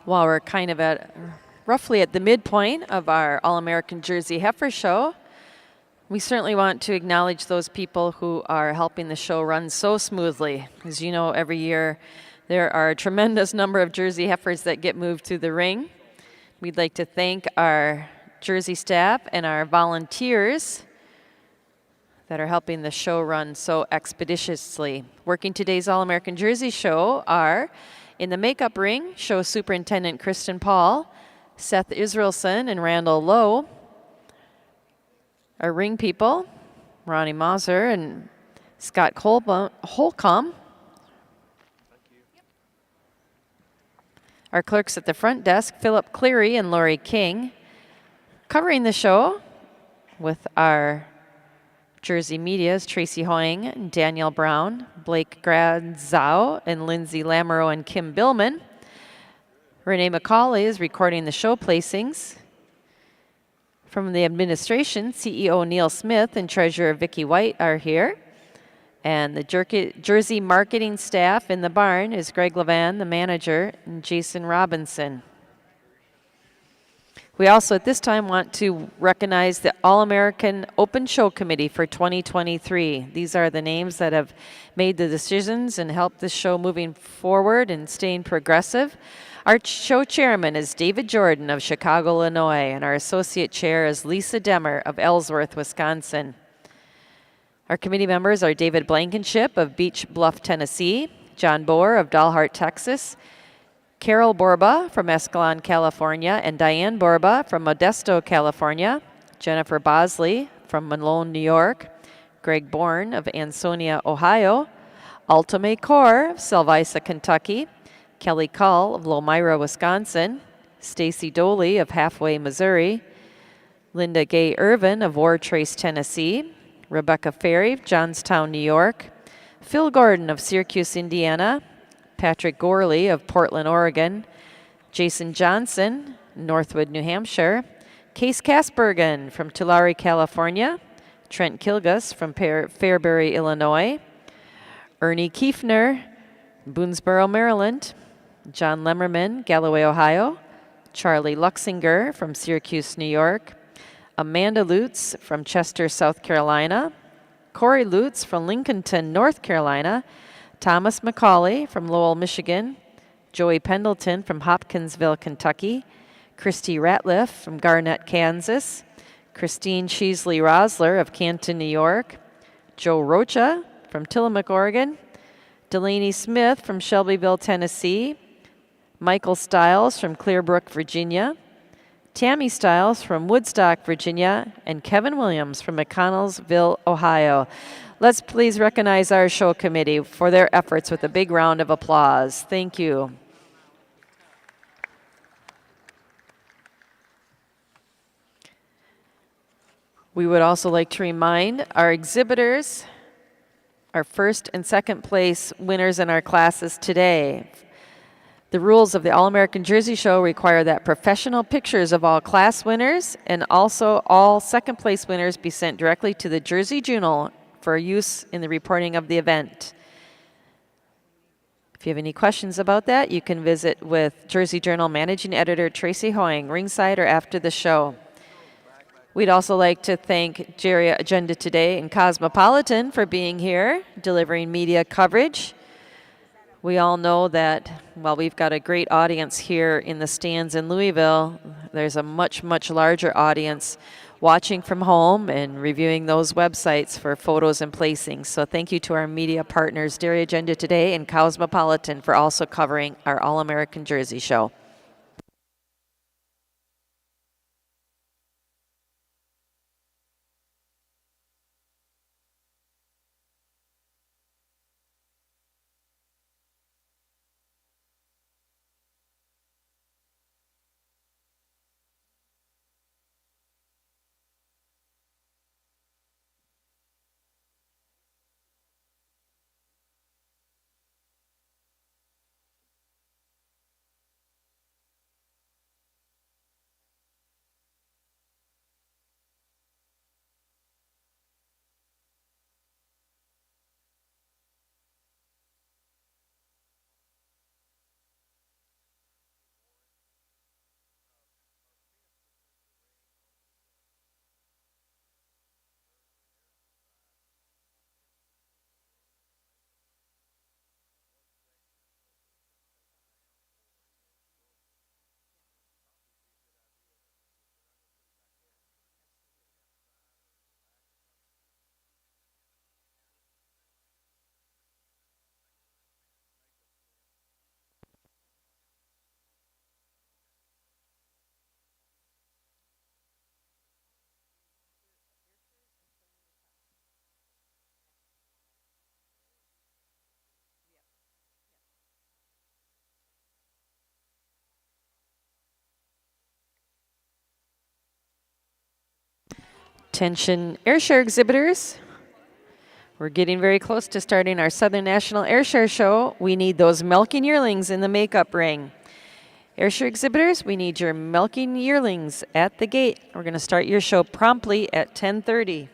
While we're kind of at roughly at the midpoint of our All-American Jersey Heifer Show, we certainly want to acknowledge those people who are helping the show run so smoothly. As you know, every year there are a tremendous number of Jersey heifers that get moved through the ring. We'd like to thank our Jersey staff and our volunteers that are helping the show run so expeditiously. Working today's All-American Jersey Show are, in the makeup ring, Show Superintendent Kristen Paul, Seth Israelson and Randall Lowe. Our ring people, Ronnie Mauser and Scott Holcomb. Our clerks at the front desk, Philip Cleary and Lori King. Covering the show with our Jersey medias, Tracy Hoying and Danielle Brown, Blake Gradzau and Lindsay Lamoureux and Kim Billman. Renee McCauley is recording the show placings. From the administration, CEO Neil Smith and Treasurer Vicki White are here. And the Jersey marketing staff in the barn is Greg Levan, the manager, and Jason Robinson. We also at this time want to recognize the All-American Open Show Committee for 2023. These are the names that have made the decisions and helped the show moving forward and staying progressive. Our show chairman is David Jordan of Chicago, Illinois, and our associate chair is Lisa Demmer of Ellsworth, Wisconsin. Our committee members are David Blankenship of Beach Bluff, Tennessee, John Boer of Dalhart, Texas, Carol Borba from Escalon, California, and Diane Borba from Modesto, California, Jennifer Bosley from Malone, New York, Greg Bourne of Ansonia, Ohio, Ultimate Core of Salvisa, Kentucky, Kelly Cull of Lomira, Wisconsin, Stacy Doley of Halfway, Missouri, Linda Gay Irvin of War Trace, Tennessee, Rebecca Ferry of Johnstown, New York, Phil Gordon of Syracuse, Indiana, Patrick Gorley of Portland, Oregon, Jason Johnson, Northwood, New Hampshire, Case Kasbergen from Tulare, California, Trent Kilgus from Fairbury, Illinois, Ernie Kiefner, Boonesboro, Maryland, John Lemmerman, Galloway, Ohio, Charlie Luxinger from Syracuse, New York, Amanda Lutz from Chester, South Carolina, Corey Lutz from Lincolnton, North Carolina, Thomas McCauley from Lowell, Michigan, Joey Pendleton from Hopkinsville, Kentucky, Christy Ratliff from Garnett, Kansas, Christine Cheesley Rosler of Canton, New York, Joe Rocha from Tillamook, Oregon, Delaney Smith from Shelbyville, Tennessee, Michael Stiles from Clearbrook, Virginia, Tammy Stiles from Woodstock, Virginia, and Kevin Williams from McConnellsville, Ohio. Let's please recognize our show committee for their efforts with a big round of applause. Thank you. We would also like to remind our exhibitors, our first and second place winners in our classes today. The rules of the All-American Jersey Show require that professional pictures of all class winners and also all second place winners be sent directly to the Jersey Journal for use in the reporting of the event. If you have any questions about that, you can visit with Jersey Journal Managing Editor Tracy Hoying, ringside or after the show. We'd also like to thank Jerry Agenda Today and Cosmopolitan for being here, delivering media coverage. We all know that while we've got a great audience here in the stands in Louisville, there's a much, much larger audience watching from home and reviewing those websites for photos and placings. So thank you to our media partners, Dairy Agenda Today and Cosmopolitan, for also covering our All-American Jersey Show. Attention Airshire exhibitors. We're getting very close to starting our Southern National Airshire Show. We need those milking yearlings in the makeup ring. Airshire exhibitors, we need your milking yearlings at the gate. We're going to start your show promptly at 10:30.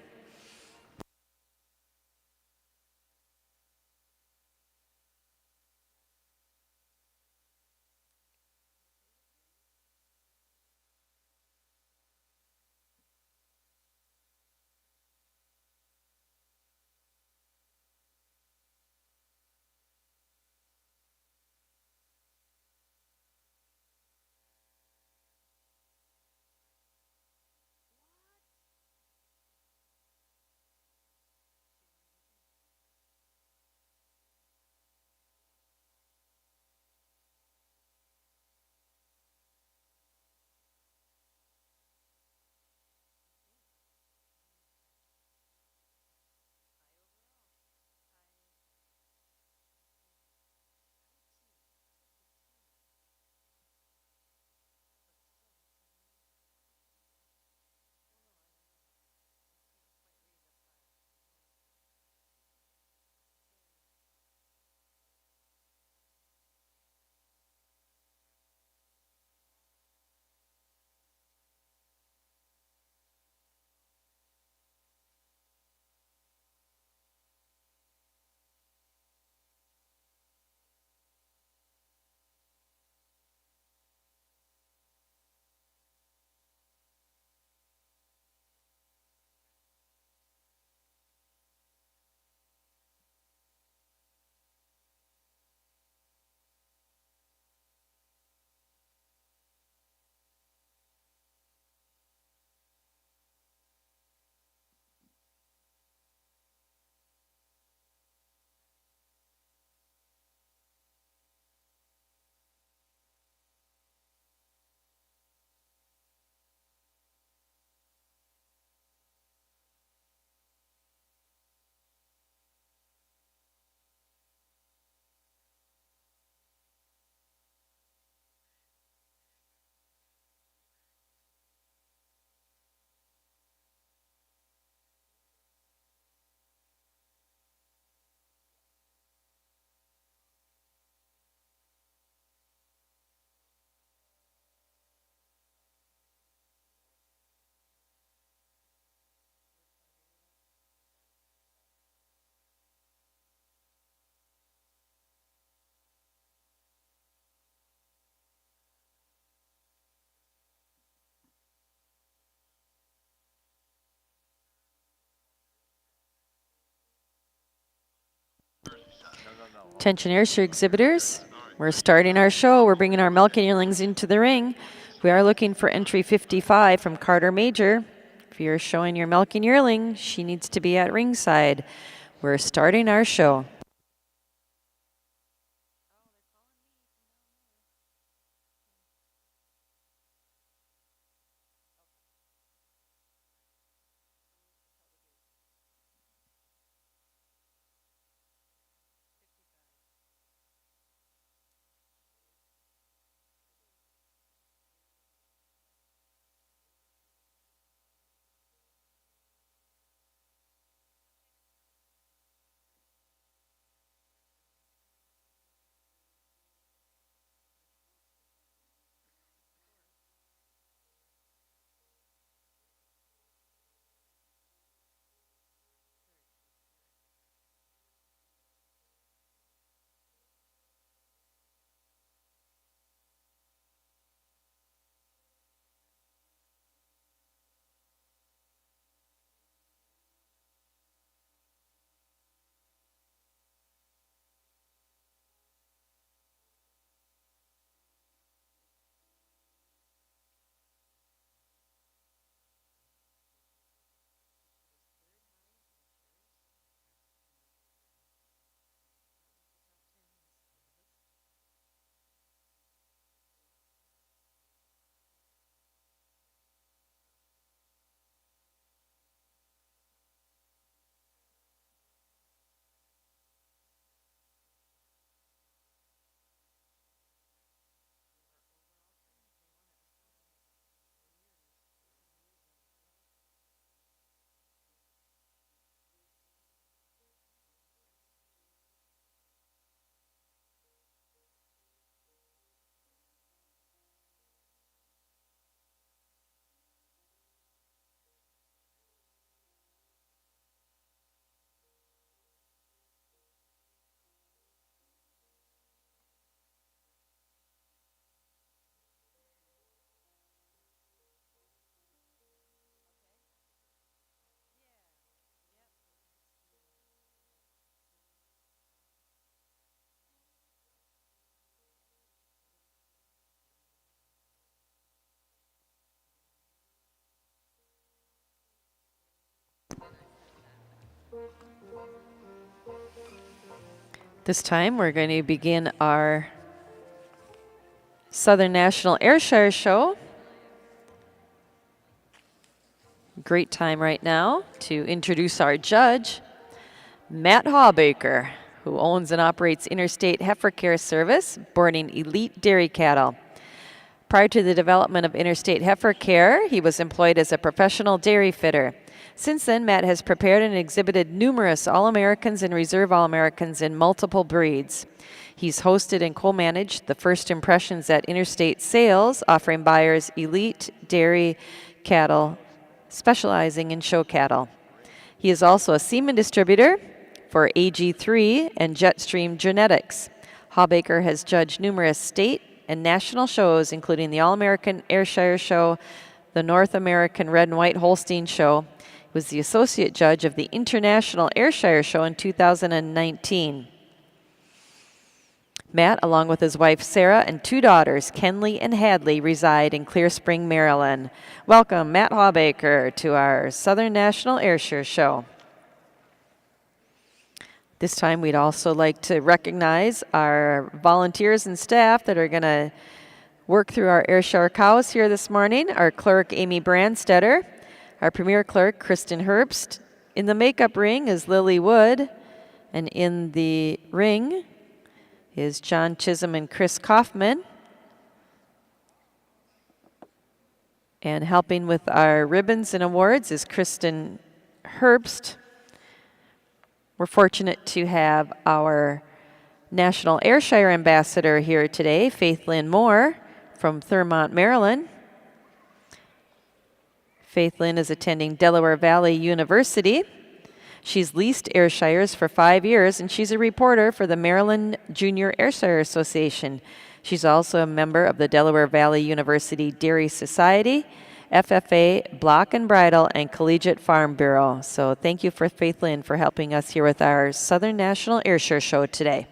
Attention Airshire exhibitors. We're starting our show. We're bringing our milking yearlings into the ring. We are looking for entry 55 from Carter Major. If you're showing your milking yearling, she needs to be at ringside. We're starting our show. This time we're going to begin our Southern National Ayrshire Show. Great time right now to introduce our judge, Matt Hawbaker, who owns and operates Interstate Heifer Care Service, boarding elite dairy cattle. Prior to the development of Interstate Heifer Care, he was employed as a professional dairy fitter. Since then, Matt has prepared and exhibited numerous All-Americans and Reserve All-Americans in multiple breeds. He's hosted and co-managed the First Impressions at Interstate Sales, offering buyers elite dairy cattle, specializing in show cattle. He is also a semen distributor for AG3 and Jetstream Genetics. Hawbaker has judged numerous state and national shows, including the All-American Ayrshire Show, the North American Red and White Holstein Show. He was the associate judge of the International Ayrshire Show in 2019. Matt, along with his wife Sarah and two daughters, Kenley and Hadley, reside in Clear Spring, Maryland. Welcome, Matt Hawbaker, to our Southern National Ayrshire Show. This time we'd also like to recognize our volunteers and staff that are going to work through our Ayrshire cows here this morning. Our clerk, Amy Brandstetter. Our premier clerk, Kristen Herbst. In the makeup ring is Lily Wood. And in the ring is John Chisholm and Chris Kaufman. And helping with our ribbons and awards is Kristen Herbst. We're fortunate to have our National Ayrshire Ambassador here today, Faith Lynn Moore from Thurmont, Maryland. Faith Lynn is attending Delaware Valley University. She's leased Ayrshires for 5 years, and she's a reporter for the Maryland Junior Ayrshire Association. She's also a member of the Delaware Valley University Dairy Society, FFA, Block and Bridle, and Collegiate Farm Bureau. So thank you for Faith Lynn for helping us here with our Southern National Ayrshire Show today.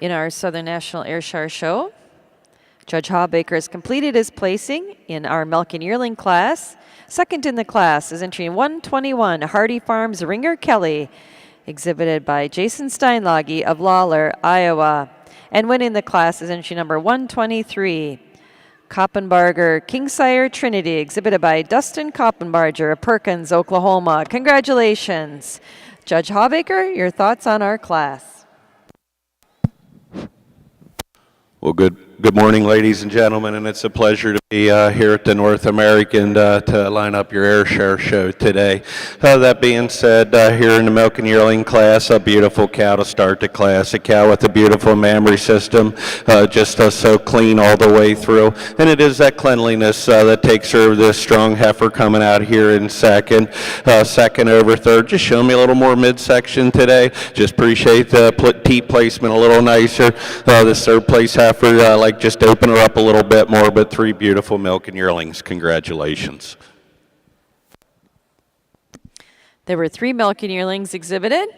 In our Southern National Ayrshire Show, Judge Hawbaker has completed his placing in our Milk and Yearling class. Second in the class is entry 121, Hardy Farms Ringer Kelly, exhibited by Jason Steinlage of Lawler, Iowa. And winning the class is entry number 123, Koppenbarger Kingsire Trinity, exhibited by Dustin Koppenbarger of Perkins, Oklahoma. Congratulations. Judge Hawbaker, your thoughts on our class? Well, good Good morning, ladies and gentlemen, and it's a pleasure to be here at the North American to line up your Airshire show today. That being said, here in the milk and yearling class, a beautiful cow to start the class, a cow with a beautiful mammary system, just so clean all the way through. And it is that cleanliness that takes her this strong heifer coming out here in second over third. Just show me a little more midsection today. Just appreciate the teat placement a little nicer. This third place heifer, like just open her up a little bit more, but three beautiful milk and yearlings. Congratulations. There were 3 milk and yearlings exhibited.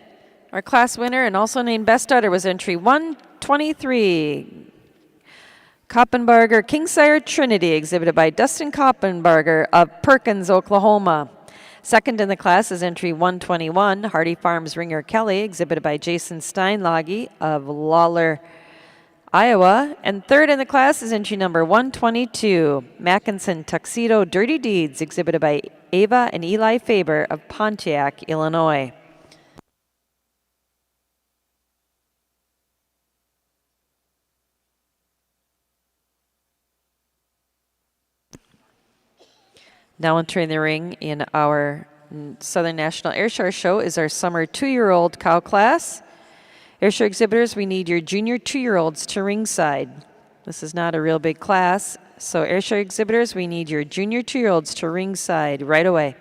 Our class winner and also named best starter was entry 123. Koppenbarger Kingsire Trinity, exhibited by Dustin Koppenbarger of Perkins, Oklahoma. Second in the class is entry 121, Hardy Farms Ringer Kelly, exhibited by Jason Steinlage of Lawler, Iowa. And third in the class is entry number 122, Mackinson Tuxedo Dirty Deeds, exhibited by Ava and Eli Faber of Pontiac, Illinois. Now entering the ring in our Southern National Airshire Show is our summer 2-year-old cow class. Airshire exhibitors, we need your junior 2-year-olds to ringside. This is not a real big class, so Airshire exhibitors, we need your junior 2-year-olds to ringside right away.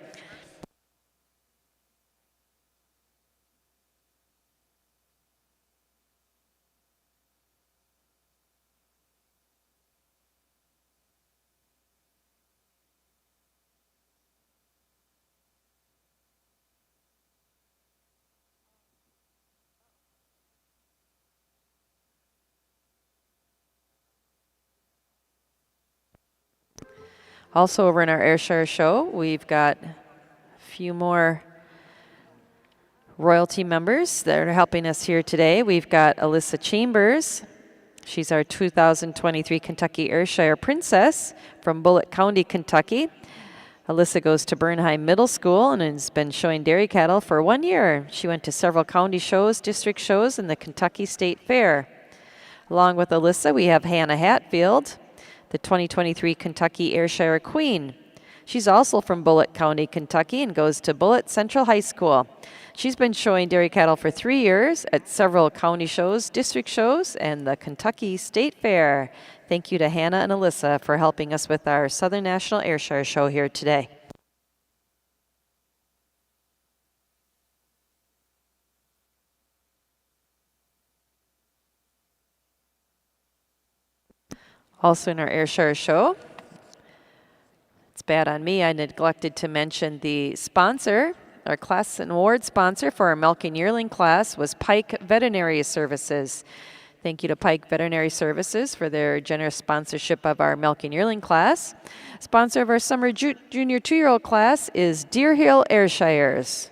Also over in our Airshire show, we've got a few more royalty members that are helping us here today. We've got Alyssa Chambers. She's our 2023 Kentucky Airshire Princess from Bullitt County, Kentucky. Alyssa goes to Bernheim Middle School and has been showing dairy cattle for 1 year. She went to several county shows, district shows, and the Kentucky State Fair. Along with Alyssa, we have Hannah Hatfield, the 2023 Kentucky Airshire Queen. She's also from Bullitt County, Kentucky, and goes to Bullitt Central High School. She's been showing dairy cattle for 3 years at several county shows, district shows, and the Kentucky State Fair. Thank you to Hannah and Alyssa for helping us with our Southern National Airshire Show here today. Also in our Airshire show, it's bad on me, I neglected to mention the sponsor. Our class and award sponsor for our milk and yearling class was Pike Veterinary Services. Thank you to Pike Veterinary Services for their generous sponsorship of our milk and yearling class. Sponsor of our summer junior 2-year-old class is Deer Hill Airshires.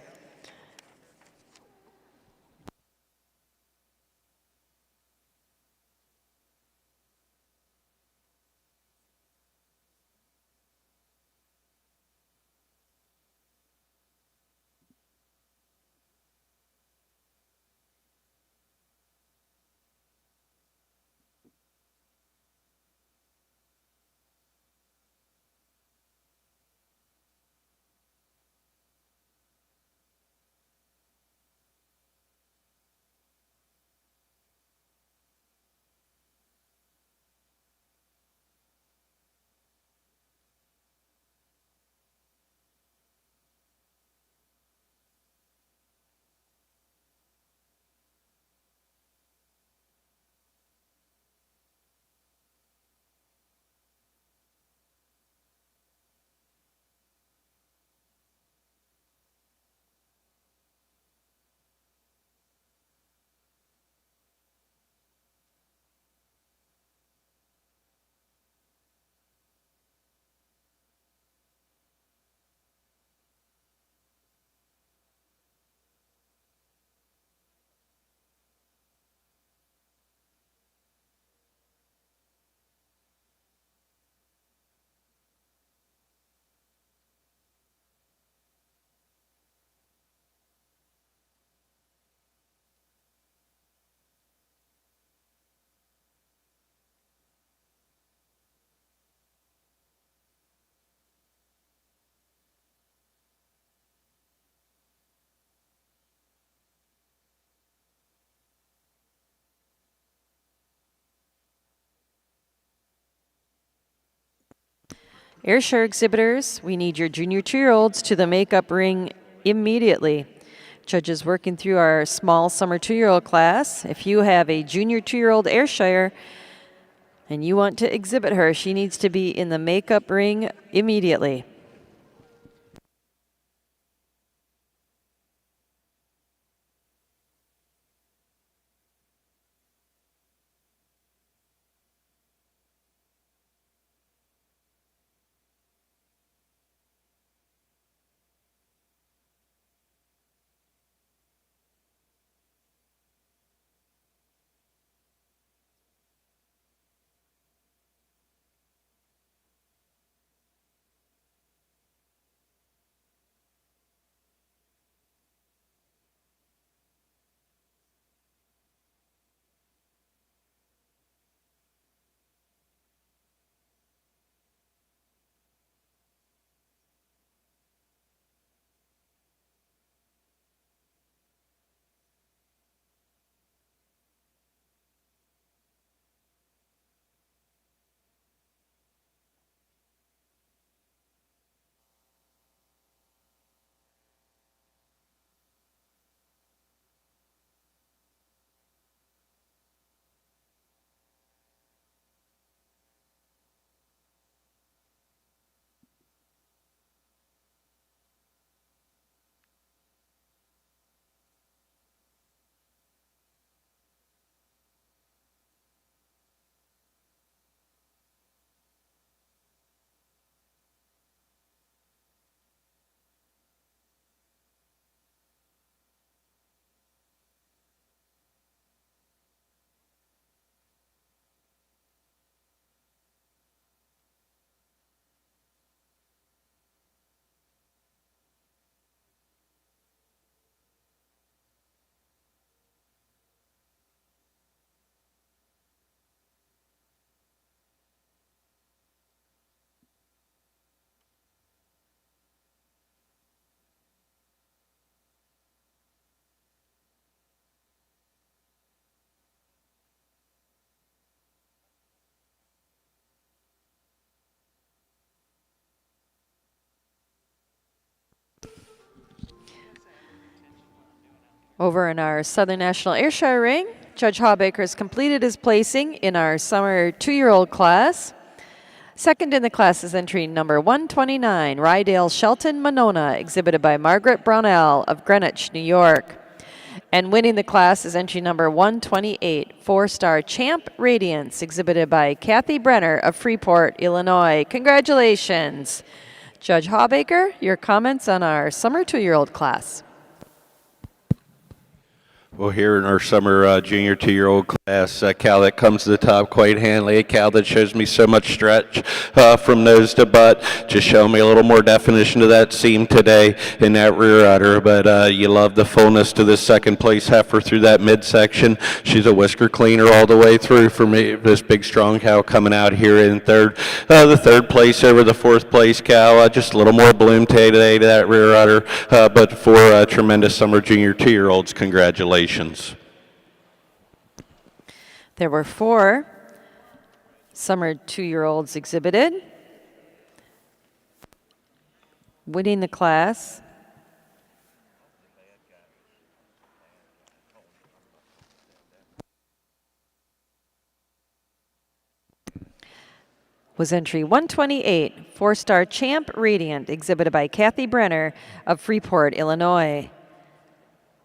Airshire exhibitors, we need your junior 2-year-olds to the makeup ring immediately. Judges working through our small summer 2-year-old class. If you have a junior 2-year-old Airshire and you want to exhibit her, she needs to be in the makeup ring immediately. Over in our Southern National Ayrshire ring, Judge Hawbaker has completed his placing in our summer 2-year-old class. Second in the class is entry number 129, Rydale Shelton Monona, exhibited by Margaret Brownell of Greenwich, New York. And winning the class is entry number 128, 4-star Champ Radiance, exhibited by Kathy Brenner of Freeport, Illinois. Congratulations. Judge Hawbaker, your comments on our summer 2-year-old class. Well, here in our summer junior 2-year-old class, a cow that comes to the top quite handily, a cow that shows me so much stretch from nose to butt, just showing me a little more definition to that seam today in that rear udder, but you love the fullness to this second place heifer through that midsection. She's a whisker cleaner all the way through for me, this big strong cow coming out here in third. The third place over the fourth place cow, just a little more bloom today to that rear udder, but for tremendous summer junior 2-year-olds, congratulations. There were 4 summer 2-year-olds exhibited. Winning the class was entry 128, 4-star Champ Radiant, exhibited by Kathy Brenner of Freeport, Illinois.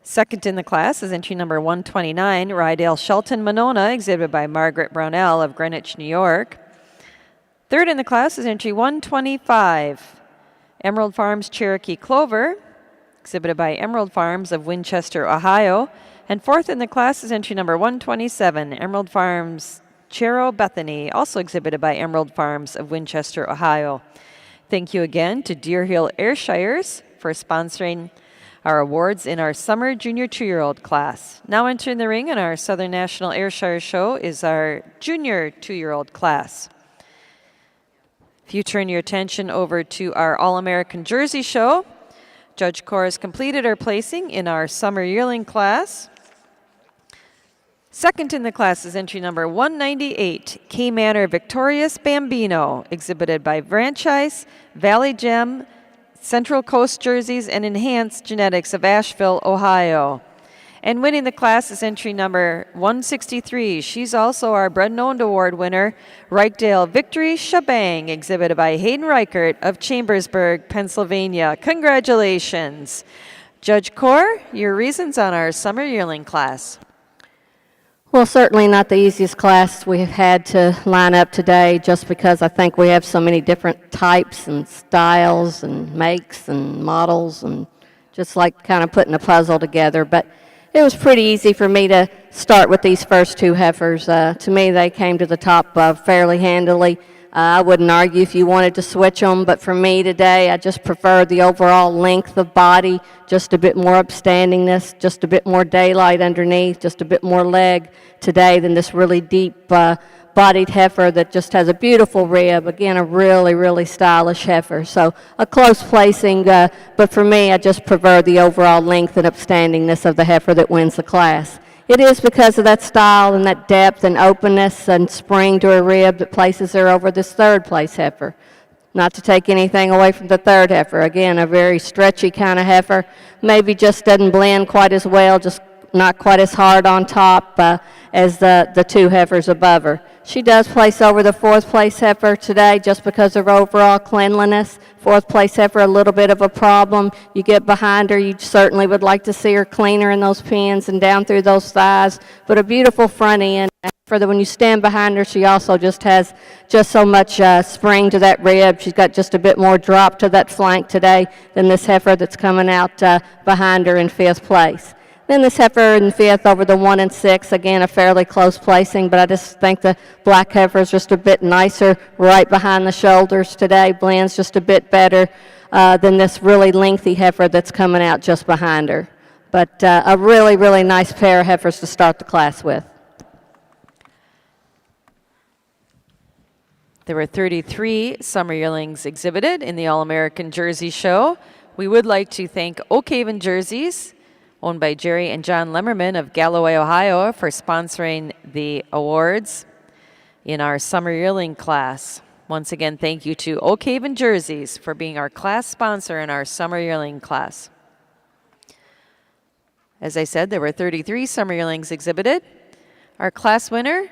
Second in the class is entry number 129, Rydale Shelton Monona, exhibited by Margaret Brownell of Greenwich, New York. Third in the class is entry 125, Emerald Farms Cherokee Clover, exhibited by Emerald Farms of Winchester, Ohio. And fourth in the class is entry number 127, Emerald Farms Chero Bethany, also exhibited by Emerald Farms of Winchester, Ohio. Thank you again to Deer Hill Ayrshires for sponsoring our awards in our summer junior 2-year-old class. Now entering the ring in our Southern National Ayrshire show is our junior 2-year-old class. If you turn your attention over to our All-American Jersey show, Judge Corr has completed our placing in our summer yearling class. Second in the class is entry number 198, K Manor Victorious Bambino, exhibited by Franchise, Valley Gem, Central Coast Jerseys, and Enhanced Genetics of Asheville, Ohio. And winning the class is entry number 163. She's also our Bred and Owned Award winner, Reichdale Victory Shebang, exhibited by Hayden Reichert of Chambersburg, Pennsylvania. Congratulations. Judge Core, your reasons on our summer yearling class. Well, certainly not the easiest class we've had to line up today, just because I think we have so many different types and styles and makes and models, and just like kind of putting a puzzle together. But it was pretty easy for me to start with these first two heifers. To me, they came to the top fairly handily. I wouldn't argue if you wanted to switch them, but for me today, I just prefer the overall length of body, just a bit more upstandingness, just a bit more daylight underneath, just a bit more leg today than this really deep bodied heifer that just has a beautiful rib. Again, a really, really stylish heifer. So a close placing, but for me, I just prefer the overall length and upstandingness of the heifer that wins the class. It is because of that style and that depth and openness and spring to her rib that places her over this third place heifer. Not to take anything away from the third heifer. Again, a very stretchy kind of heifer. Maybe just doesn't blend quite as well, just not quite as hard on top as the two heifers above her. She does place over the fourth place heifer today just because of her overall cleanliness. Fourth place heifer, a little bit of a problem. You get behind her, you certainly would like to see her cleaner in those pins and down through those thighs, but a beautiful front end. For when you stand behind her, she also just has just so much spring to that rib. She's got just a bit more drop to that flank today than this heifer that's coming out behind her in fifth place. Then this heifer in fifth over the 1 and 6, again a fairly close placing, but I just think the black heifer is just a bit nicer right behind the shoulders today, blends just a bit better than this really lengthy heifer that's coming out just behind her. But a really, really nice pair of heifers to start the class with. There were 33 summer yearlings exhibited in the All-American Jersey Show. We would like to thank Oak Haven Jerseys, owned by Jerry and John Lemmerman of Galloway, Ohio, for sponsoring the awards in our summer yearling class. Once again, thank you to Oak Haven Jerseys for being our class sponsor in our summer yearling class. As I said, there were 33 summer yearlings exhibited. Our class winner,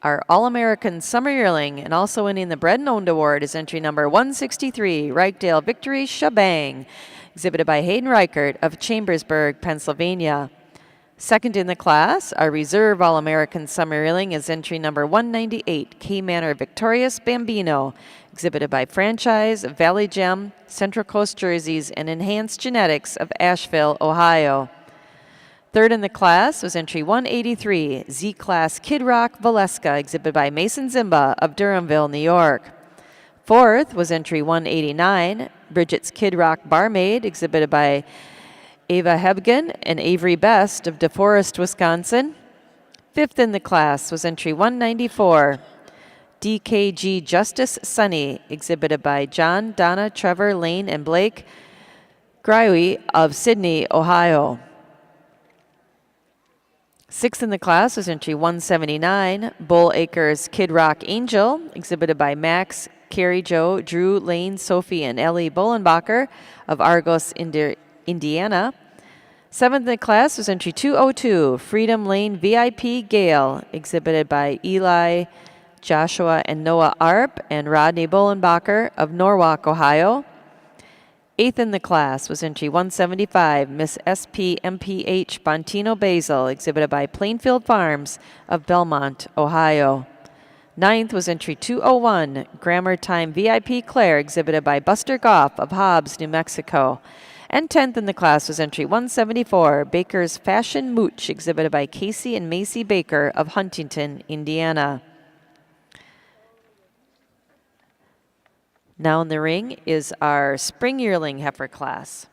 our All-American Summer Yearling, and also winning the Bred and Owned Award is entry number 163, Reichdale Victory Shebang, exhibited by Hayden Reichert of Chambersburg, Pennsylvania. Second in the class, our reserve All-American Summer Yearling is entry number 198, K Manor Victorious Bambino, exhibited by Franchise, Valley Gem, Central Coast Jerseys, and Enhanced Genetics of Asheville, Ohio. Third in the class was entry 183, Z-Class Kid Rock Valeska, exhibited by Mason Zimba of Durhamville, New York. Fourth was entry 189, Bridget's Kid Rock Barmaid, exhibited by Ava Hebgen and Avery Best of DeForest, Wisconsin. Fifth in the class was entry 194, DKG Justice Sunny, exhibited by John, Donna, Trevor, Lane, and Blake Grywe of Sydney, Ohio. Sixth in the class was entry 179, Bull Acres Kid Rock Angel, exhibited by Max, Carrie Jo, Drew, Lane, Sophie, and Ellie Bollenbacher of Argos, Indiana. Seventh in the class was entry 202, Freedom Lane VIP Gale, exhibited by Eli, Joshua, and Noah Arp, and Rodney Bollenbacher of Norwalk, Ohio. Eighth in the class was entry 175, Miss SPMPH Bontino Basil, exhibited by Plainfield Farms of Belmont, Ohio. Ninth was entry 201, Grammar Time VIP Claire, exhibited by Buster Goff of Hobbs, New Mexico. And 10th in the class was entry 174, Baker's Fashion Mooch, exhibited by Casey and Macy Baker of Huntington, Indiana. Now in the ring is our spring yearling heifer class.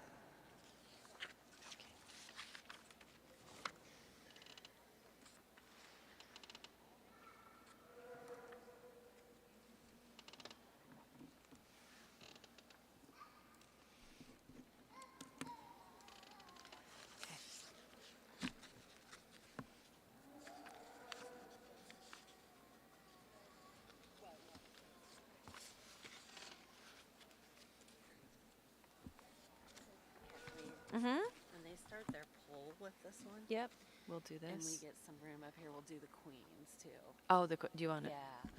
And they start their poll with this one. Yep. We'll do And we this. get some room up here. We'll do the queens too. Oh, do you want it? Yeah.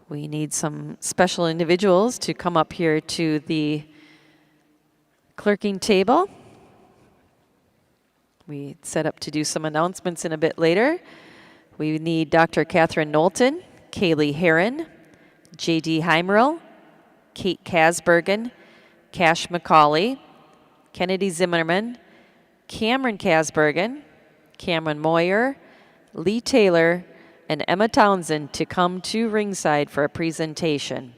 We need some special individuals to come up here to the clerking table. We set up to do some announcements in a bit later. We need Dr. Catherine Knowlton, Kaylee Heron, J.D. Heimerl, Kate Kasbergen, Cash McCauley, Kennedy Zimmerman, Cameron Kasbergen, Cameron Moyer, Lee Taylor, and Emma Townsend to come to ringside for a presentation.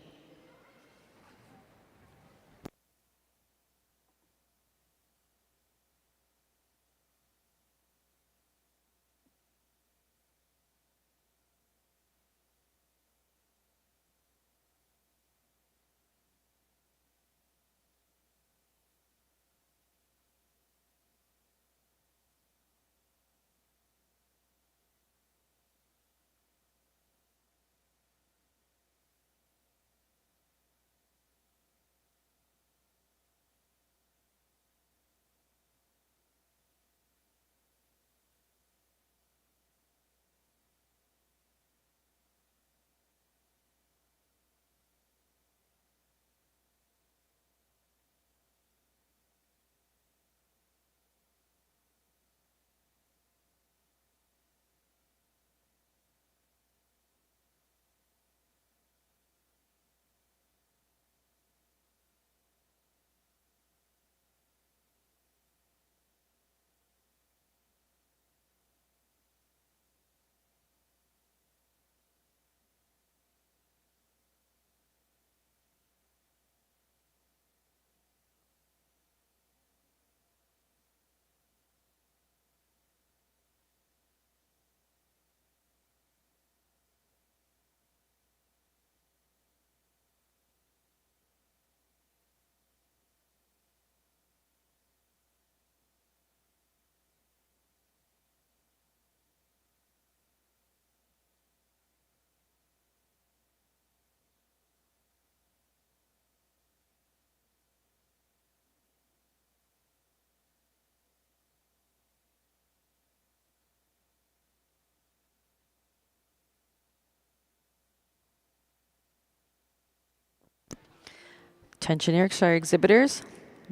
Attention Airshire exhibitors.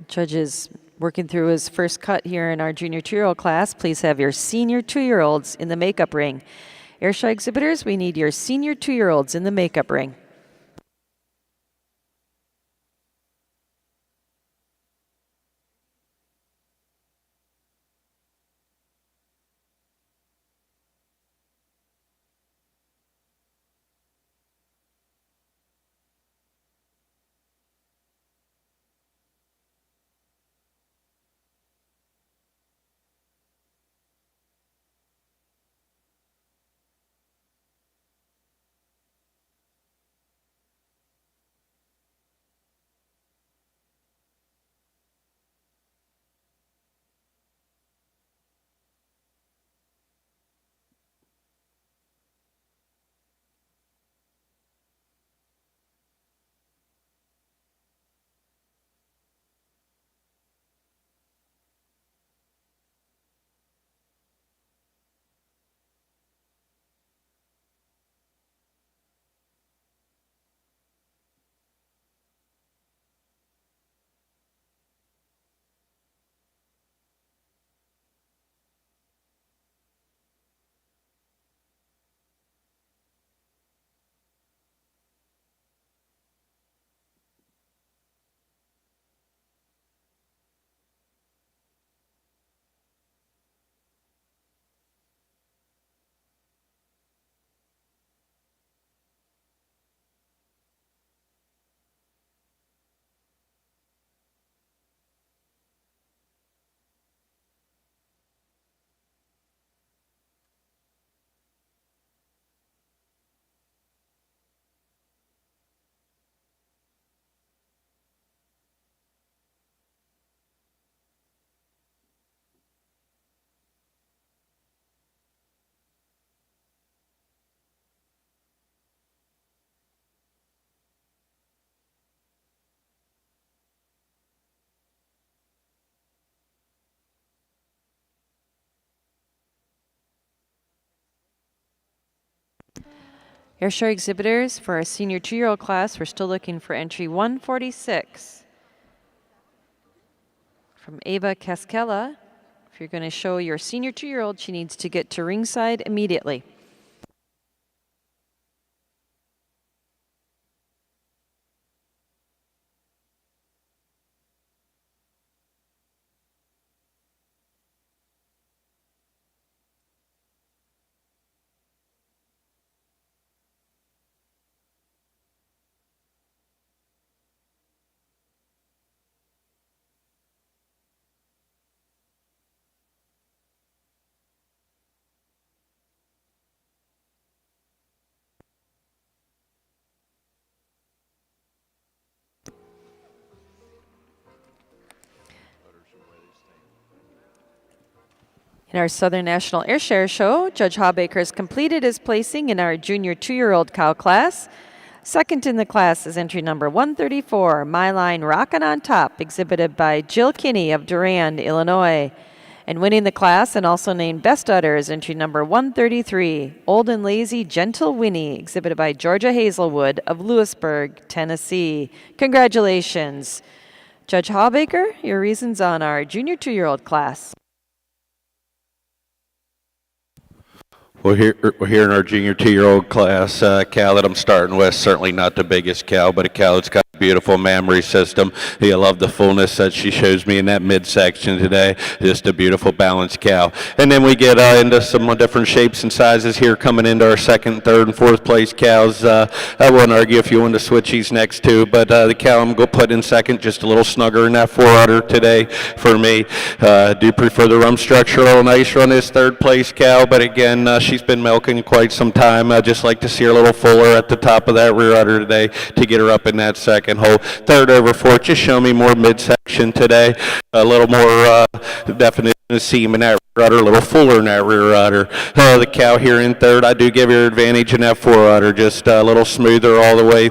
Judge is working through his first cut here in our junior 2-year-old class. Please have your senior 2-year-olds in the makeup ring. Airshire exhibitors, we need your senior 2-year-olds in the makeup ring. Airshire exhibitors for our senior 2-year-old class, we're still looking for entry 146. From Ava Cascella, if you're going to show your senior 2-year-old, she needs to get to ringside immediately. In our Southern National Airshire Show, Judge Hawbaker has completed his placing in our junior 2-year-old cow class. Second in the class is entry number 134, My Line Rockin' on Top, exhibited by Jill Kinney of Durand, Illinois. And winning the class and also named Best Udder is entry number 133, Old and Lazy Gentle Winnie, exhibited by Georgia Hazelwood of Lewisburg, Tennessee. Congratulations. Judge Hawbaker, your reasons on our junior 2-year-old class. We're here in our junior 2-year-old class. Cow that I'm starting with, certainly not the biggest cow, but a cow that's got a beautiful mammary system. I love the fullness that she shows me in that midsection today. Just a beautiful balanced cow. And then we get into some different shapes and sizes here coming into our second, third, and fourth place cows. I wouldn't argue if you want to switch these next two, but the cow I'm going to put in second, just a little snugger in that 4 udder today for me. Do prefer the rump structure a little nicer on this third place cow, but again, she's been milking quite some time. I just like to see her a little fuller at the top of that rear udder today to get her up in that second hole. Third over fourth, just show me more midsection today. A little more definite seam in that rear udder, a little fuller in that rear udder. The cow here in third, I do give her advantage in that 4 udder, just a little smoother all the way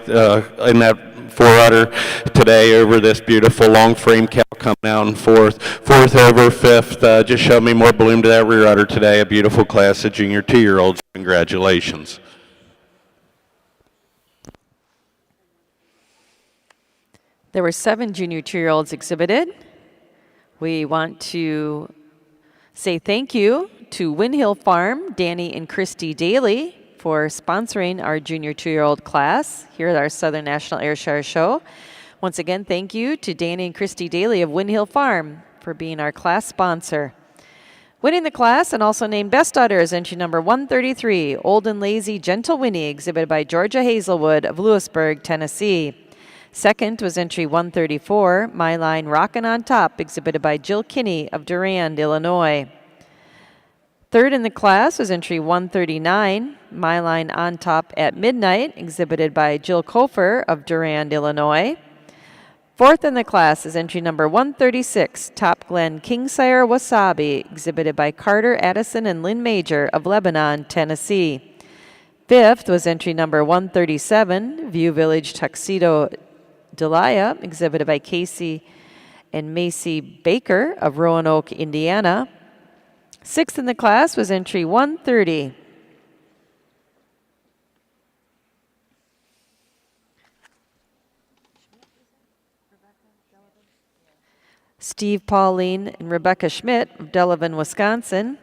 in that 4 udder today over this beautiful long frame cow coming out in fourth. Fourth over fifth, just show me more bloom to that rear udder today. A beautiful class of junior 2-year-olds. Congratulations. There were 7 junior 2-year-olds exhibited. We want to say thank you to Windhill Farm, Danny and Christy Daly, for sponsoring our junior 2-year-old class here at our Southern National Airshire Show. Once again, thank you to Danny and Christy Daly of Windhill Farm for being our class sponsor. Winning the class and also named Best Udder is entry number 133, Old and Lazy Gentle Winnie, exhibited by Georgia Hazelwood of Lewisburg, Tennessee. Second was entry 134, My Line Rockin' on Top, exhibited by Jill Kinney of Durand, Illinois. Third in the class was entry 139, My Line on Top at Midnight, exhibited by Jill Kofer of Durand, Illinois. Fourth in the class is entry number 136, Top Glen Kingsire Wasabi, exhibited by Carter Addison and Lynn Major of Lebanon, Tennessee. Fifth was entry number 137, View Village Tuxedo Delia, exhibited by Casey and Macy Baker of Roanoke, Indiana. Sixth in the class was entry 130. Steve Pauline and Rebecca Schmidt of Delavan, Wisconsin.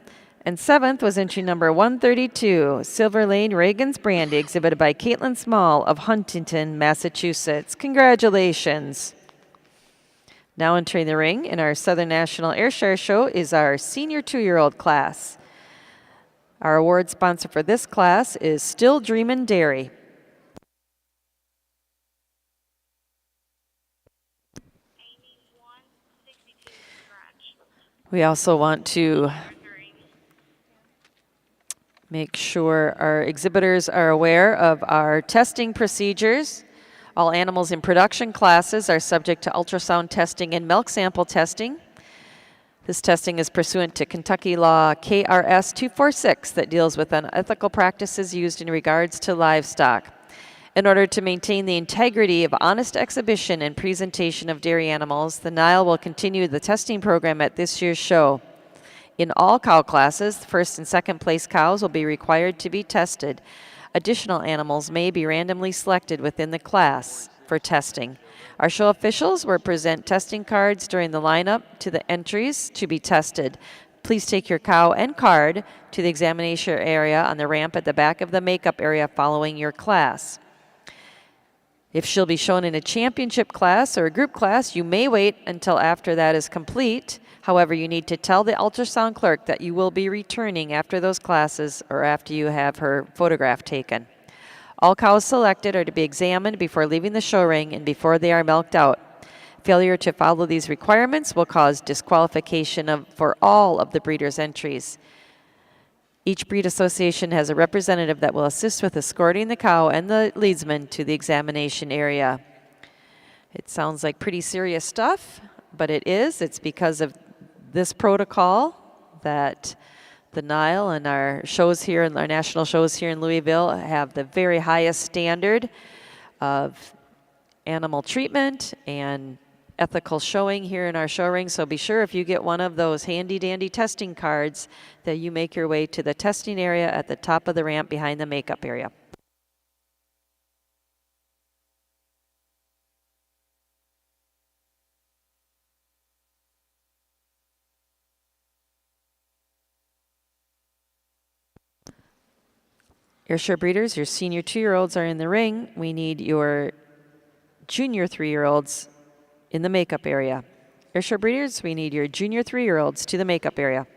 And seventh was entry number 132, Silver Lane Reagan's Brandy, exhibited by Caitlin Small of Huntington, Massachusetts. Congratulations. Now entering the ring in our Southern National Airshire Show is our senior 2-year-old class. Our award sponsor for this class is Still Dreamin' Dairy. We also want to make sure our exhibitors are aware of our testing procedures. All animals in production classes are subject to ultrasound testing and milk sample testing. This testing is pursuant to Kentucky law KRS 246 that deals with unethical practices used in regards to livestock. In order to maintain the integrity of honest exhibition and presentation of dairy animals, the NAILE will continue the testing program at this year's show. In all cow classes, first and second place cows will be required to be tested. Additional animals may be randomly selected within the class for testing. Our show officials will present testing cards during the lineup to the entries to be tested. Please take your cow and card to the examination area on the ramp at the back of the makeup area following your class. If she'll be shown in a championship class or a group class, you may wait until after that is complete. However, you need to tell the ultrasound clerk that you will be returning after those classes or after you have her photograph taken. All cows selected are to be examined before leaving the show ring and before they are milked out. Failure to follow these requirements will cause disqualification for all of the breeder's entries. Each breed association has a representative that will assist with escorting the cow and the leadsman to the examination area. It sounds like pretty serious stuff, but it is. It's because of this protocol that the NAILE and our shows here, and our national shows here in Louisville, have the very highest standard of animal treatment and ethical showing here in our show ring. So be sure if you get one of those handy dandy testing cards that you make your way to the testing area at the top of the ramp behind the makeup area. Airshire breeders, your senior 2-year-olds are in the ring. We need your junior 3-year-olds in the makeup area. Airshire breeders, we need your junior 3-year-olds to the makeup area.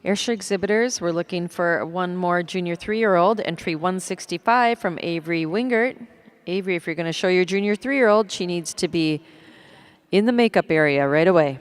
Airshire exhibitors, we're looking for one more junior 3-year-old, entry 165 from Avery Wingert. Avery, if you're going to show your junior 3-year-old, she needs to be in the makeup area right away.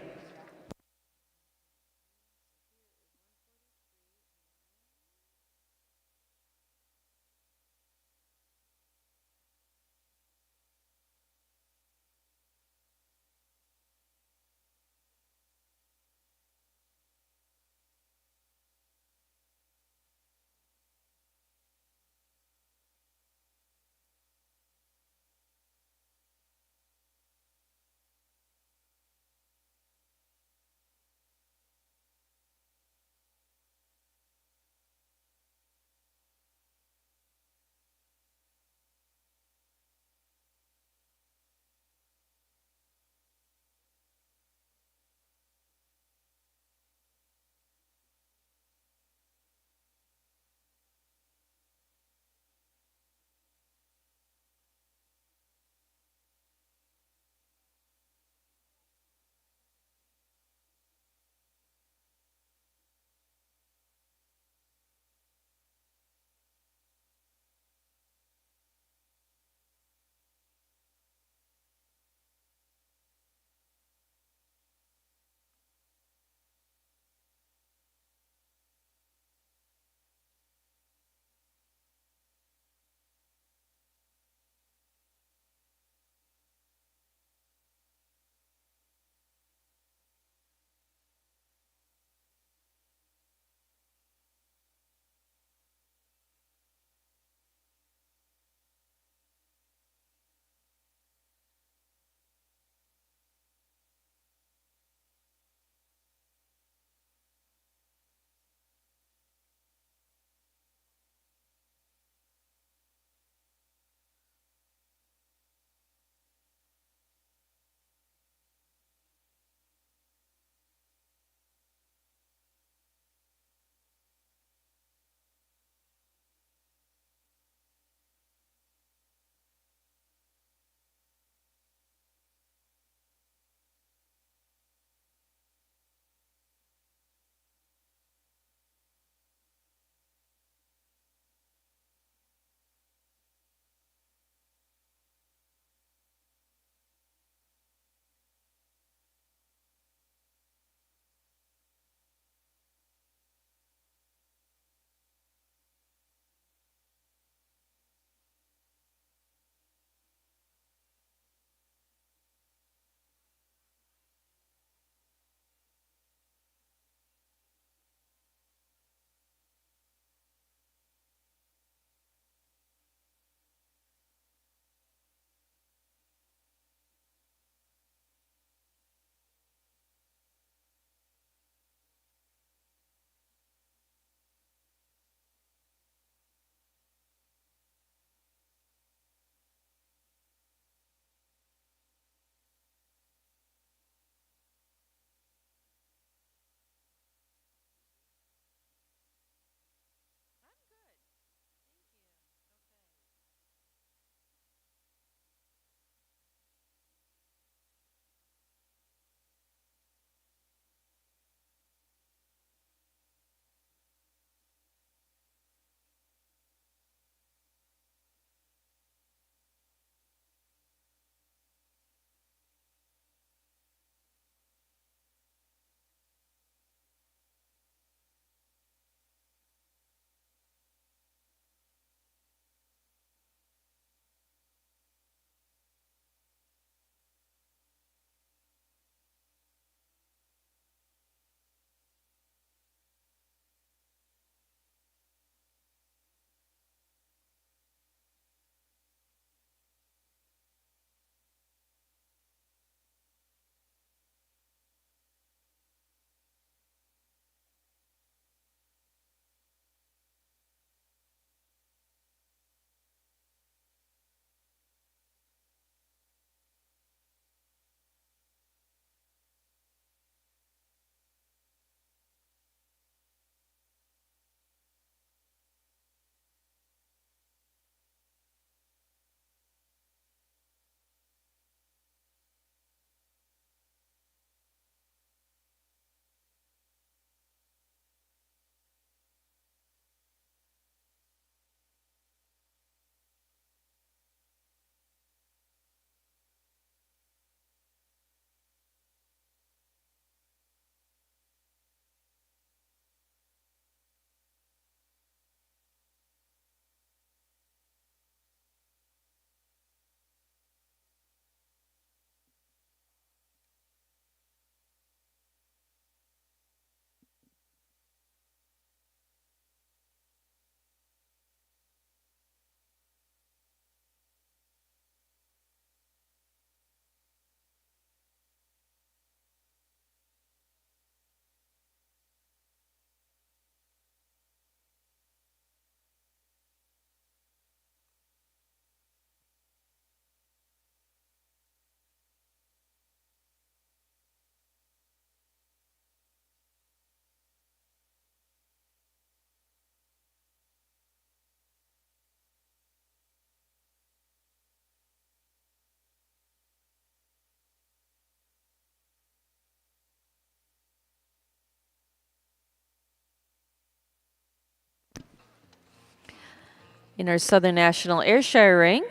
In our Southern National Ayrshire ring,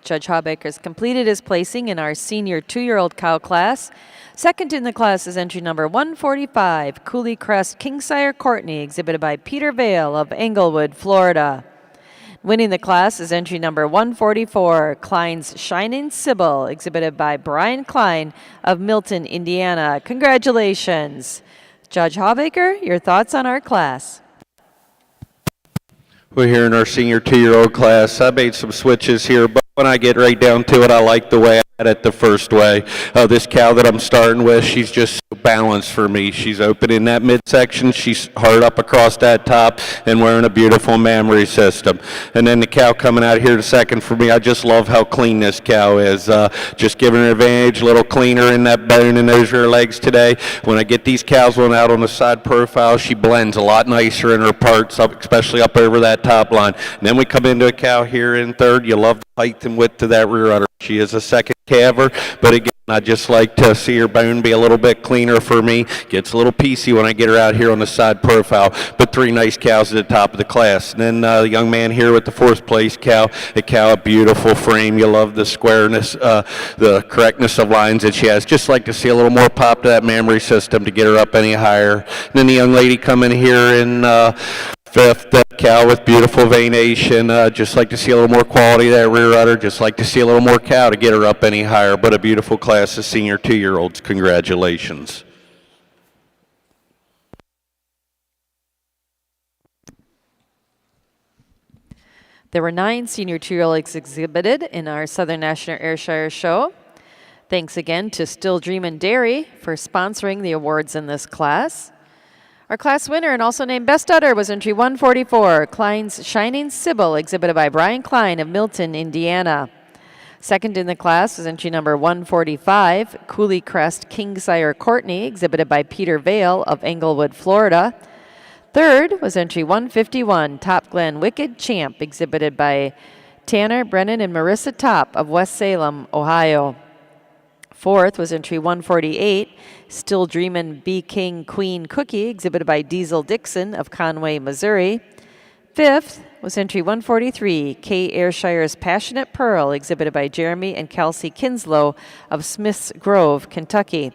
Judge Hawbaker has completed his placing in our senior 2-year-old cow class. Second in the class is entry number 145, Cooley Crest Kingsire Courtney, exhibited by Peter Vale of Englewood, Florida. Winning the class is entry number 144, Klein's Shining Sybil, exhibited by Brian Klein of Milton, Indiana. Congratulations. Judge Hawbaker, your thoughts on our class? We're here in our senior 2-year-old class. I made some switches here, but when I get right down to it, I like the way I had it the first way. This cow that I'm starting with, she's just so balanced for me. She's open in that midsection, she's hard up across that top, and wearing a beautiful mammary system. And then the cow coming out here to second for me, I just love how clean this cow is. Just giving her advantage, a little cleaner in that bone and those rear legs today. When I get these cows on out on the side profile, she blends a lot nicer in her parts, especially up over that top line. And then we come into a cow here in third. You love the height and width to that rear udder. She is a second calver, but again, I just like to see her bone be a little bit cleaner for me. Gets a little piecey when I get her out here on the side profile, but 3 nice cows at the top of the class. And then the young man here with the 4th place cow, a beautiful frame. You love the squareness, the correctness of lines that she has. Just like to see a little more pop to that mammary system to get her up any higher. And then the young lady coming here in 5th, cow with beautiful venation. Just like to see a little more quality of that rear udder. Just like to see a little more cow to get her up any higher. But a beautiful class of senior 2-year-olds. Congratulations. There were 9 senior 2-year-olds exhibited in our Southern National Ayrshire show. Thanks again to Still Dreamin' Dairy for sponsoring the awards in this class. Our class winner and also named Best Udder was entry 144, Klein's Shining Sybil, exhibited by Brian Klein of Milton, Indiana. Second in the class was entry number 145, Cooley Crest Kingsire Courtney, exhibited by Peter Vale of Englewood, Florida. Third was entry 151, Top Glen Wicked Champ, exhibited by Tanner, Brennan, and Marissa Top of West Salem, Ohio. Fourth was entry 148, Still Dreamin' Bee King Queen Cookie, exhibited by Diesel Dixon of Conway, Missouri. Fifth was entry 143, Kay Airshire's Passionate Pearl, exhibited by Jeremy and Kelsey Kinslow of Smiths Grove, Kentucky.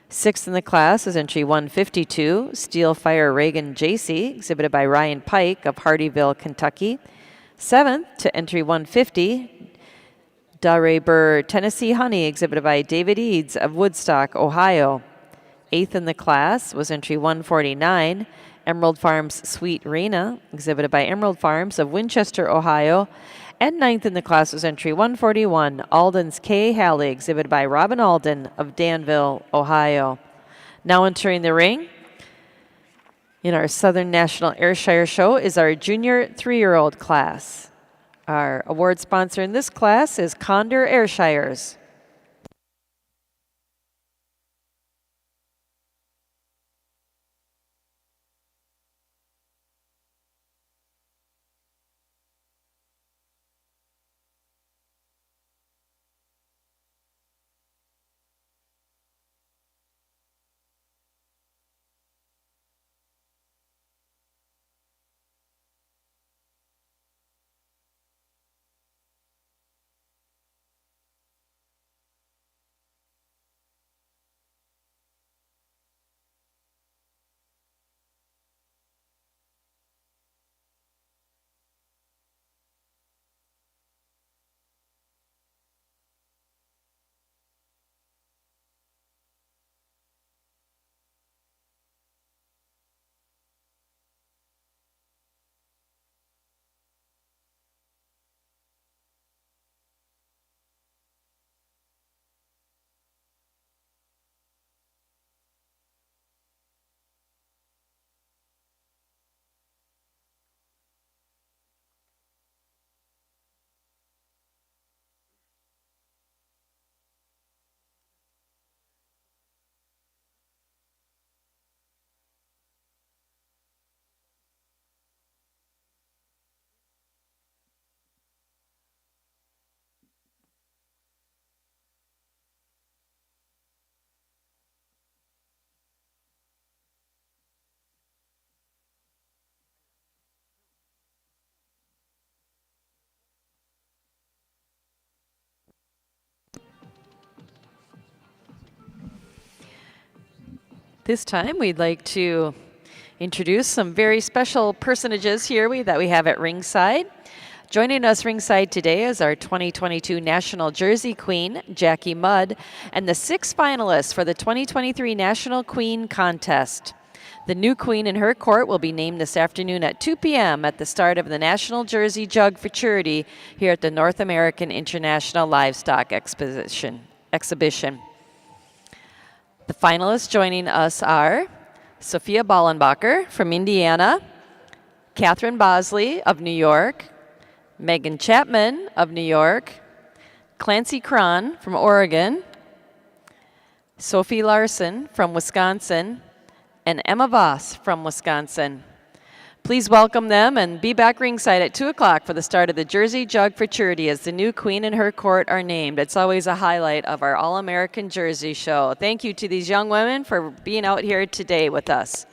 Sixth in the class is entry 152, Steel Fire Reagan JC, exhibited by Ryan Pike of Hardyville, Kentucky. Seventh to entry 150, Darray Burr Tennessee Honey, exhibited by David Eads of Woodstock, Ohio. Eighth in the class was entry 149, Emerald Farms Sweet Rena, exhibited by Emerald Farms of Winchester, Ohio. And ninth in the class was entry 141, Alden's K. Halley, exhibited by Robin Alden of Danville, Ohio. Now entering the ring in our Southern National Ayrshire show is our junior 3-year-old class. Our award sponsor in this class is Condor Ayrshires. This time we'd like to introduce some very special personages here that we have at ringside. Joining us ringside today is our 2022 National Jersey Queen, Jackie Mudd, and the 6 finalists for the 2023 National Queen Contest. The new queen in her court will be named this afternoon at 2 p.m. at the start of the National Jersey Jug Futurity here at the North American International Livestock Exhibition. The finalists joining us are Sophia Ballenbacher from Indiana, Catherine Bosley of New York, Megan Chapman of New York, Clancy Cron from Oregon, Sophie Larson from Wisconsin, and Emma Voss from Wisconsin. Please welcome them and be back ringside at 2 o'clock for the start of the Jersey Jug Futurity as the new queen and her court are named. It's always a highlight of our All-American Jersey show. Thank you to these young women for being out here today with us.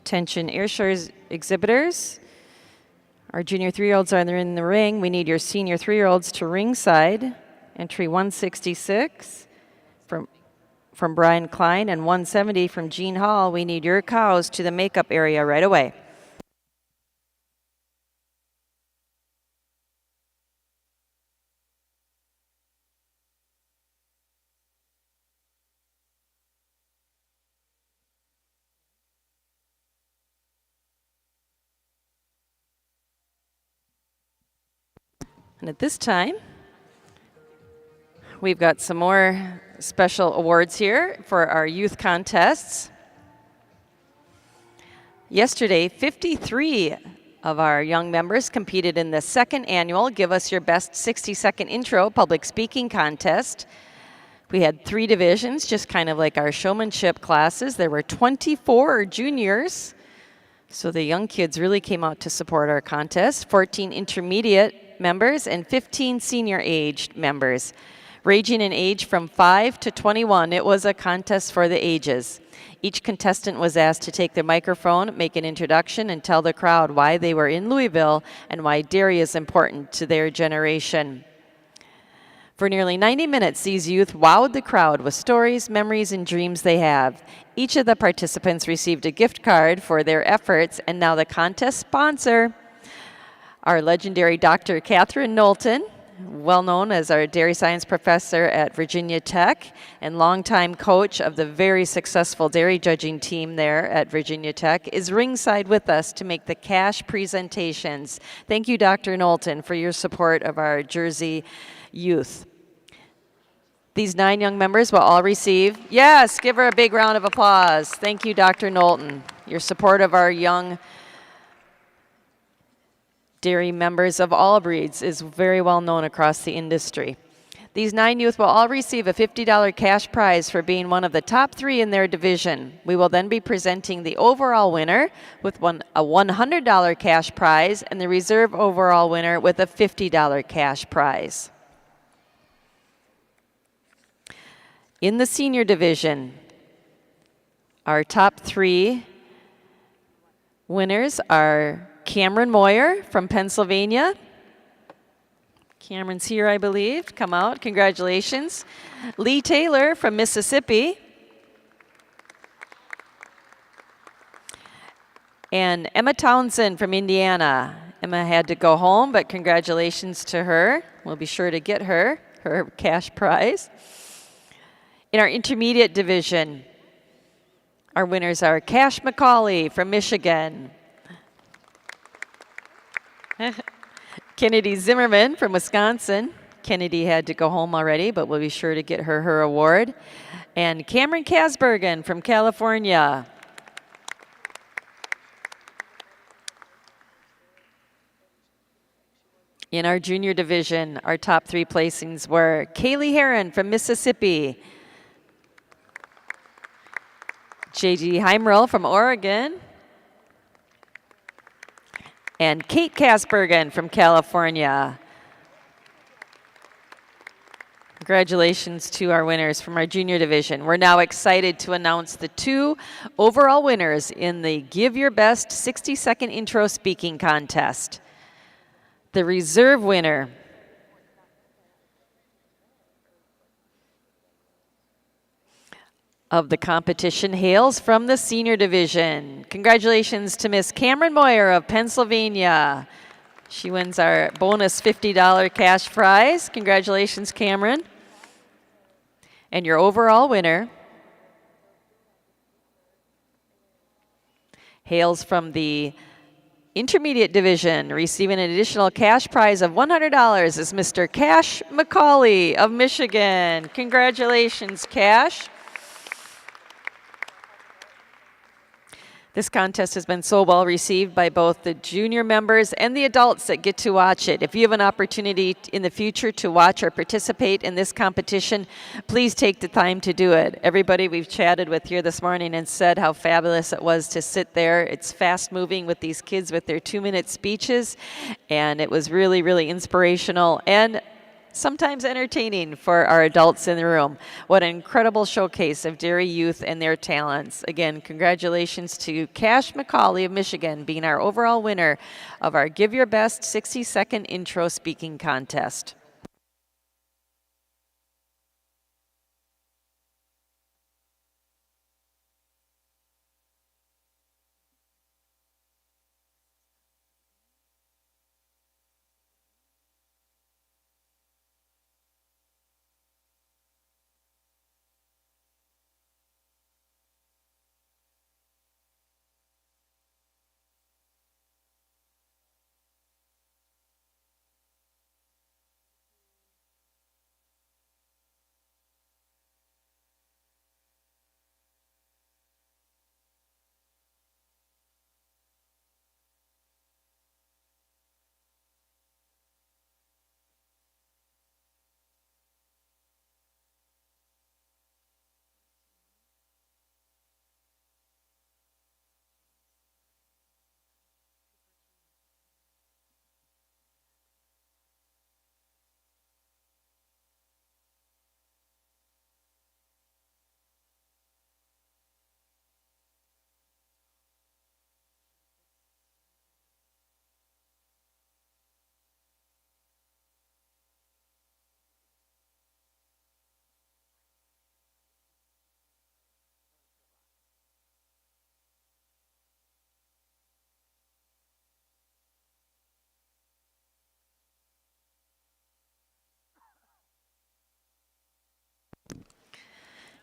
Attention Airshire exhibitors. Our junior 3-year-olds are in the ring. We need your senior 3-year-olds to ringside. Entry 166 from Brian Klein and 170 from Gene Hall. We need your cows to the makeup area right away. And at this time, we've got some more special awards here for our youth contests. Yesterday, 53 of our young members competed in the second annual Give Us Your Best 60-Second Intro public speaking contest. We had 3 divisions, just kind of like our showmanship classes. There were 24 juniors, so the young kids really came out to support our contest. 14 intermediate members and 15 senior aged members, ranging in age from 5 to 21. It was a contest for the ages. Each contestant was asked to take the microphone, make an introduction, and tell the crowd why they were in Louisville and why dairy is important to their generation. For nearly 90 minutes, these youth wowed the crowd with stories, memories, and dreams they have. Each of the participants received a gift card for their efforts, and now the contest sponsor, our legendary Dr. Catherine Knowlton, well known as our dairy science professor at Virginia Tech and longtime coach of the very successful dairy judging team there at Virginia Tech, is ringside with us to make the cash presentations. Thank you, Dr. Knowlton, for your support of our Jersey youth. These 9 young members will all receive, yes, give her a big round of applause. Thank you, Dr. Knowlton. Your support of our young dairy members of all breeds is very well known across the industry. These 9 youth will all receive a $50 cash prize for being one of the top 3 in their division. We will then be presenting the overall winner with a $100 cash prize and the reserve overall winner with a $50 cash prize. In the senior division, our top 3 winners are Cameron Moyer from Pennsylvania. Cameron's here, I believe. Come out. Congratulations. Lee Taylor from Mississippi. And Emma Townsend from Indiana. Emma had to go home, but congratulations to her. We'll be sure to get her cash prize. In our intermediate division, our winners are Cash McCauley from Michigan. Kennedy Zimmerman from Wisconsin. Kennedy had to go home already, but we'll be sure to get her award. And Cameron Kasbergen from California. In our junior division, our top 3 placings were Kaylee Heron from Mississippi, J.G. Heimrell from Oregon. And Kate Kasbergen from California. Congratulations to our winners from our junior division. We're now excited to announce the 2 overall winners in the Give Your Best 60-second intro speaking contest. The reserve winner of the competition hails from the senior division. Congratulations to Miss Cameron Moyer of Pennsylvania. She wins our bonus $50 cash prize. Congratulations, Cameron. And your overall winner hails from the intermediate division, receiving an additional cash prize of $100 is Mr. Cash McCauley of Michigan. Congratulations, Cash. This contest has been so well received by both the junior members and the adults that get to watch it. If you have an opportunity in the future to watch or participate in this competition, please take the time to do it. Everybody we've chatted with here this morning and said how fabulous it was to sit there. It's fast moving with these kids with their 2-minute speeches, and it was really, really inspirational and sometimes entertaining for our adults in the room. What an incredible showcase of dairy youth and their talents. Again, congratulations to Cash McCauley of Michigan being our overall winner of our Give Your Best 60-second intro speaking contest.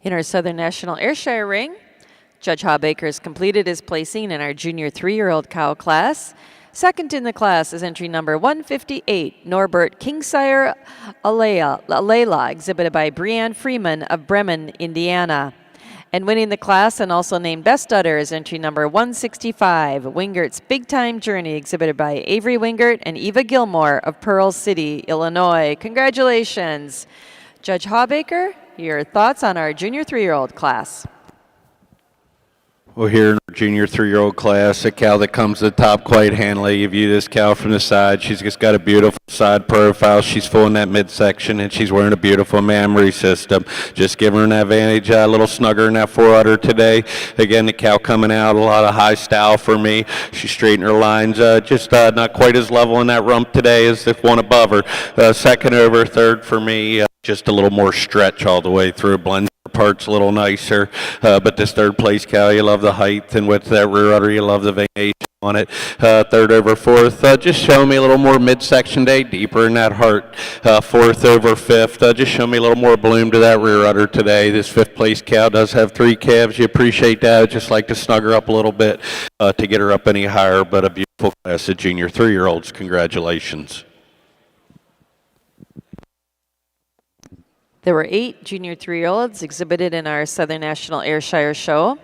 In our Southern National Ayrshire ring, Judge Hawbaker has completed his placing in our junior 3-year-old cow class. Second in the class is entry number 158, Norbert Kingsire Alela, exhibited by Brianne Freeman of Bremen, Indiana. And winning the class and also named Best Udder is entry number 165, Wingert's Big Time Journey, exhibited by Avery Wingert and Eva Gilmore of Pearl City, Illinois. Congratulations. Judge Hawbaker, your thoughts on our junior 3-year-old class? Well, here in our junior 3-year-old class, a cow that comes to the top quite handily. You view this cow from the side. She's just got a beautiful side profile. She's full in that midsection, and she's wearing a beautiful mammary system. Just giving her an advantage, a little snugger in that forudder today. Again, the cow coming out, a lot of high style for me. She straightened her lines, just not quite as level in that rump today as the one above her. Second over, third for me, just a little more stretch all the way through. Blend parts a little nicer, but this third place cow, you love the height, and with that rear udder, you love the veination on it. Third over fourth, just show me a little more midsection day, deeper in that heart. Fourth over fifth, just show me a little more bloom to that rear udder today. This fifth place cow does have 3 calves. You appreciate that. I'd just like to snug her up a little bit to get her up any higher, but a beautiful class of junior 3-year-olds. Congratulations. There were 8 junior 3-year-olds exhibited in our Southern National Ayrshire show.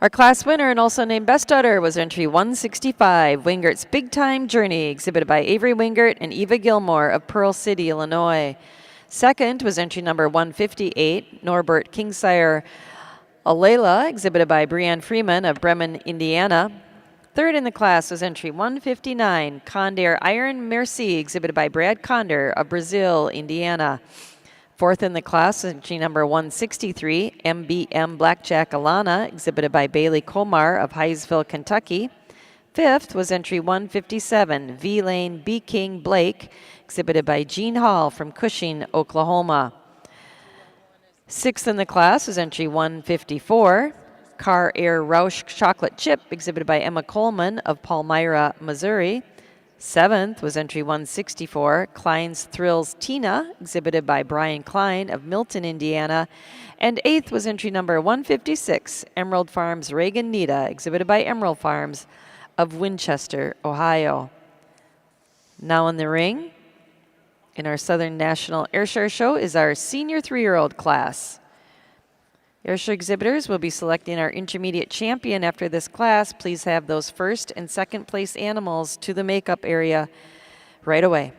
Our class winner and also named Best Udder was entry 165, Wingert's Big Time Journey, exhibited by Avery Wingert and Eva Gilmore of Pearl City, Illinois. Second was entry number 158, Norbert Kingsire Alayla, exhibited by Brianne Freeman of Bremen, Indiana. Third in the class was entry 159, Condor Iron Merci, exhibited by Brad Condor of Brazil, Indiana. Fourth in the class, entry number 163, MBM Blackjack Alana, exhibited by Bailey Komar of Hyattsville, Kentucky. Fifth was entry 157, V-Lane B. King Blake, exhibited by Gene Hall from Cushing, Oklahoma. Sixth in the class is entry 154, Car Air Roush Chocolate Chip, exhibited by Emma Coleman of Palmyra, Missouri. Seventh was entry 164, Klein's Thrills Tina, exhibited by Brian Klein of Milton, Indiana. And eighth was entry number 156, Emerald Farms Reagan Nita, exhibited by Emerald Farms of Winchester, Ohio. Now in the ring, in our Southern National Airshire Show, is our senior 3-year-old class. Airshire exhibitors will be selecting our intermediate champion after this class. Please have those first and second place animals to the makeup area right away.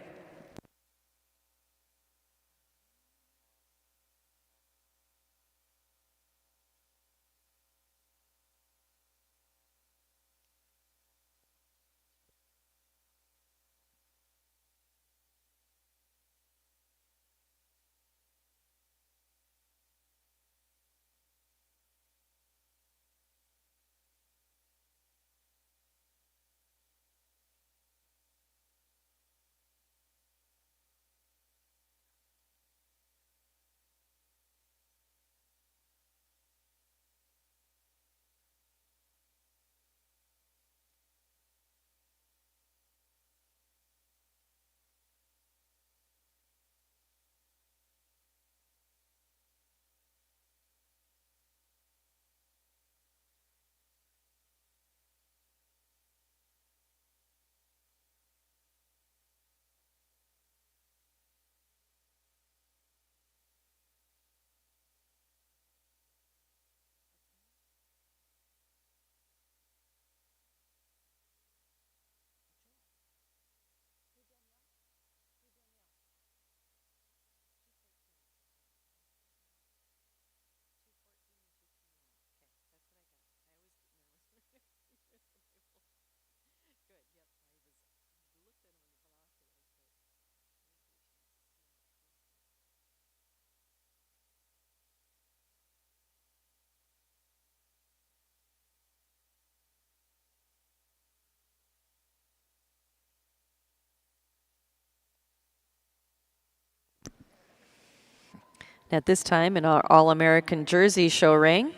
At this time, in our All-American Jersey show ring,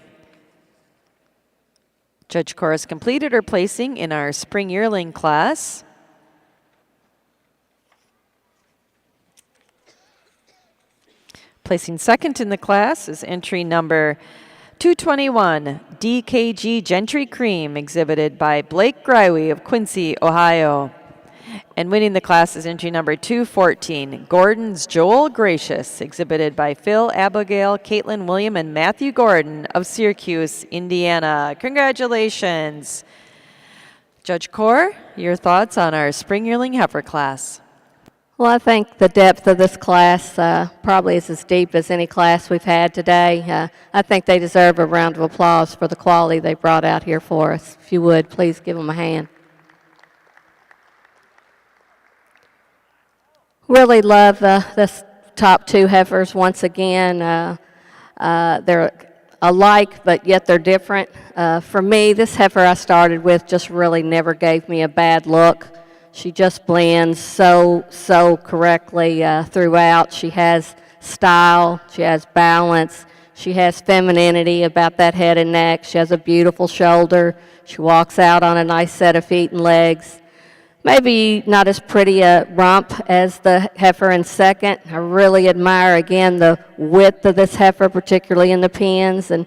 Judge Cora has completed her placing in our Spring Yearling class. Placing second in the class is entry number 221, DKG Gentry Cream, exhibited by Blake Grywe of Quincy, Ohio. And winning the class is entry number 214, Gordon's Joel Gracious, exhibited by Phil, Abigail, Caitlin, William, and Matthew Gordon of Syracuse, Indiana. Congratulations. Judge Core, your thoughts on our Spring Yearling Heifer class? Well, I think the depth of this class probably is as deep as any class we've had today. I think they deserve a round of applause for the quality they brought out here for us. If you would, please give them a hand. Really love this top two heifers once again. They're alike, but yet they're different. For me, this heifer I started with just really never gave me a bad look. She just blends so correctly throughout. She has style, she has balance, she has femininity about that head and neck. She has a beautiful shoulder. She walks out on a nice set of feet and legs. Maybe not as pretty a rump as the heifer in second. I really admire, again, the width of this heifer, particularly in the pins, and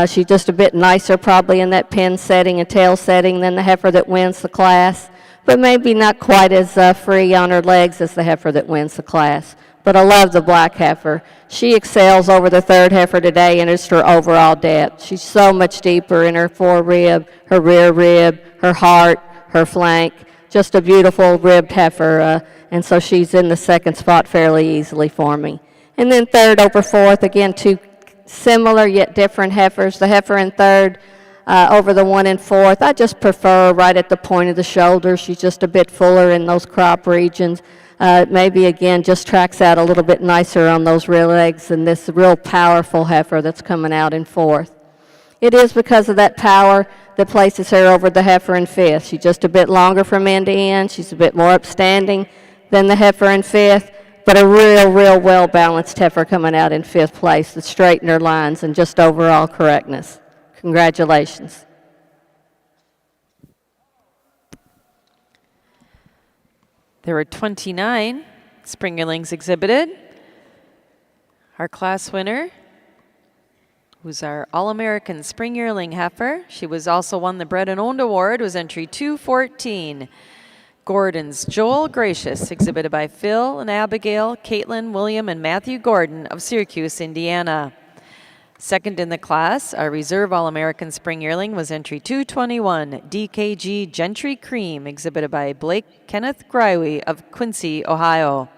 she's just a bit nicer probably in that pin setting and tail setting than the heifer that wins the class, but maybe not quite as free on her legs as the heifer that wins the class. But I love the black heifer. She excels over the third heifer today in just her overall depth. She's so much deeper in her forerib, her rear rib, her heart, her flank. Just a beautiful ribbed heifer, and so she's in the second spot fairly easily for me. And then third over fourth, again, two similar yet different heifers. The heifer in third over the one in fourth, I just prefer right at the point of the shoulder. She's just a bit fuller in those crop regions. Maybe, again, just tracks out a little bit nicer on those rear legs than this real powerful heifer that's coming out in fourth. It is because of that power that places her over the heifer in fifth. She's just a bit longer from end to end. She's a bit more upstanding than the heifer in fifth, but a real well-balanced heifer coming out in fifth place that straightened her lines and just overall correctness. Congratulations. There were 29 spring yearlings exhibited. Our class winner, who's our All-American Spring Yearling heifer. She was also won the Bred and Owned Award, was entry 214. Gordon's Joel Gracious, exhibited by Phil and Abigail, Caitlin, William, and Matthew Gordon of Syracuse, Indiana. Second in the class, our reserve All-American Spring Yearling was entry 221, DKG Gentry Cream, exhibited by Blake Kenneth Grywe of Quincy, Ohio.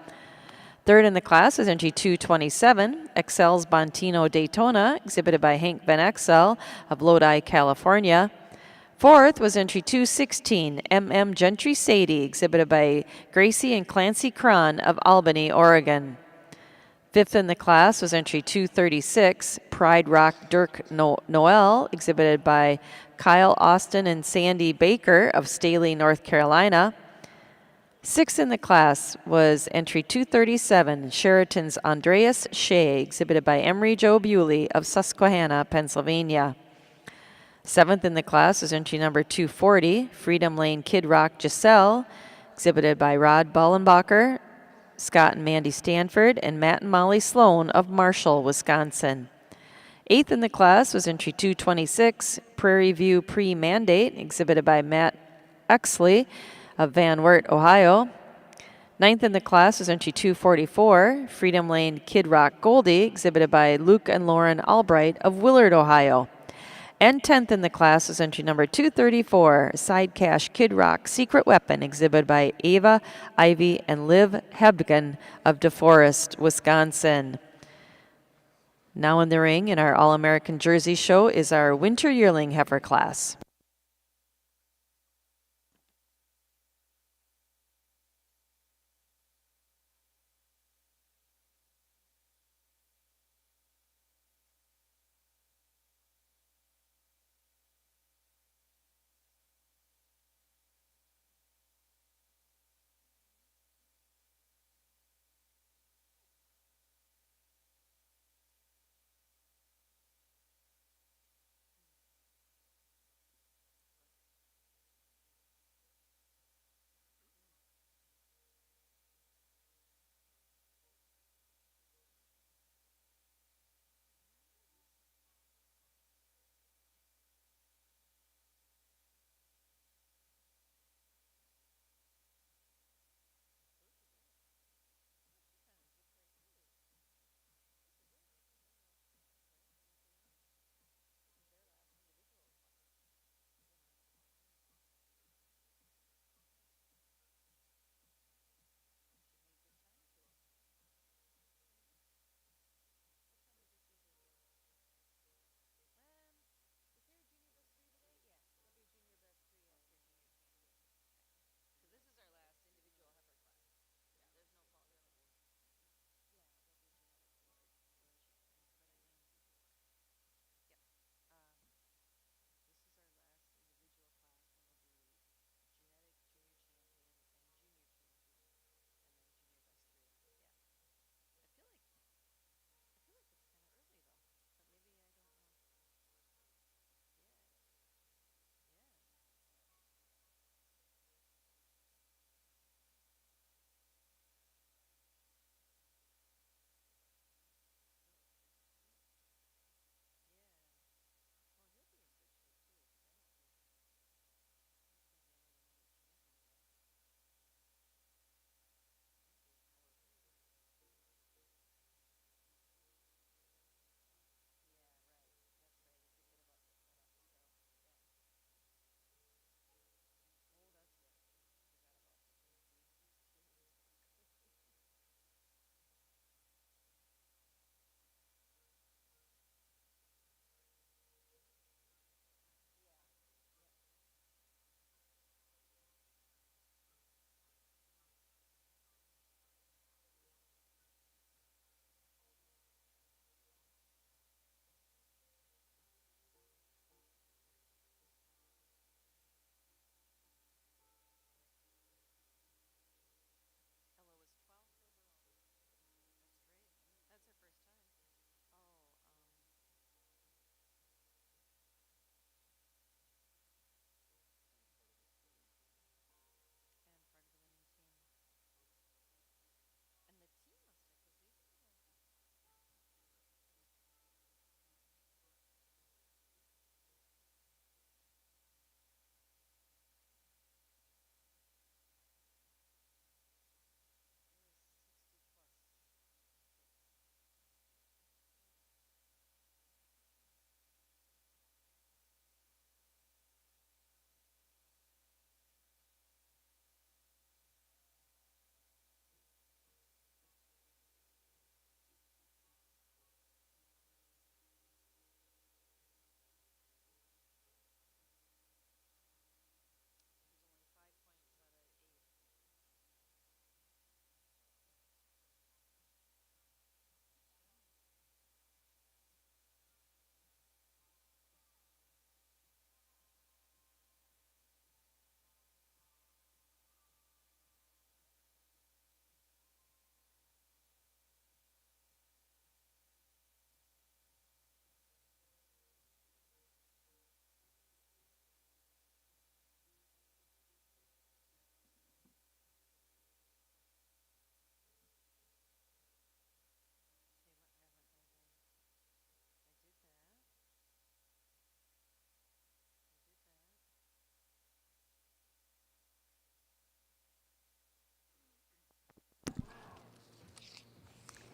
Third in the class was entry 227, Excel's Bontino Daytona, exhibited by Hank Van Exel of Lodi, California. Fourth was entry 216, MM Gentry Sadie, exhibited by Gracie and Clancy Cron of Albany, Oregon. Fifth in the class was entry 236, Pride Rock Dirk Noel, exhibited by Kyle Austin and Sandy Baker of Staley, North Carolina. Sixth in the class was entry 237, Sheraton's Andreas Shea, exhibited by Emery Joe Bewley of Susquehanna, Pennsylvania. Seventh in the class was entry number 240, Freedom Lane Kid Rock Giselle, exhibited by Rod Ballenbacher, Scott and Mandy Stanford, and Matt and Molly Sloan of Marshall, Wisconsin. Eighth in the class was entry 226, Prairie View Pre-Mandate, exhibited by Matt Exley of Van Wert, Ohio. Ninth in the class was entry 244, Freedom Lane Kid Rock Goldie, exhibited by Luke and Lauren Albright of Willard, Ohio. And 10th in the class was entry number 234, Side Cash Kid Rock Secret Weapon, exhibited by Ava, Ivy, and Liv Hebgen of DeForest, Wisconsin. Now in the ring in our All-American Jersey show is our Winter Yearling heifer class.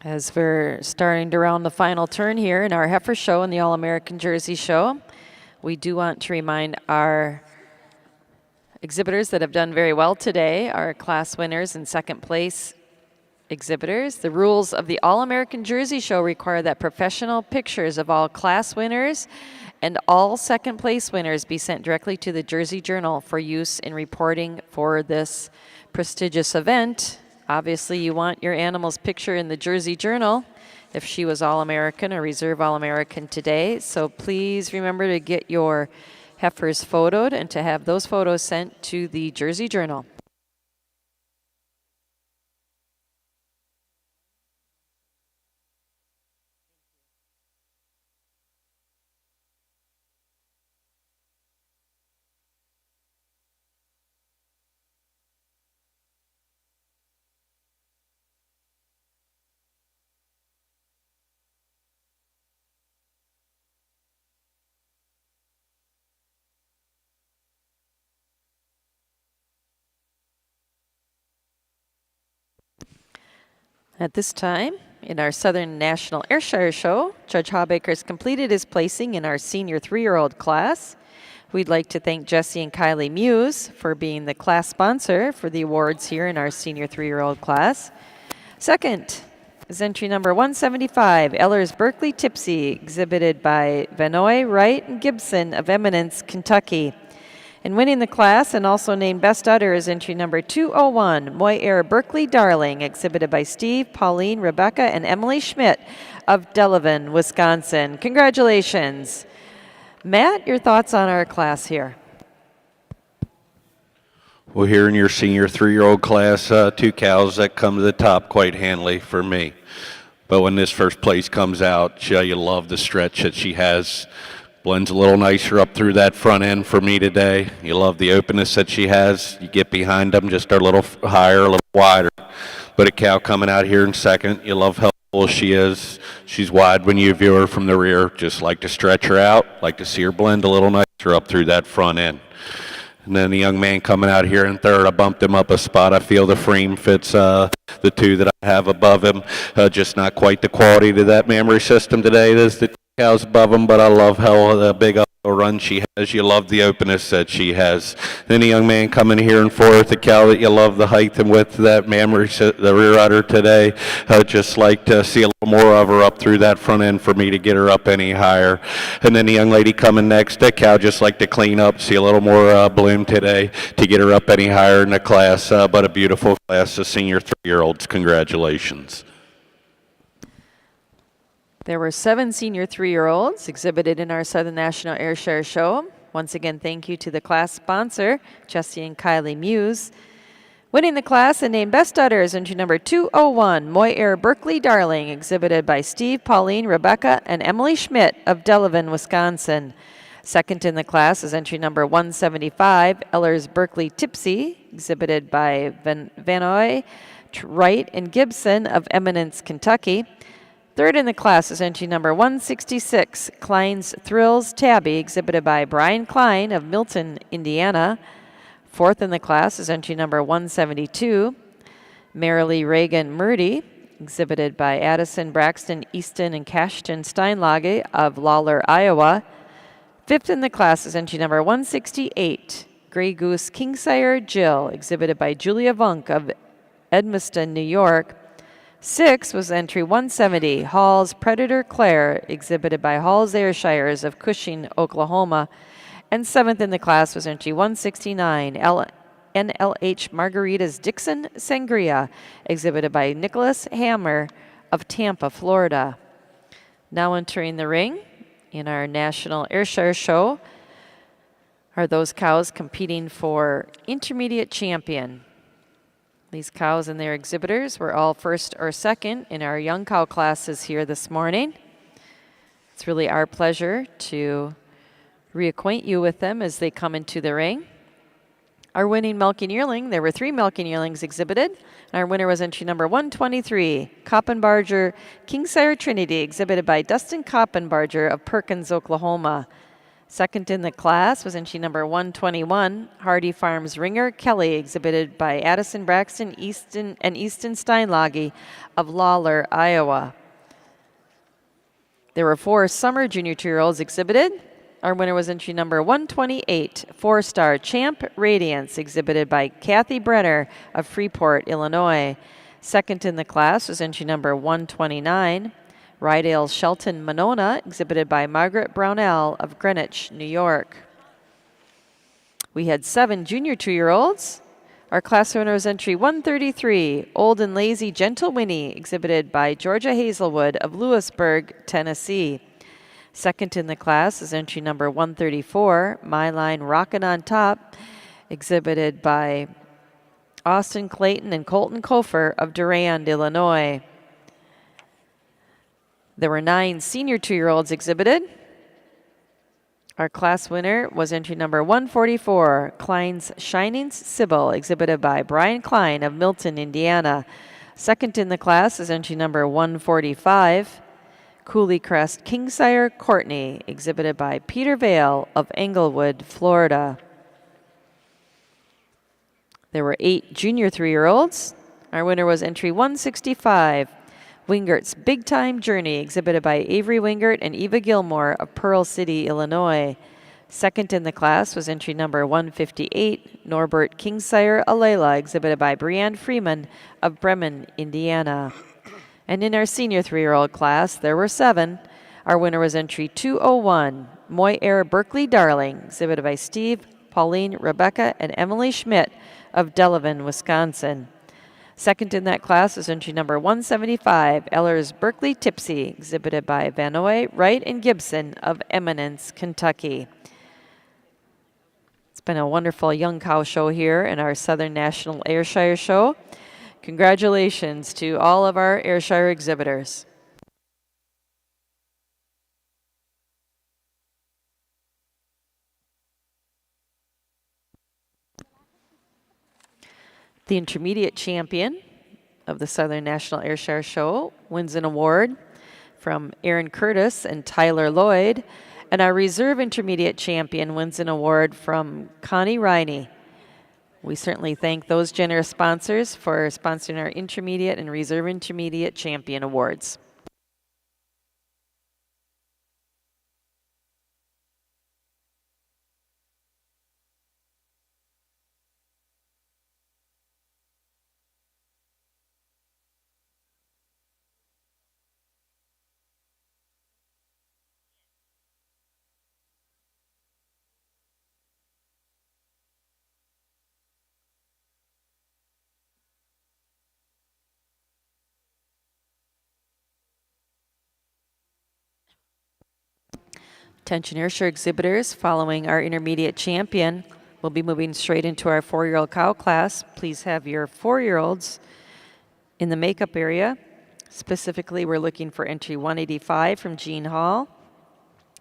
As we're starting to round the final turn here in our Heifer show and the All-American Jersey show, we do want to remind our exhibitors that have done very well today, our class winners and second place exhibitors. The rules of the All-American Jersey show require that professional pictures of all class winners and all second place winners be sent directly to the Jersey Journal for use in reporting for this prestigious event. Obviously, you want your animal's picture in the Jersey Journal if she was All-American or Reserve All-American today. So please remember to get your heifers photoed and to have those photos sent to the Jersey Journal. At this time, in our Southern National Ayrshire Show, Judge Hawbaker has completed his placing in our senior 3-year-old class. We'd like to thank Jesse and Kylie Muse for being the class sponsor for the awards here in our senior 3-year-old class. Second is entry number 175, Ellers Berkeley Tipsy, exhibited by Vanoy, Wright, and Gibson of Eminence, Kentucky. And winning the class and also named Best Udder is entry number 201, Moy Air Berkeley Darling, exhibited by Steve, Pauline, Rebecca, and Emily Schmidt of Delavan, Wisconsin. Congratulations. Matt, your thoughts on our class here? Well, here in your senior 3-year-old class, 2 cows that come to the top quite handily for me. But when this first place comes out, you love the stretch that she has. Blends a little nicer up through that front end for me today. You love the openness that she has. You get behind them just a little higher, a little wider. But a cow coming out here in second, you love how full she is. She's wide when you view her from the rear. Just like to stretch her out, like to see her blend a little nicer up through that front end. And then the young man coming out here in third, I bumped him up a spot. I feel the frame fits the 2 that I have above him. Just not quite the quality to that mammary system today. There's the cows above him, but I love how the big uphill run she has. You love the openness that she has. Then a young man coming here in fourth, a cow that you love the height and width of that mammary, the rear udder today. Just like to see a little more of her up through that front end for me to get her up any higher. And then the young lady coming next, a cow just like to clean up, see a little more bloom today to get her up any higher in the class. But a beautiful class of senior 3-year-olds. Congratulations. There were 7 senior 3-year-olds exhibited in our Southern National Ayrshire Show. Once again, thank you to the class sponsor, Jesse and Kylie Muse. Winning the class and named Best Udder is entry number 201, Moy Air Berkeley Darling, exhibited by Steve, Pauline, Rebecca, and Emily Schmidt of Delavan, Wisconsin. Second in the class is entry number 175, Ellers Berkeley Tipsy, exhibited by Vanoy, Wright, and Gibson of Eminence, Kentucky. Third in the class is entry number 166, Klein's Thrills Tabby, exhibited by Brian Klein of Milton, Indiana. Fourth in the class is entry number 172, Marilee Reagan Murdy, exhibited by Addison, Braxton, Easton, and Cashton Steinlage of Lawler, Iowa. Fifth in the class is entry number 168, Grey Goose Kingsire Jill, exhibited by Julia Vunk of Edmiston, New York. Sixth was entry 170, Hall's Predator Claire, exhibited by Hall's Ayrshires of Cushing, Oklahoma. And seventh in the class was entry 169, NLH Margaritas Dixon Sangria, exhibited by Nicholas Hammer of Tampa, Florida. Now entering the ring in our National Ayrshire Show are those cows competing for Intermediate Champion. These cows and their exhibitors were all first or second in our young cow classes here this morning. It's really our pleasure to reacquaint you with them as they come into the ring. Our winning milking yearling, there were 3 milking yearlings exhibited. Our winner was entry number 123, Koppenbarger Kingsire Trinity, exhibited by Dustin Koppenbarger of Perkins, Oklahoma. Second in the class was entry number 121, Hardy Farms Ringer Kelly, exhibited by Addison Braxton and Easton Steinlage of Lawler, Iowa. There were 4 summer junior 2-year-olds exhibited. Our winner was entry number 128, 4-star Champ Radiance, exhibited by Kathy Brenner of Freeport, Illinois. Second in the class was entry number 129, Rydale Shelton Monona, exhibited by Margaret Brownell of Greenwich, New York. We had 7 junior 2-year-olds. Our class winner was entry 133, Old and Lazy Gentle Winnie, exhibited by Georgia Hazelwood of Lewisburg, Tennessee. Second in the class is entry number 134, My Line Rockin' on Top, exhibited by Austin Clayton and Colton Kofer of Durand, Illinois. There were 9 senior 2-year-olds exhibited. Our class winner was entry number 144, Klein's Shining Sybil, exhibited by Brian Klein of Milton, Indiana. Second in the class is entry number 145, Cooley Crest Kingsire Courtney, exhibited by Peter Vale of Englewood, Florida. There were 8 junior 3-year-olds. Our winner was entry 165, Wingert's Big Time Journey, exhibited by Avery Wingert and Eva Gilmore of Pearl City, Illinois. Second in the class was entry number 158, Norbert Kingsire Alela, exhibited by Brianne Freeman of Bremen, Indiana. And in our senior 3-year-old class, there were 7. Our winner was entry 201, Moy Air Berkeley Darling, exhibited by Steve, Pauline, Rebecca, and Emily Schmidt of Delavan, Wisconsin. Second in that class was entry number 175, Ellers Berkeley Tipsy, exhibited by Vanoy, Wright, and Gibson of Eminence, Kentucky. It's been a wonderful young cow show here in our Southern National Ayrshire Show. Congratulations to all of our Ayrshire exhibitors. The intermediate champion of the Southern National Ayrshire Show wins an award from Aaron Curtis and Tyler Lloyd, and our reserve intermediate champion wins an award from Connie Riney. We certainly thank those generous sponsors for sponsoring our intermediate and reserve intermediate champion awards. Attention Ayrshire exhibitors, following our intermediate champion, we'll be moving straight into our 4-year-old cow class. Please have your 4-year-olds in the makeup area. Specifically, we're looking for entry 185 from Jean Hall,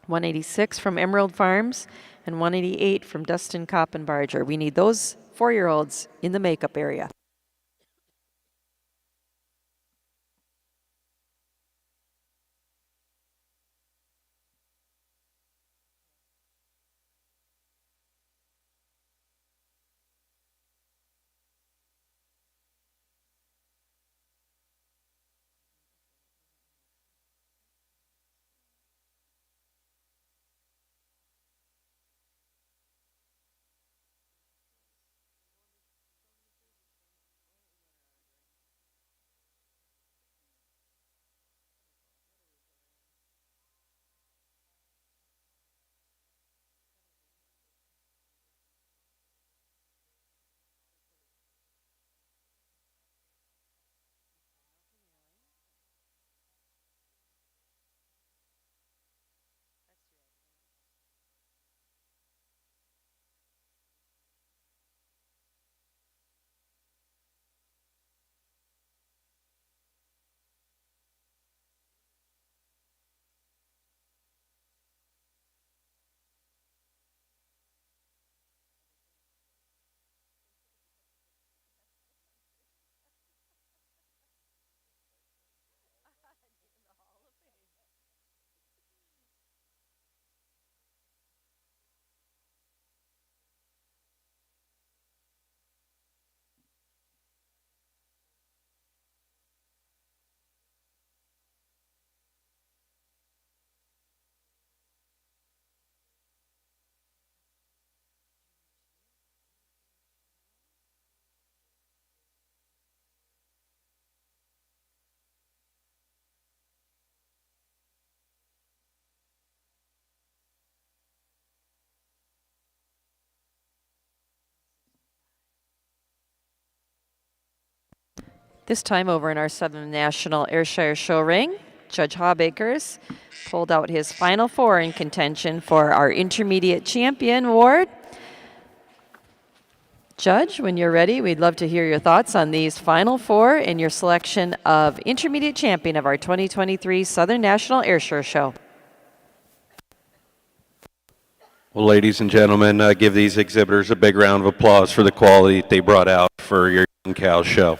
186 from Emerald Farms, and 188 from Dustin Koppenbarger. We need those 4-year-olds in the makeup area. This time over in our Southern National Ayrshire Show ring, Judge Hawbakers pulled out his final four in contention for our Intermediate Champion award. Judge, when you're ready, we'd love to hear your thoughts on these final four and your selection of Intermediate Champion of our 2023 Southern National Ayrshire Show. Well, ladies and gentlemen, give these exhibitors a big round of applause for the quality they brought out for your Young Cow show.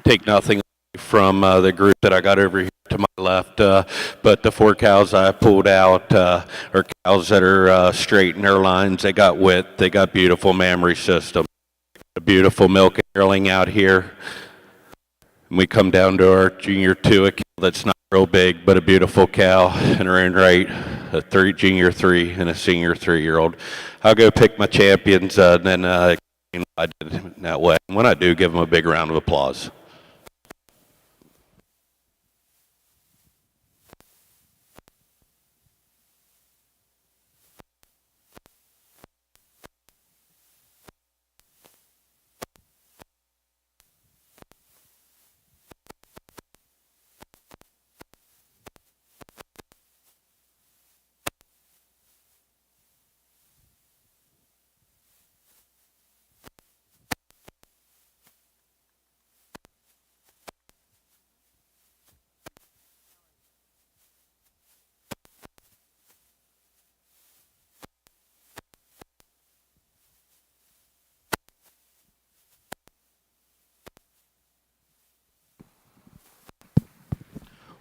Take nothing from the group that I got over here to my left, but the four cows I pulled out are cows that are straight in their lines. They got width, they got beautiful mammary system, a beautiful milk yearling out here. And we come down to our Junior 2, a cow that's not real big, but a beautiful cow in her own right, a Junior 3 and a Senior 3-year-old. I'll go pick my champions and then explain why I did it that way. And when I do, give them a big round of applause.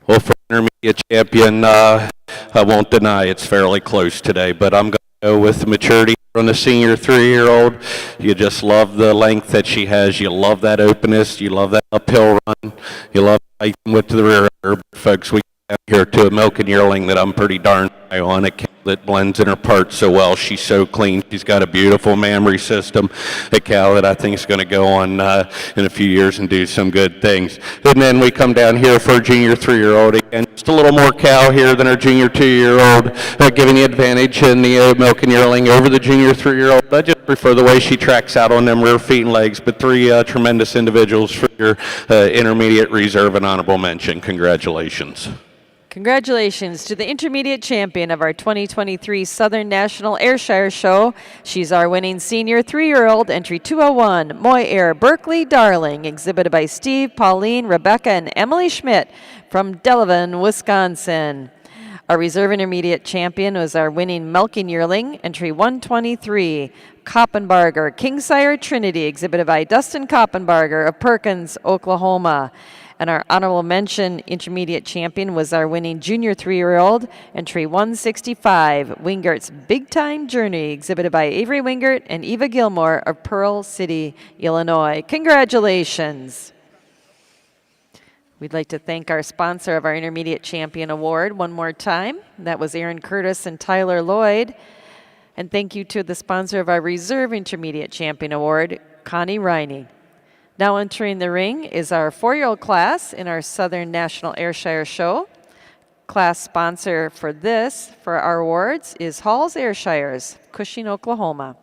Well, for Intermediate Champion, I won't deny it's fairly close today, but I'm going to go with the maturity from the Senior 3-year-old. You just love the length that she has. You love that openness. You love that uphill run. You love fighting with the rear end. Folks, we get here to a milking yearling that I'm pretty darn high on. A cow that blends in her parts so well. She's so clean. She's got a beautiful mammary system. A cow that I think is going to go on in a few years and do some good things. And then we come down here for a Junior 3-year-old. Again, just a little more cow here than our Junior 2-year-old, giving the advantage in the milking yearling over the Junior 3-year-old. I just prefer the way she tracks out on them rear feet and legs, but three tremendous individuals for your intermediate reserve and honorable mention. Congratulations. Congratulations to the Intermediate Champion of our 2023 Southern National Ayrshire Show. She's our winning Senior 3-year-old, entry 201, Moy Air Berkeley Darling, exhibited by Steve, Pauline, Rebecca, and Emily Schmidt from Delavan, Wisconsin. Our Reserve Intermediate Champion was our winning Milking Yearling, entry 123, Koppenbarger, Kingsire Trinity, exhibited by Dustin Koppenbarger of Perkins, Oklahoma. And our honorable mention Intermediate Champion was our winning Junior 3-year-old, entry 165, Wingert's Big Time Journey, exhibited by Avery Wingert and Eva Gilmore of Pearl City, Illinois. Congratulations. We'd like to thank our sponsor of our Intermediate Champion Award one more time. That was Aaron Curtis and Tyler Lloyd. And thank you to the sponsor of our Reserve Intermediate Champion Award, Connie Riney. Now entering the ring is our 4-year-old class in our Southern National Ayrshire Show. Class sponsor for our awards, is Hall's Ayrshires, Cushing, Oklahoma.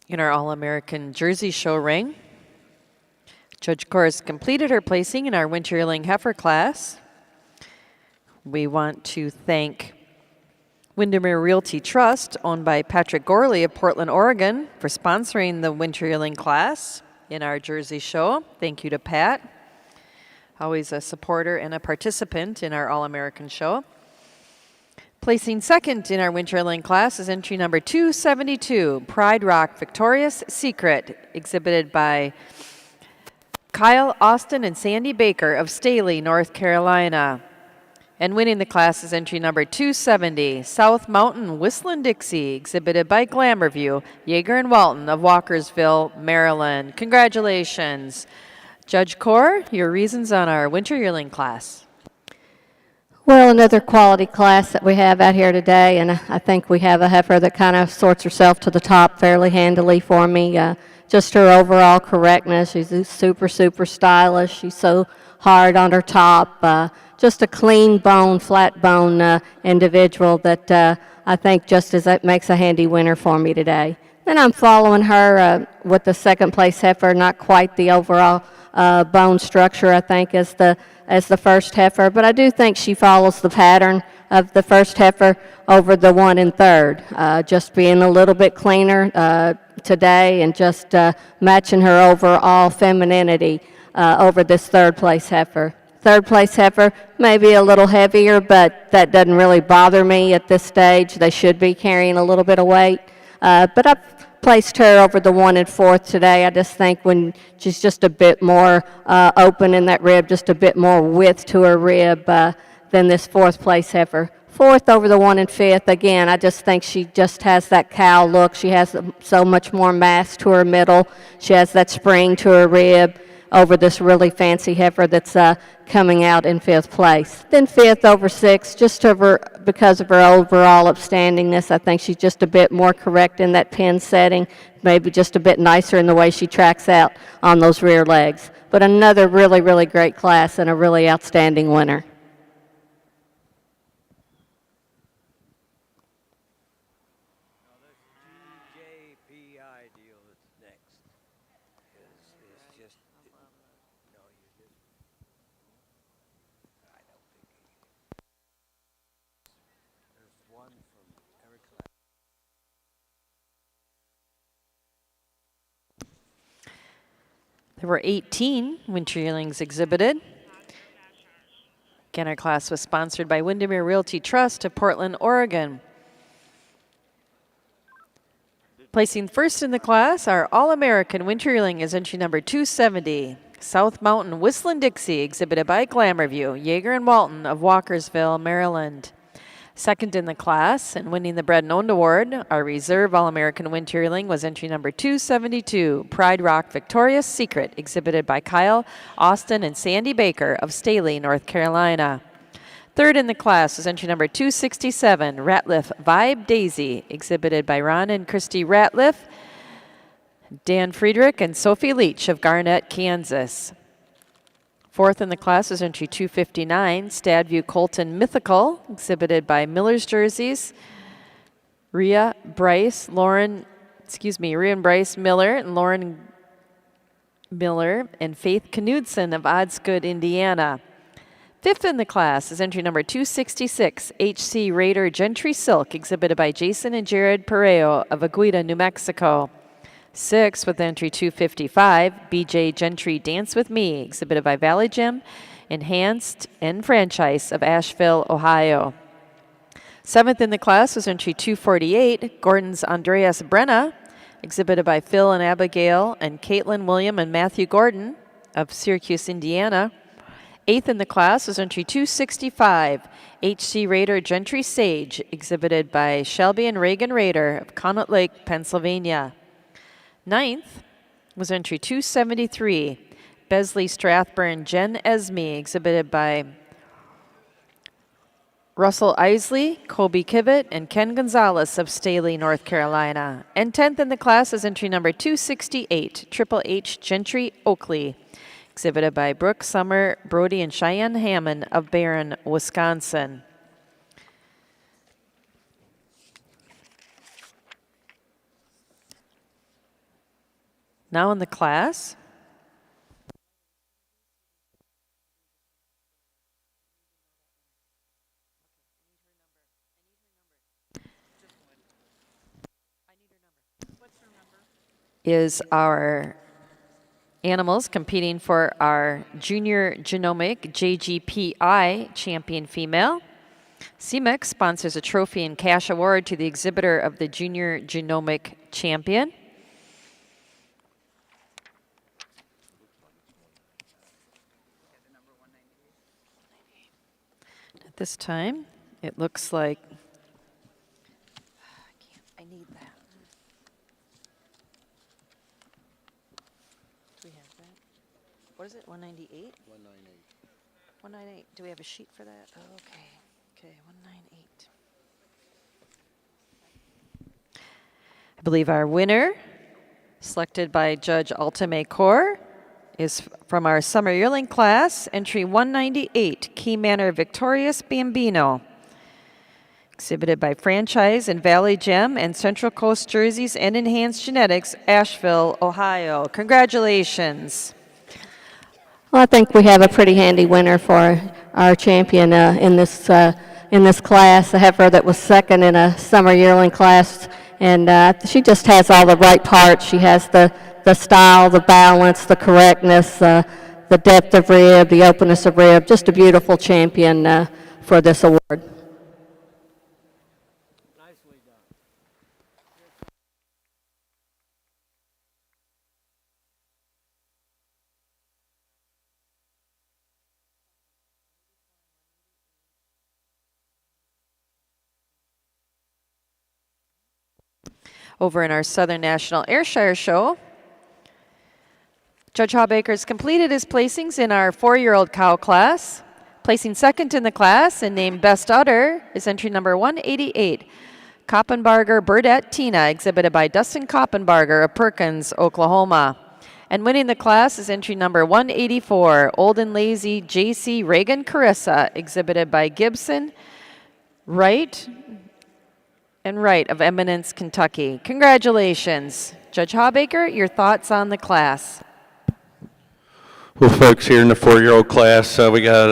In our All-American Jersey Show ring, Judge Corrs completed her placing in our Winter Yearling Heifer class. We want to thank Windermere Realty Trust, owned by Patrick Gorley of Portland, Oregon, for sponsoring the Winter Yearling class in our Jersey Show. Thank you to Pat, always a supporter and a participant in our All-American Show. Placing second in our Winter Yearling class is entry number 272, Pride Rock Victoria's Secret, exhibited by Kyle Austin and Sandy Baker of Staley, North Carolina. And winning the class is entry number 270, South Mountain Whistlin' Dixie, exhibited by Glamour View, Yeager and Walton of Walkersville, Maryland. Congratulations. Judge Corr, your reasons on our Winter Yearling class. Well, another quality class that we have out here today, and I think we have a heifer that kind of sorts herself to the top fairly handily for me. Just her overall correctness. She's super, super stylish. She's so hard on her top. Just a clean bone, flat bone individual that I think just as that makes a handy winner for me today. Then I'm following her with the second place heifer, not quite the overall bone structure, I think, as the first heifer, but I do think she follows the pattern of the first heifer over the one and third, just being a little bit cleaner today and just matching her overall femininity over this third place heifer. Third place heifer may be a little heavier, but that doesn't really bother me at this stage. They should be carrying a little bit of weight, but I've placed her over the one and fourth today. I just think when she's just a bit more open in that rib, just a bit more width to her rib than this fourth place heifer. Fourth over the one and fifth, again, I just think she just has that cow look. She has so much more mass to her middle. She has that spring to her rib over this really fancy heifer that's coming out in fifth place. Then fifth over sixth, just because of her overall upstandingness. I think she's just a bit more correct in that pin setting, maybe just a bit nicer in the way she tracks out on those rear legs. But another really, really great class and a really outstanding winner. There were 18 Winter Yearlings exhibited. Again, our class was sponsored by Windermere Realty Trust of Portland, Oregon. Placing first in the class, our All-American Winter Yearling is entry number 270, South Mountain Whistlin' Dixie, exhibited by Glamour View, Yeager and Walton of Walkersville, Maryland. Second in the class and winning the Bred and Owned Award, our reserve All-American Winter Yearling was entry number 272, Pride Rock Victoria's Secret, exhibited by Kyle Austin and Sandy Baker of Staley, North Carolina. Third in the class was entry number 267, Ratliff Vibe Daisy, exhibited by Ron and Christy Ratliff, Dan Friedrich, and Sophie Leach of Garnett, Kansas. Fourth in the class is entry 259, Stadview Colton Mythical, exhibited by Miller's Jerseys, Rhea and Bryce Miller and Lauren Miller and Faith Knudsen of Osgood, Indiana. Fifth in the class is entry number 266, HC Raider Gentry Silk, exhibited by Jason and Jared Pareo of Aguida, New Mexico. Sixth with entry 255, BJ Gentry Dance With Me, exhibited by Valley Gym, Enhanced and Franchise of Asheville, Ohio. Seventh in the class was entry 248, Gordon's Andreas Brenna, exhibited by Phil and Abigail and Caitlin, William, and Matthew Gordon of Syracuse, Indiana. Eighth in the class was entry 265, HC Raider Gentry Sage, exhibited by Shelby and Reagan Raider of Connaught Lake, Pennsylvania. Ninth was entry 273, Besley Strathburn Jen Esme, exhibited by Russell Isley, Kobe Kivett, and Ken Gonzalez of Staley, North Carolina. And 10th in the class is entry number 268, Triple H Gentry Oakley, exhibited by Brooke Summer Brody and Cheyenne Hammond of Barron, Wisconsin. Now in the class. Is our animals competing for our Junior Genomic JGPI Champion Female. CMEX sponsors a trophy and cash award to the exhibitor of the Junior Genomic Champion. At this time, it looks like I need that. Do we have that? What is it? 198? 198. 198. Do we have a sheet for that? Oh, okay. Okay, 198. I believe our winner, selected by Judge Ultimate Core, is from our Summer Yearling class, entry 198, Key Manor Victorious Bambino. Exhibited by Franchise and Valley Gem and Central Coast Jerseys and Enhanced Genetics, Asheville, Ohio. Congratulations. Well, I think we have a pretty handy winner for our champion in this class, a heifer that was second in a Summer Yearling class, and she just has all the right parts. She has the style, the balance, the correctness, the depth of rib, the openness of rib. Just a beautiful champion for this award. Over in our Southern National Ayrshire show, Judge Hawbaker has completed his placings in our 4-year-old cow class. Placing second in the class and named Best Udder is entry number 188, Koppenbarger Burdette Tina, exhibited by Dustin Koppenbarger of Perkins, Oklahoma. And winning the class is entry number 184, Old and Lazy J.C. Reagan Carissa, exhibited by Gibson, Wright, and Wright of Eminence, Kentucky. Congratulations. Judge Hawbaker, your thoughts on the class? Well, folks, here in the 4-year-old class, we got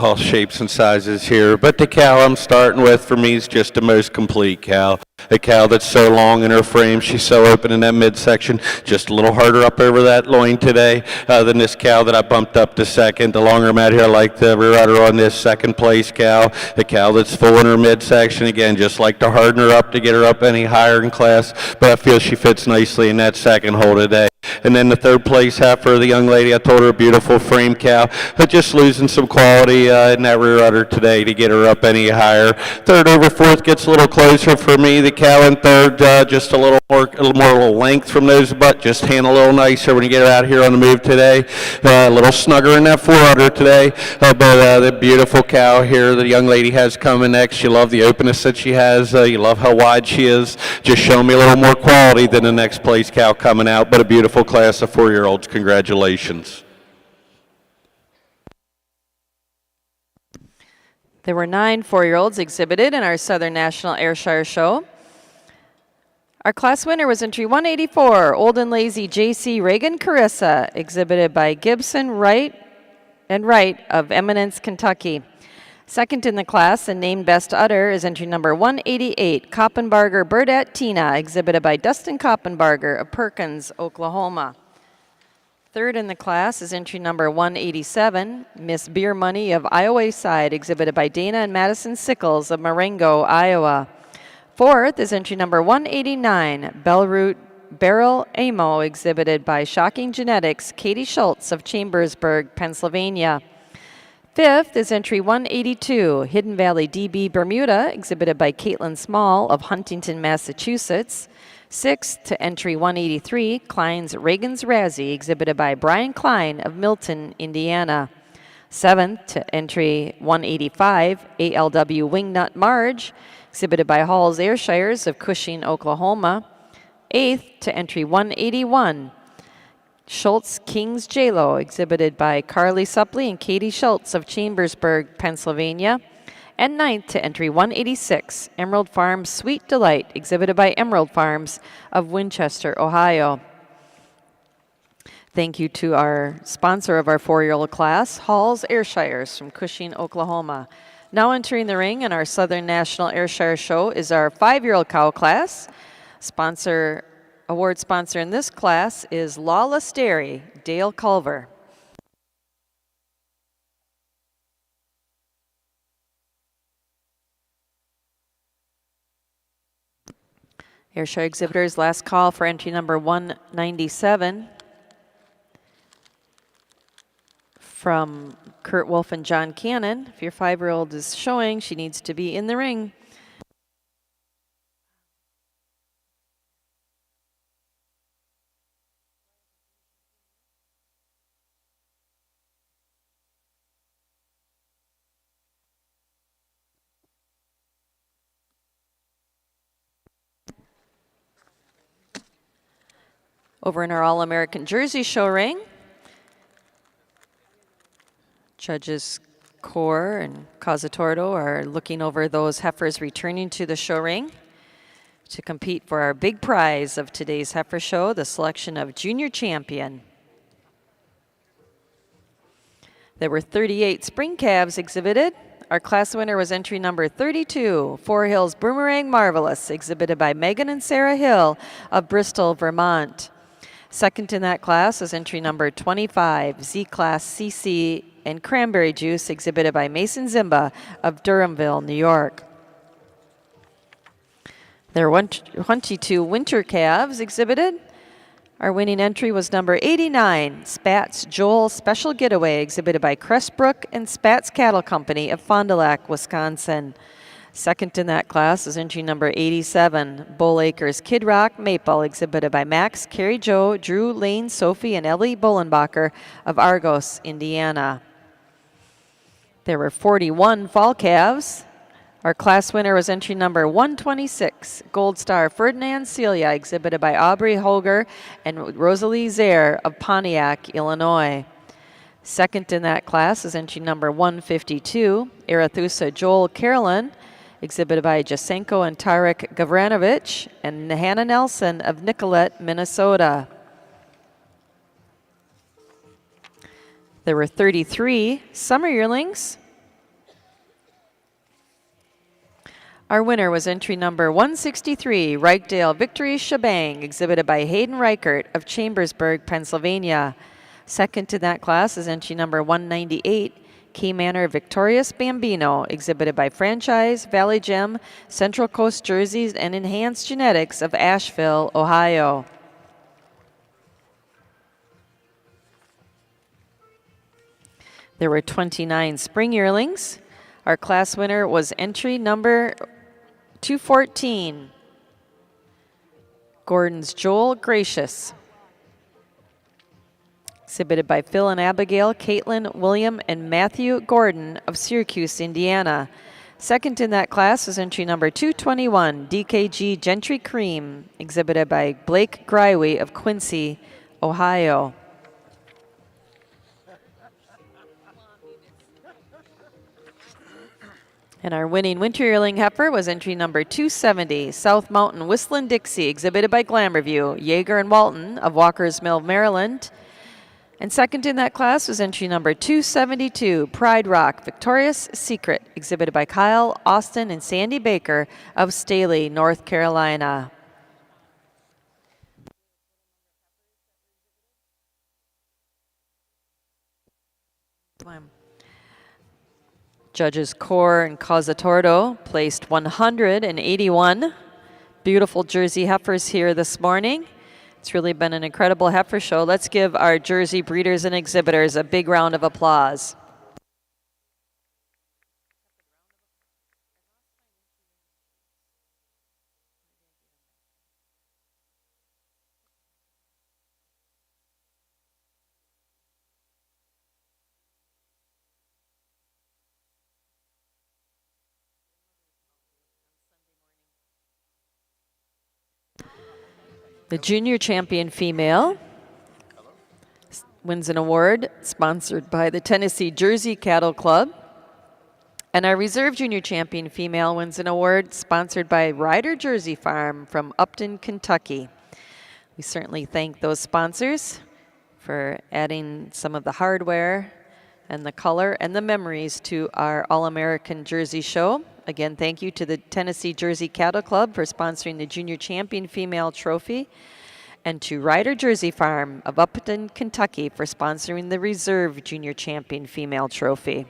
all shapes and sizes here. But the cow I'm starting with, for me, is just the most complete cow. A cow that's so long in her frame, she's so open in that midsection, just a little harder up over that loin today than this cow that I bumped up to second. The longer I'm out here, I like the rear udder on this second place cow. The cow that's full in her midsection, again, just like to harden her up to get her up any higher in class, but I feel she fits nicely in that second hole today. And then the third place heifer, the young lady, I told her a beautiful frame cow, but just losing some quality in that rear udder today to get her up any higher. Third over fourth gets a little closer for me. The cow in third, just a little more length from nose to butt, just hand a little nicer when you get her out here on the move today. A little snugger in that 4 udder today, but the beautiful cow here the young lady has coming next. You love the openness that she has. You love how wide she is. Just show me a little more quality than the next place cow coming out, but a beautiful class of 4-year-olds. Congratulations. There were 9 4-year-olds exhibited in our Southern National Ayrshire show. Our class winner was entry 184, Old and Lazy J.C. Reagan Carissa, exhibited by Gibson, Wright, and Wright of Eminence, Kentucky. Second in the class and named Best Udder is entry number 188, Koppenbarger Burdette Tina, exhibited by Dustin Koppenbarger of Perkins, Oklahoma. Third in the class is entry number 187, Miss Beer Money of Iowa Side, exhibited by Dana and Madison Sickles of Marengo, Iowa. Fourth is entry number 189, Bellroot Beryl Amo, exhibited by Shocking Genetics, Katie Schultz of Chambersburg, Pennsylvania. Fifth is entry 182, Hidden Valley DB Bermuda, exhibited by Caitlin Small of Huntington, Massachusetts. Sixth to entry 183, Klein's Reagan's Razzie, exhibited by Brian Klein of Milton, Indiana. Seventh to entry 185, ALW Wingnut Marge, exhibited by Hall's Ayrshires of Cushing, Oklahoma. Eighth to entry 181, Schultz King's J-Lo, exhibited by Carly Suppley and Katie Schultz of Chambersburg, Pennsylvania. And ninth to entry 186, Emerald Farms Sweet Delight, exhibited by Emerald Farms of Winchester, Ohio. Thank you to our sponsor of our 4-year-old class, Hall's Airshires from Cushing, Oklahoma. Now entering the ring in our Southern National Airshire Show is our 5-year-old cow class. Award sponsor in this class is Lawless Dairy, Dale Culver. Airshire exhibitors, last call for entry number 197 from Kurt Wolf and John Cannon. If your 5-year-old is showing, she needs to be in the ring. Over in our All-American Jersey show ring, Judges Core and Causatordo are looking over those heifers returning to the show ring to compete for our big prize of today's heifer show, the selection of Junior Champion. There were 38 spring calves exhibited. Our class winner was entry number 32, Four Hills Boomerang Marvelous, exhibited by Megan and Sarah Hill of Bristol, Vermont. Second in that class is entry number 25, Z-Class CC and Cranberry Juice, exhibited by Mason Zimba of Durhamville, New York. There were 22 winter calves exhibited. Our winning entry was number 89, Spats Joel Special Getaway, exhibited by Crestbrook and Spats Cattle Company of Fond du Lac, Wisconsin. Second in that class is entry number 87, Bull Acres Kid Rock Maple, exhibited by Max, Carrie Jo, Drew, Lane, Sophie, and Ellie Bullenbacher of Argos, Indiana. There were 41 fall calves. Our class winner was entry number 126, Gold Star Ferdinand Celia, exhibited by Aubrey Holger and Rosalie Zaire of Pontiac, Illinois. Second in that class is entry number 152, Arethusa Joel Carolyn, exhibited by Jasenko and Tarek Gavranovich and Hannah Nelson of Nicollet, Minnesota. There were 33 summer yearlings. Our winner was entry number 163, Reichdale Victory Shebang, exhibited by Hayden Reichert of Chambersburg, Pennsylvania. Second in that class is entry number 198, Key Manor Victorious Bambino, exhibited by Franchise, Valley Gem, Central Coast Jerseys, and Enhanced Genetics of Asheville, Ohio. There were 29 spring yearlings. Our class winner was entry number 214, Gordon's Joel Gracious, exhibited by Phil and Abigail, Caitlin, William, and Matthew Gordon of Syracuse, Indiana. Second in that class was entry number 221, DKG Gentry Cream, exhibited by Blake Grywe of Quincy, Ohio. And our winning winter yearling heifer was entry number 270, South Mountain Whistlin' Dixie, exhibited by Glamourview, Yeager and Walton of Walker's Mill, Maryland. And second in that class was entry number 272, Pride Rock Victoria's Secret, exhibited by Kyle, Austin, and Sandy Baker of Staley, North Carolina. Judges Core and Causatordo placed 181 beautiful Jersey heifers here this morning. It's really been an incredible heifer show. Let's give our Jersey breeders and exhibitors a big round of applause. The Junior Champion female wins an award sponsored by the Tennessee Jersey Cattle Club. And our Reserve Junior Champion female wins an award sponsored by Ryder Jersey Farm from Upton, Kentucky. We certainly thank those sponsors for adding some of the hardware and the color and the memories to our All-American Jersey Show. Again, thank you to the Tennessee Jersey Cattle Club for sponsoring the Junior Champion Female Trophy, and to Ryder Jersey Farm of Upton, Kentucky for sponsoring the Reserve Junior Champion Female Trophy.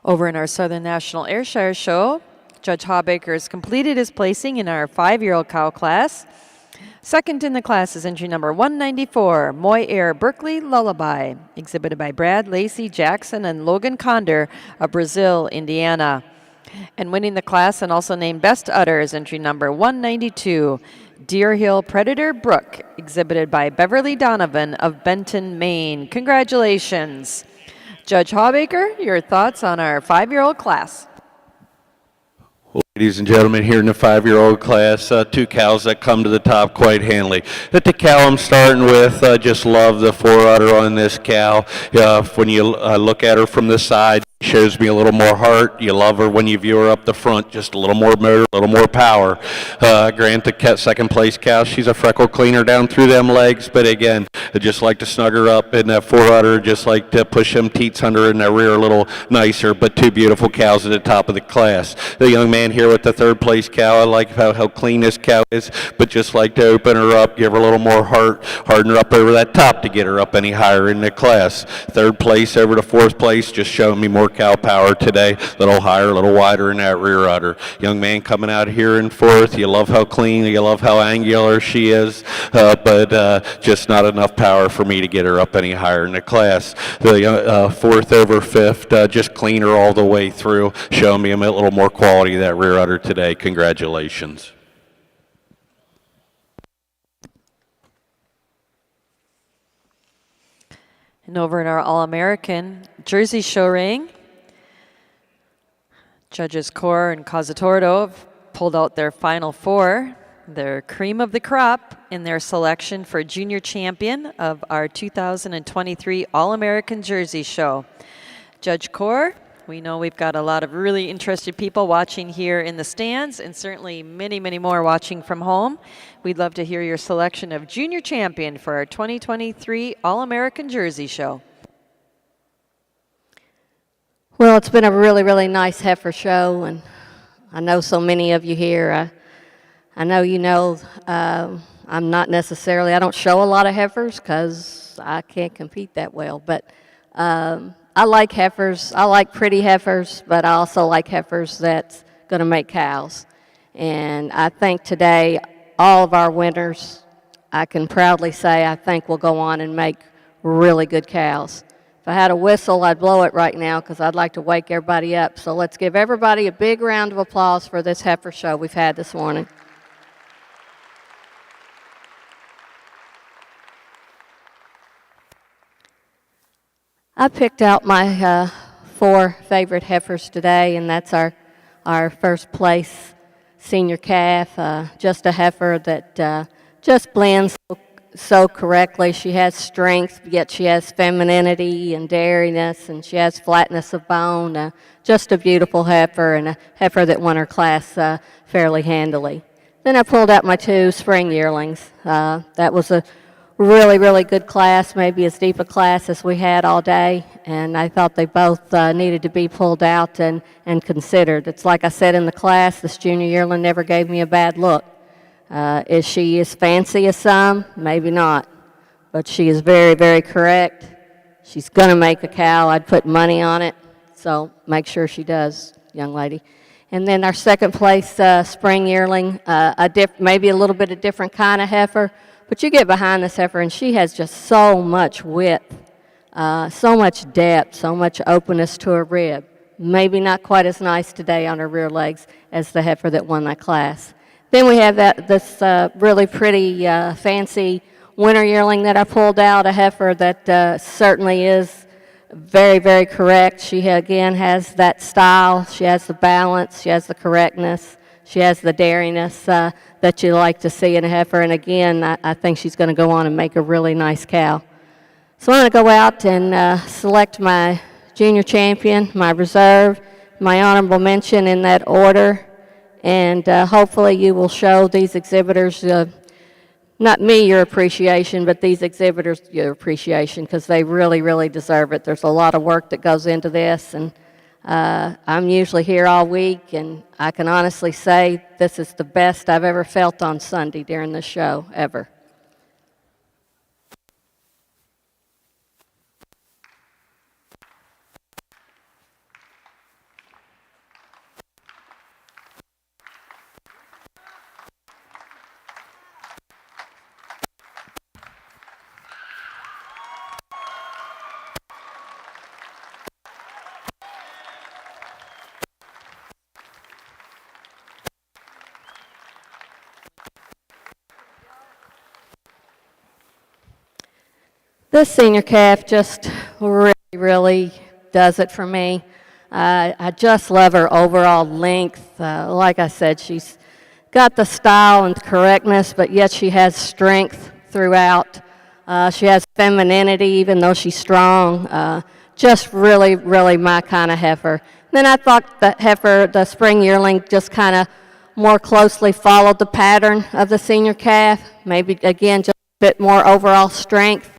Over in our Southern National Ayrshire Show, Judge Hawbaker has completed his placing in our 5-year-old cow class. Second in the class is entry number 194, Moy Air Berkeley Lullaby, exhibited by Brad Lacey Jackson and Logan Conder of Brazil, Indiana. And winning the class and also named Best Udder is entry number 192, Deer Hill Predator Brook, exhibited by Beverly Donovan of Benton, Maine. Congratulations. Judge Hawbaker, your thoughts on our 5-year-old class? Well, ladies and gentlemen, here in the 5-year-old class, 2 cows that come to the top quite handily. The cow I'm starting with, just love the forerunner on this cow. When you look at her from the side, shows me a little more heart. You love her when you view her up the front, just a little more motor, a little more power. Grant the second place cow, she's a freckle cleaner down through them legs, but again, I just like to snug her up in that forerunner, just like to push them teats under in the rear a little nicer, but 2 beautiful cows at the top of the class. The young man here with the third place cow, I like how clean this cow is, but just like to open her up, give her a little more heart, harden her up over that top to get her up any higher in the class. Third place over to fourth place, just showing me more cow power today, a little higher, a little wider in that rear udder. Young man coming out here in fourth, you love how clean, you love how angular she is, but just not enough power for me to get her up any higher in the class. The fourth over fifth, just cleaner all the way through, showing me a little more quality of that rear udder today. Congratulations. And over in our All-American Jersey Show ring, Judges Core and Cazzatordo have pulled out their final 4, their cream of the crop in their selection for Junior Champion of our 2023 All-American Jersey Show. Judge Core, we know we've got a lot of really interested people watching here in the stands, and certainly many, many more watching from home. We'd love to hear your selection of Junior Champion for our 2023 All-American Jersey Show. Well, it's been a really, really nice heifer show, and I know so many of you here. I know you know I'm not necessarily, I don't show a lot of heifers because I can't compete that well, but I like heifers. I like pretty heifers, but I also like heifers that's going to make cows. And I think today all of our winners, I can proudly say, I think will go on and make really good cows. If I had a whistle, I'd blow it right now because I'd like to wake everybody up. So let's give everybody a big round of applause for this heifer show we've had this morning. I picked out my 4 favorite heifers today, and that's our first place senior calf, just a heifer that just blends so correctly. She has strength, yet she has femininity and dairiness, and she has flatness of bone. Just a beautiful heifer, and a heifer that won her class fairly handily. Then I pulled out my 2 spring yearlings. That was a really, really good class, maybe as deep a class as we had all day, and I thought they both needed to be pulled out and considered. It's like I said in the class, this junior yearling never gave me a bad look. Is she as fancy as some? Maybe not, but she is very, very correct. She's going to make a cow. I'd put money on it, so make sure she does, young lady. And then our second place spring yearling, maybe a little bit of different kind of heifer, but you get behind this heifer, and she has just so much width, so much depth, so much openness to her rib. Maybe not quite as nice today on her rear legs as the heifer that won that class. Then we have this really pretty, fancy winter yearling that I pulled out, a heifer that certainly is very, very correct. She, again, has that style. She has the balance. She has the correctness. She has the dairiness that you like to see in a heifer, and again, I think she's going to go on and make a really nice cow. So I'm going to go out and select my junior champion, my reserve, my honorable mention in that order, and hopefully you will show these exhibitors, not me your appreciation, but these exhibitors your appreciation, because they really, really deserve it. There's a lot of work that goes into this, and I'm usually here all week, and I can honestly say this is the best I've ever felt on Sunday during this show, ever. This senior calf just really, really does it for me. I just love her overall length. Like I said, she's got the style and correctness, but yet she has strength throughout. She has femininity, even though she's strong. Just really, really my kind of heifer. Then I thought the heifer, the spring yearling, just kind of more closely followed the pattern of the senior calf. Maybe, again, just a bit more overall strength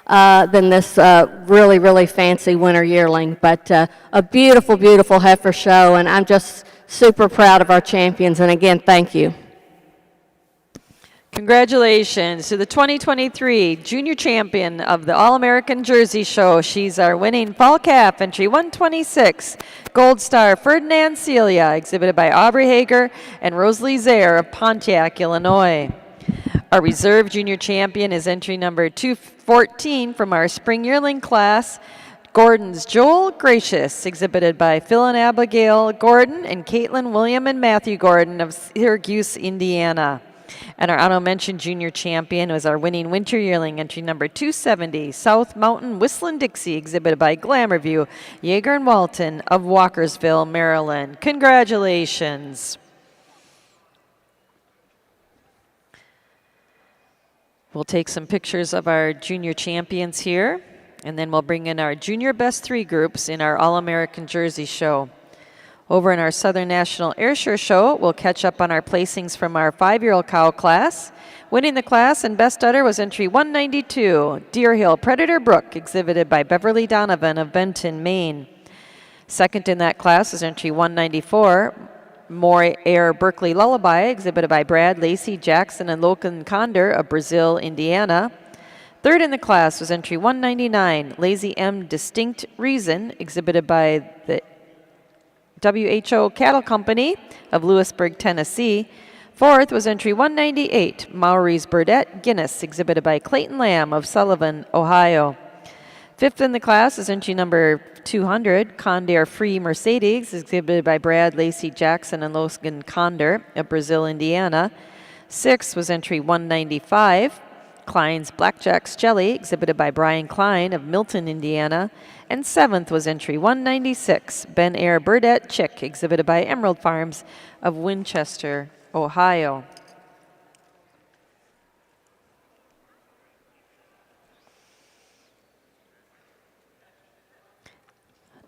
than this really, really fancy winter yearling. But a beautiful, beautiful heifer show, and I'm just super proud of our champions. And again, thank you. Congratulations to the 2023 Junior Champion of the All-American Jersey Show. She's our winning fall calf, entry 126, Gold Star Ferdinand Celia, exhibited by Aubrey Hager and Rosalie Zaire of Pontiac, Illinois. Our reserve junior champion is entry number 214 from our spring yearling class, Gordon's Joel Gracious, exhibited by Phil and Abigail Gordon and Caitlin, William, and Matthew Gordon of Syracuse, Indiana. And our honorable mention junior champion was our winning winter yearling, entry number 270, South Mountain Whistlin' Dixie, exhibited by Glamour View, Yeager and Walton of Walkersville, Maryland. Congratulations. We'll take some pictures of our junior champions here, and then we'll bring in our junior best 3 groups in our All-American Jersey Show. Over in our Southern National Airshire Show, we'll catch up on our placings from our 5-year-old cow class. Winning the class and best udder was entry 192, Deer Hill Predator Brook, exhibited by Beverly Donovan of Benton, Maine. Second in that class is entry 194, More Air Berkeley Lullaby, exhibited by Brad Lacey Jackson and Logan Condor of Brazil, Indiana. Third in the class was entry 199, Lazy M Distinct Reason, exhibited by the WHO Cattle Company of Lewisburg, Tennessee. Fourth was entry 198, Maurice Burdett Guinness, exhibited by Clayton Lamb of Sullivan, Ohio. Fifth in the class is entry number 200, Condor Free Mercedes, exhibited by Brad Lacey Jackson and Logan Condor of Brazil, Indiana. Sixth was entry 195, Klein's Blackjack's Jelly, exhibited by Brian Klein of Milton, Indiana. And seventh was entry 196, Ben Air Burdett Chick, exhibited by Emerald Farms of Winchester, Ohio.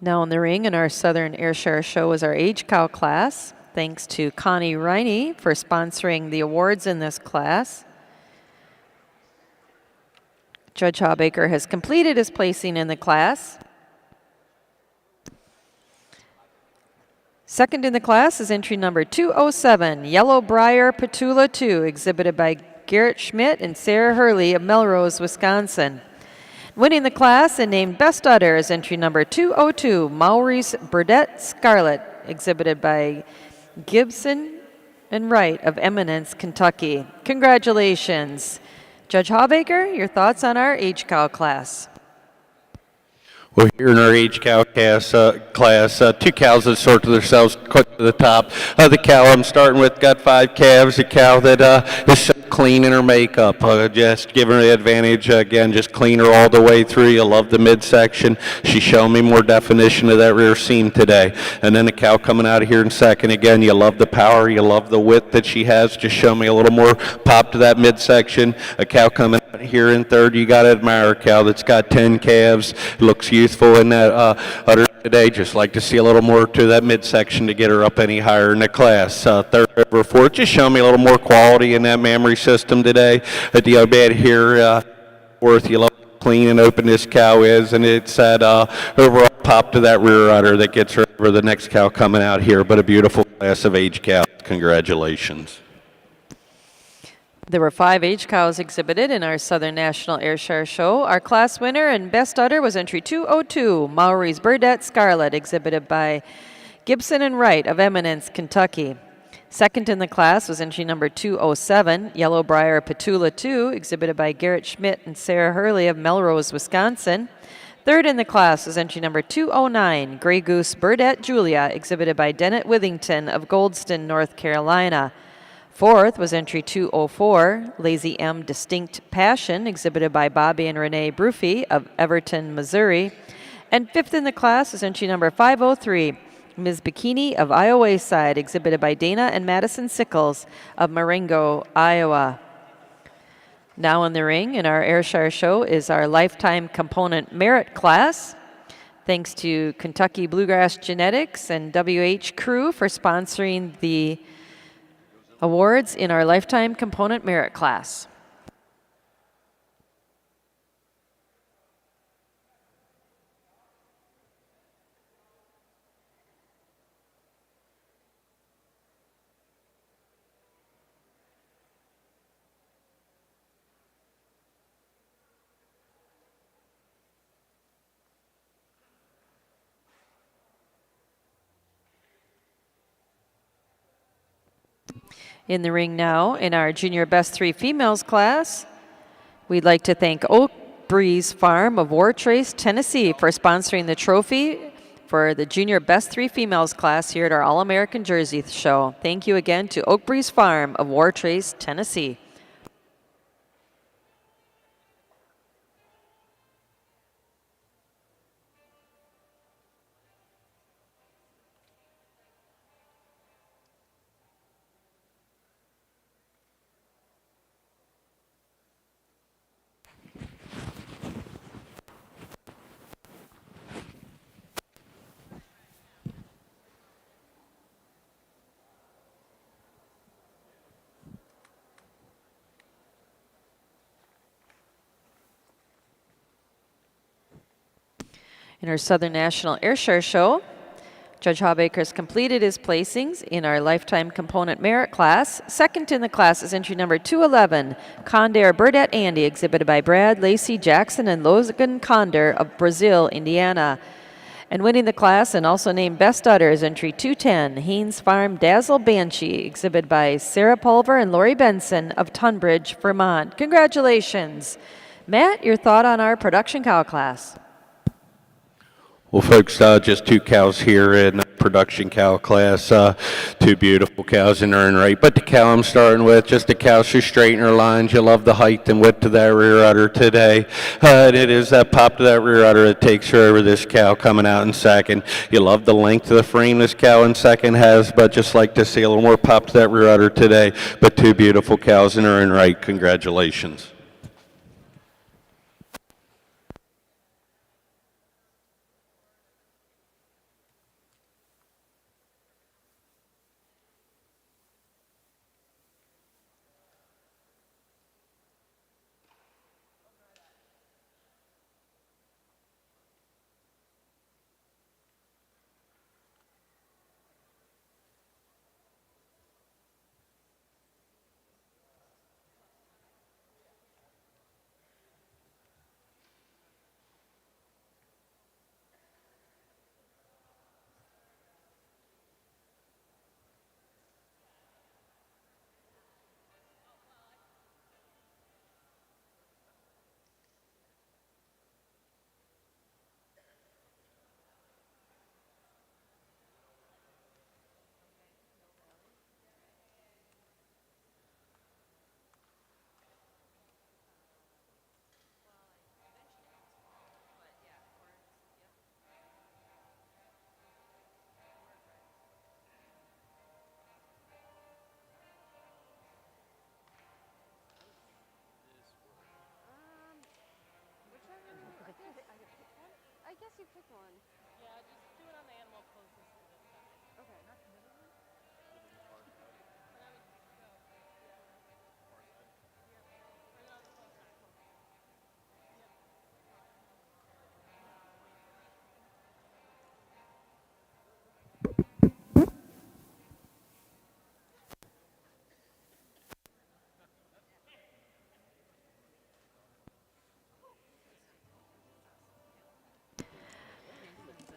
Now in the ring in our Southern Ayrshire show is our age cow class. Thanks to Connie Riney for sponsoring the awards in this class. Judge Hawbaker has completed his placing in the class. Second in the class is entry number 207, Yellow Briar Petula 2, exhibited by Garrett Schmidt and Sarah Hurley of Melrose, Wisconsin. Winning the class and named Best Udder is entry number 202, Maurice Burdett Scarlet, exhibited by Gibson and Wright of Eminence, Kentucky. Congratulations. Judge Hawbaker, your thoughts on our age cow class? Well, here in our age cow class, two cows that sort themselves quick to the top. The cow I'm starting with got 5 calves. A cow that is so clean in her makeup, just giving her the advantage. Again, just clean her all the way through. You love the midsection. She's showing me more definition of that rear seam today. And then the cow coming out of here in second. Again, you love the power. You love the width that she has. Just show me a little more pop to that midsection. A cow coming out here in third. You got to admire a cow that's got 10 calves. Looks youthful in that udder today. Just like to see a little more to that midsection to get her up any higher in the class. Third over fourth. Just show me a little more quality in that mammary system today. At the bed here, fourth. You love how clean and open this cow is, and it's that overall pop to that rear udder that gets her over the next cow coming out here. But a beautiful class of age cows. Congratulations. There were 5 age cows exhibited in our Southern National Ayrshire show. Our class winner and best udder was entry 202, Maurice Burdett Scarlet, exhibited by Gibson and Wright of Eminence, Kentucky. Second in the class was entry number 207, Yellow Briar Petula 2, exhibited by Garrett Schmidt and Sarah Hurley of Melrose, Wisconsin. Third in the class was entry number 209, Grey Goose Burdett Julia, exhibited by Dennett Withington of Goldston, North Carolina. Fourth was entry 204, Lazy M Distinct Passion, exhibited by Bobby and Renee Brufy of Everton, Missouri. And fifth in the class is entry number 503, Ms. Bikini of Iowa Side, exhibited by Dana and Madison Sickles of Marengo, Iowa. Now in the ring in our Ayrshire show is our Lifetime Component Merit class. Thanks to Kentucky Bluegrass Genetics and WH Crew for sponsoring the awards in our Lifetime Component Merit class. In the ring now, in our Junior Best 3 Females class, we'd like to thank Oak Breeze Farm of Wartrace, Tennessee for sponsoring the trophy for the Junior Best 3 Females class here at our All-American Jersey show. Thank you again to Oak Breeze Farm of Wartrace, Tennessee. In our Southern National Ayrshire show, Judge Hawbaker has completed his placings in our Lifetime Component Merit class. Second in the class is entry number 211, Condor Burdett Andy, exhibited by Brad Lacey Jackson and Logan Condor of Brazil, Indiana. And winning the class and also named Best Udder is entry 210, Haynes Farm Dazzle Banshee, exhibited by Sarah Pulver and Lori Benson of Tunbridge, Vermont. Congratulations. Matt, your thought on our production cow class? Well, folks, just 2 cows here in the production cow class, 2 beautiful cows in their own right. But the cow I'm starting with, just a cow, she straighten her lines. You love the height and width of that rear udder today. And it is that pop to that rear udder that takes her over this cow coming out in second. You love the length of the frame this cow in second has, but just like to see a little more pop to that rear udder today. But 2 beautiful cows in their own right. Congratulations. I guess you pick one. Yeah, just do it on the animal closest to the center. Okay.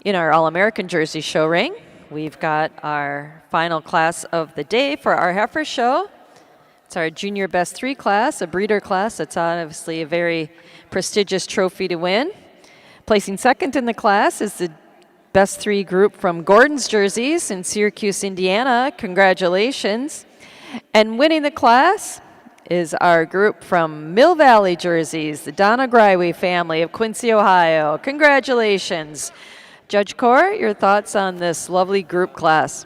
In our All-American Jersey show ring, we've got our final class of the day for our heifer show. It's our junior best 3 class, a breeder class. That's obviously a very prestigious trophy to win. Placing second in the class is the best 3 group from Gordon's Jerseys in Syracuse, Indiana. Congratulations. And winning the class is our group from Mill Valley Jerseys, the Donna Greiwe family of Quincy, Ohio. Congratulations. Judge Corr, your thoughts on this lovely group class?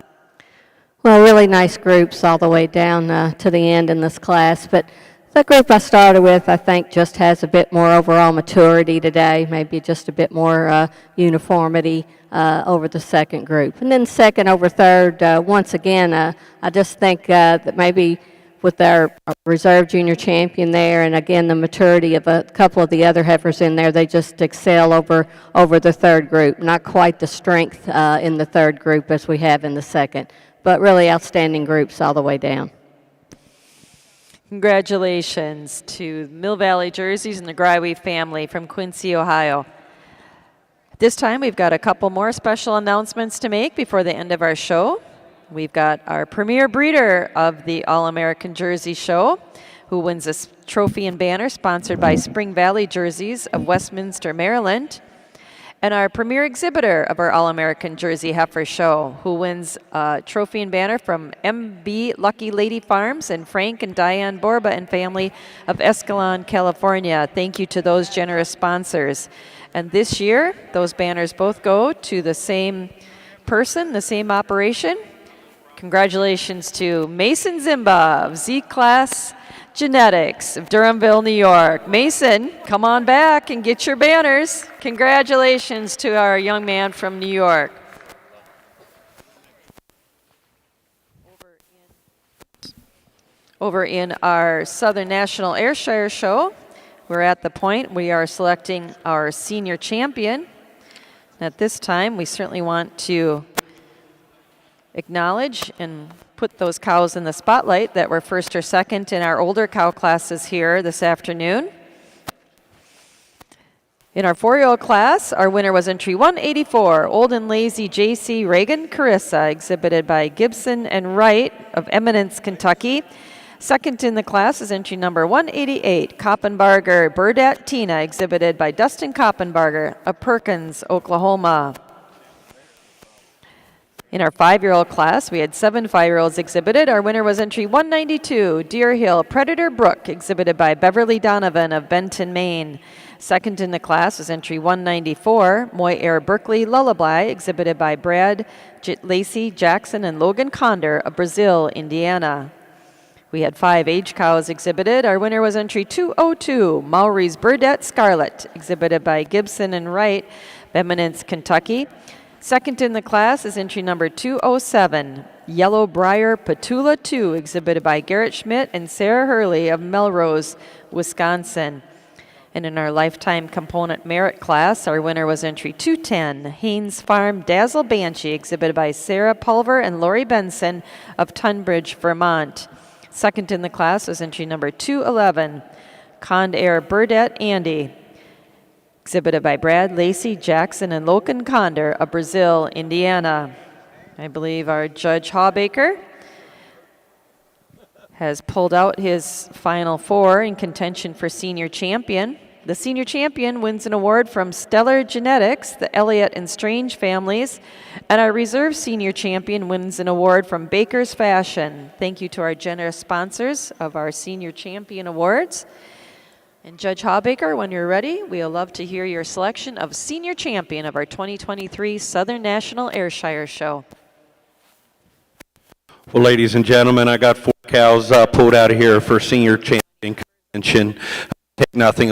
Well, really nice groups all the way down to the end in this class. But the group I started with, I think, just has a bit more overall maturity today, maybe just a bit more uniformity over the second group. And then second over third, once again, I just think that maybe with our reserve junior champion there, and again the maturity of a couple of the other heifers in there, they just excel over the third group. Not quite the strength in the third group as we have in the second, but really outstanding groups all the way down. Congratulations to Mill Valley Jerseys and the Greiwe family from Quincy, Ohio. This time we've got a couple more special announcements to make before the end of our show. We've got our premier breeder of the All-American Jersey Show, who wins a trophy and banner sponsored by Spring Valley Jerseys of Westminster, Maryland. And our premier exhibitor of our All-American Jersey Heifer Show, who wins a trophy and banner from MB Lucky Lady Farms and Frank and Diane Borba and family of Escalon, California. Thank you to those generous sponsors. And this year, those banners both go to the same person, the same operation. Congratulations to Mason Zimba of Z-Class Genetics of Durhamville, New York. Mason, come on back and get your banners. Congratulations to our young man from New York. Over in our Southern National Airshire Show, we're at the point we are selecting our senior champion. At this time, we certainly want to acknowledge and put those cows in the spotlight that were first or second in our older cow classes here this afternoon. In our 4-year-old class, our winner was entry 184, Old and Lazy J.C. Reagan Carissa, exhibited by Gibson and Wright of Eminence, Kentucky. Second in the class is entry number 188, Koppenbarger Burdette Tina, exhibited by Dustin Koppenbarger of Perkins, Oklahoma. In our 5-year-old class, we had 7 5-year-olds exhibited. Our winner was entry 192, Deer Hill Predator Brook, exhibited by Beverly Donovan of Benton, Maine. Second in the class was entry 194, Moy Air Berkeley Lullaby, exhibited by Brad Lacey Jackson and Logan Condor of Brazil, Indiana. We had 5 age cows exhibited. Our winner was entry 202, Maury's Burdette Scarlet, exhibited by Gibson and Wright, Eminence, Kentucky. Second in the class is entry number 207, Yellow Briar Petula 2, exhibited by Garrett Schmidt and Sarah Hurley of Melrose, Wisconsin. And in our lifetime component merit class, our winner was entry 210, Haynes Farm Dazzle Banshee, exhibited by Sarah Pulver and Lori Benson of Tunbridge, Vermont. Second in the class was entry number 211, Cond Air Burdette Andy, exhibited by Brad Lacey Jackson and Logan Condor of Brazil, Indiana. I believe our Judge Hawbaker has pulled out his final 4 in contention for Senior Champion. The Senior Champion wins an award from Stellar Genetics, the Elliott and Strange families, and our Reserve Senior Champion wins an award from Baker's Fashion. Thank you to our generous sponsors of our Senior Champion Awards. And Judge Hawbaker, when you're ready, we'll love to hear your selection of Senior Champion of our 2023 Southern National Ayrshire Show. Well, ladies and gentlemen, I got 4 cows pulled out of here for Senior Champion convention. Take nothing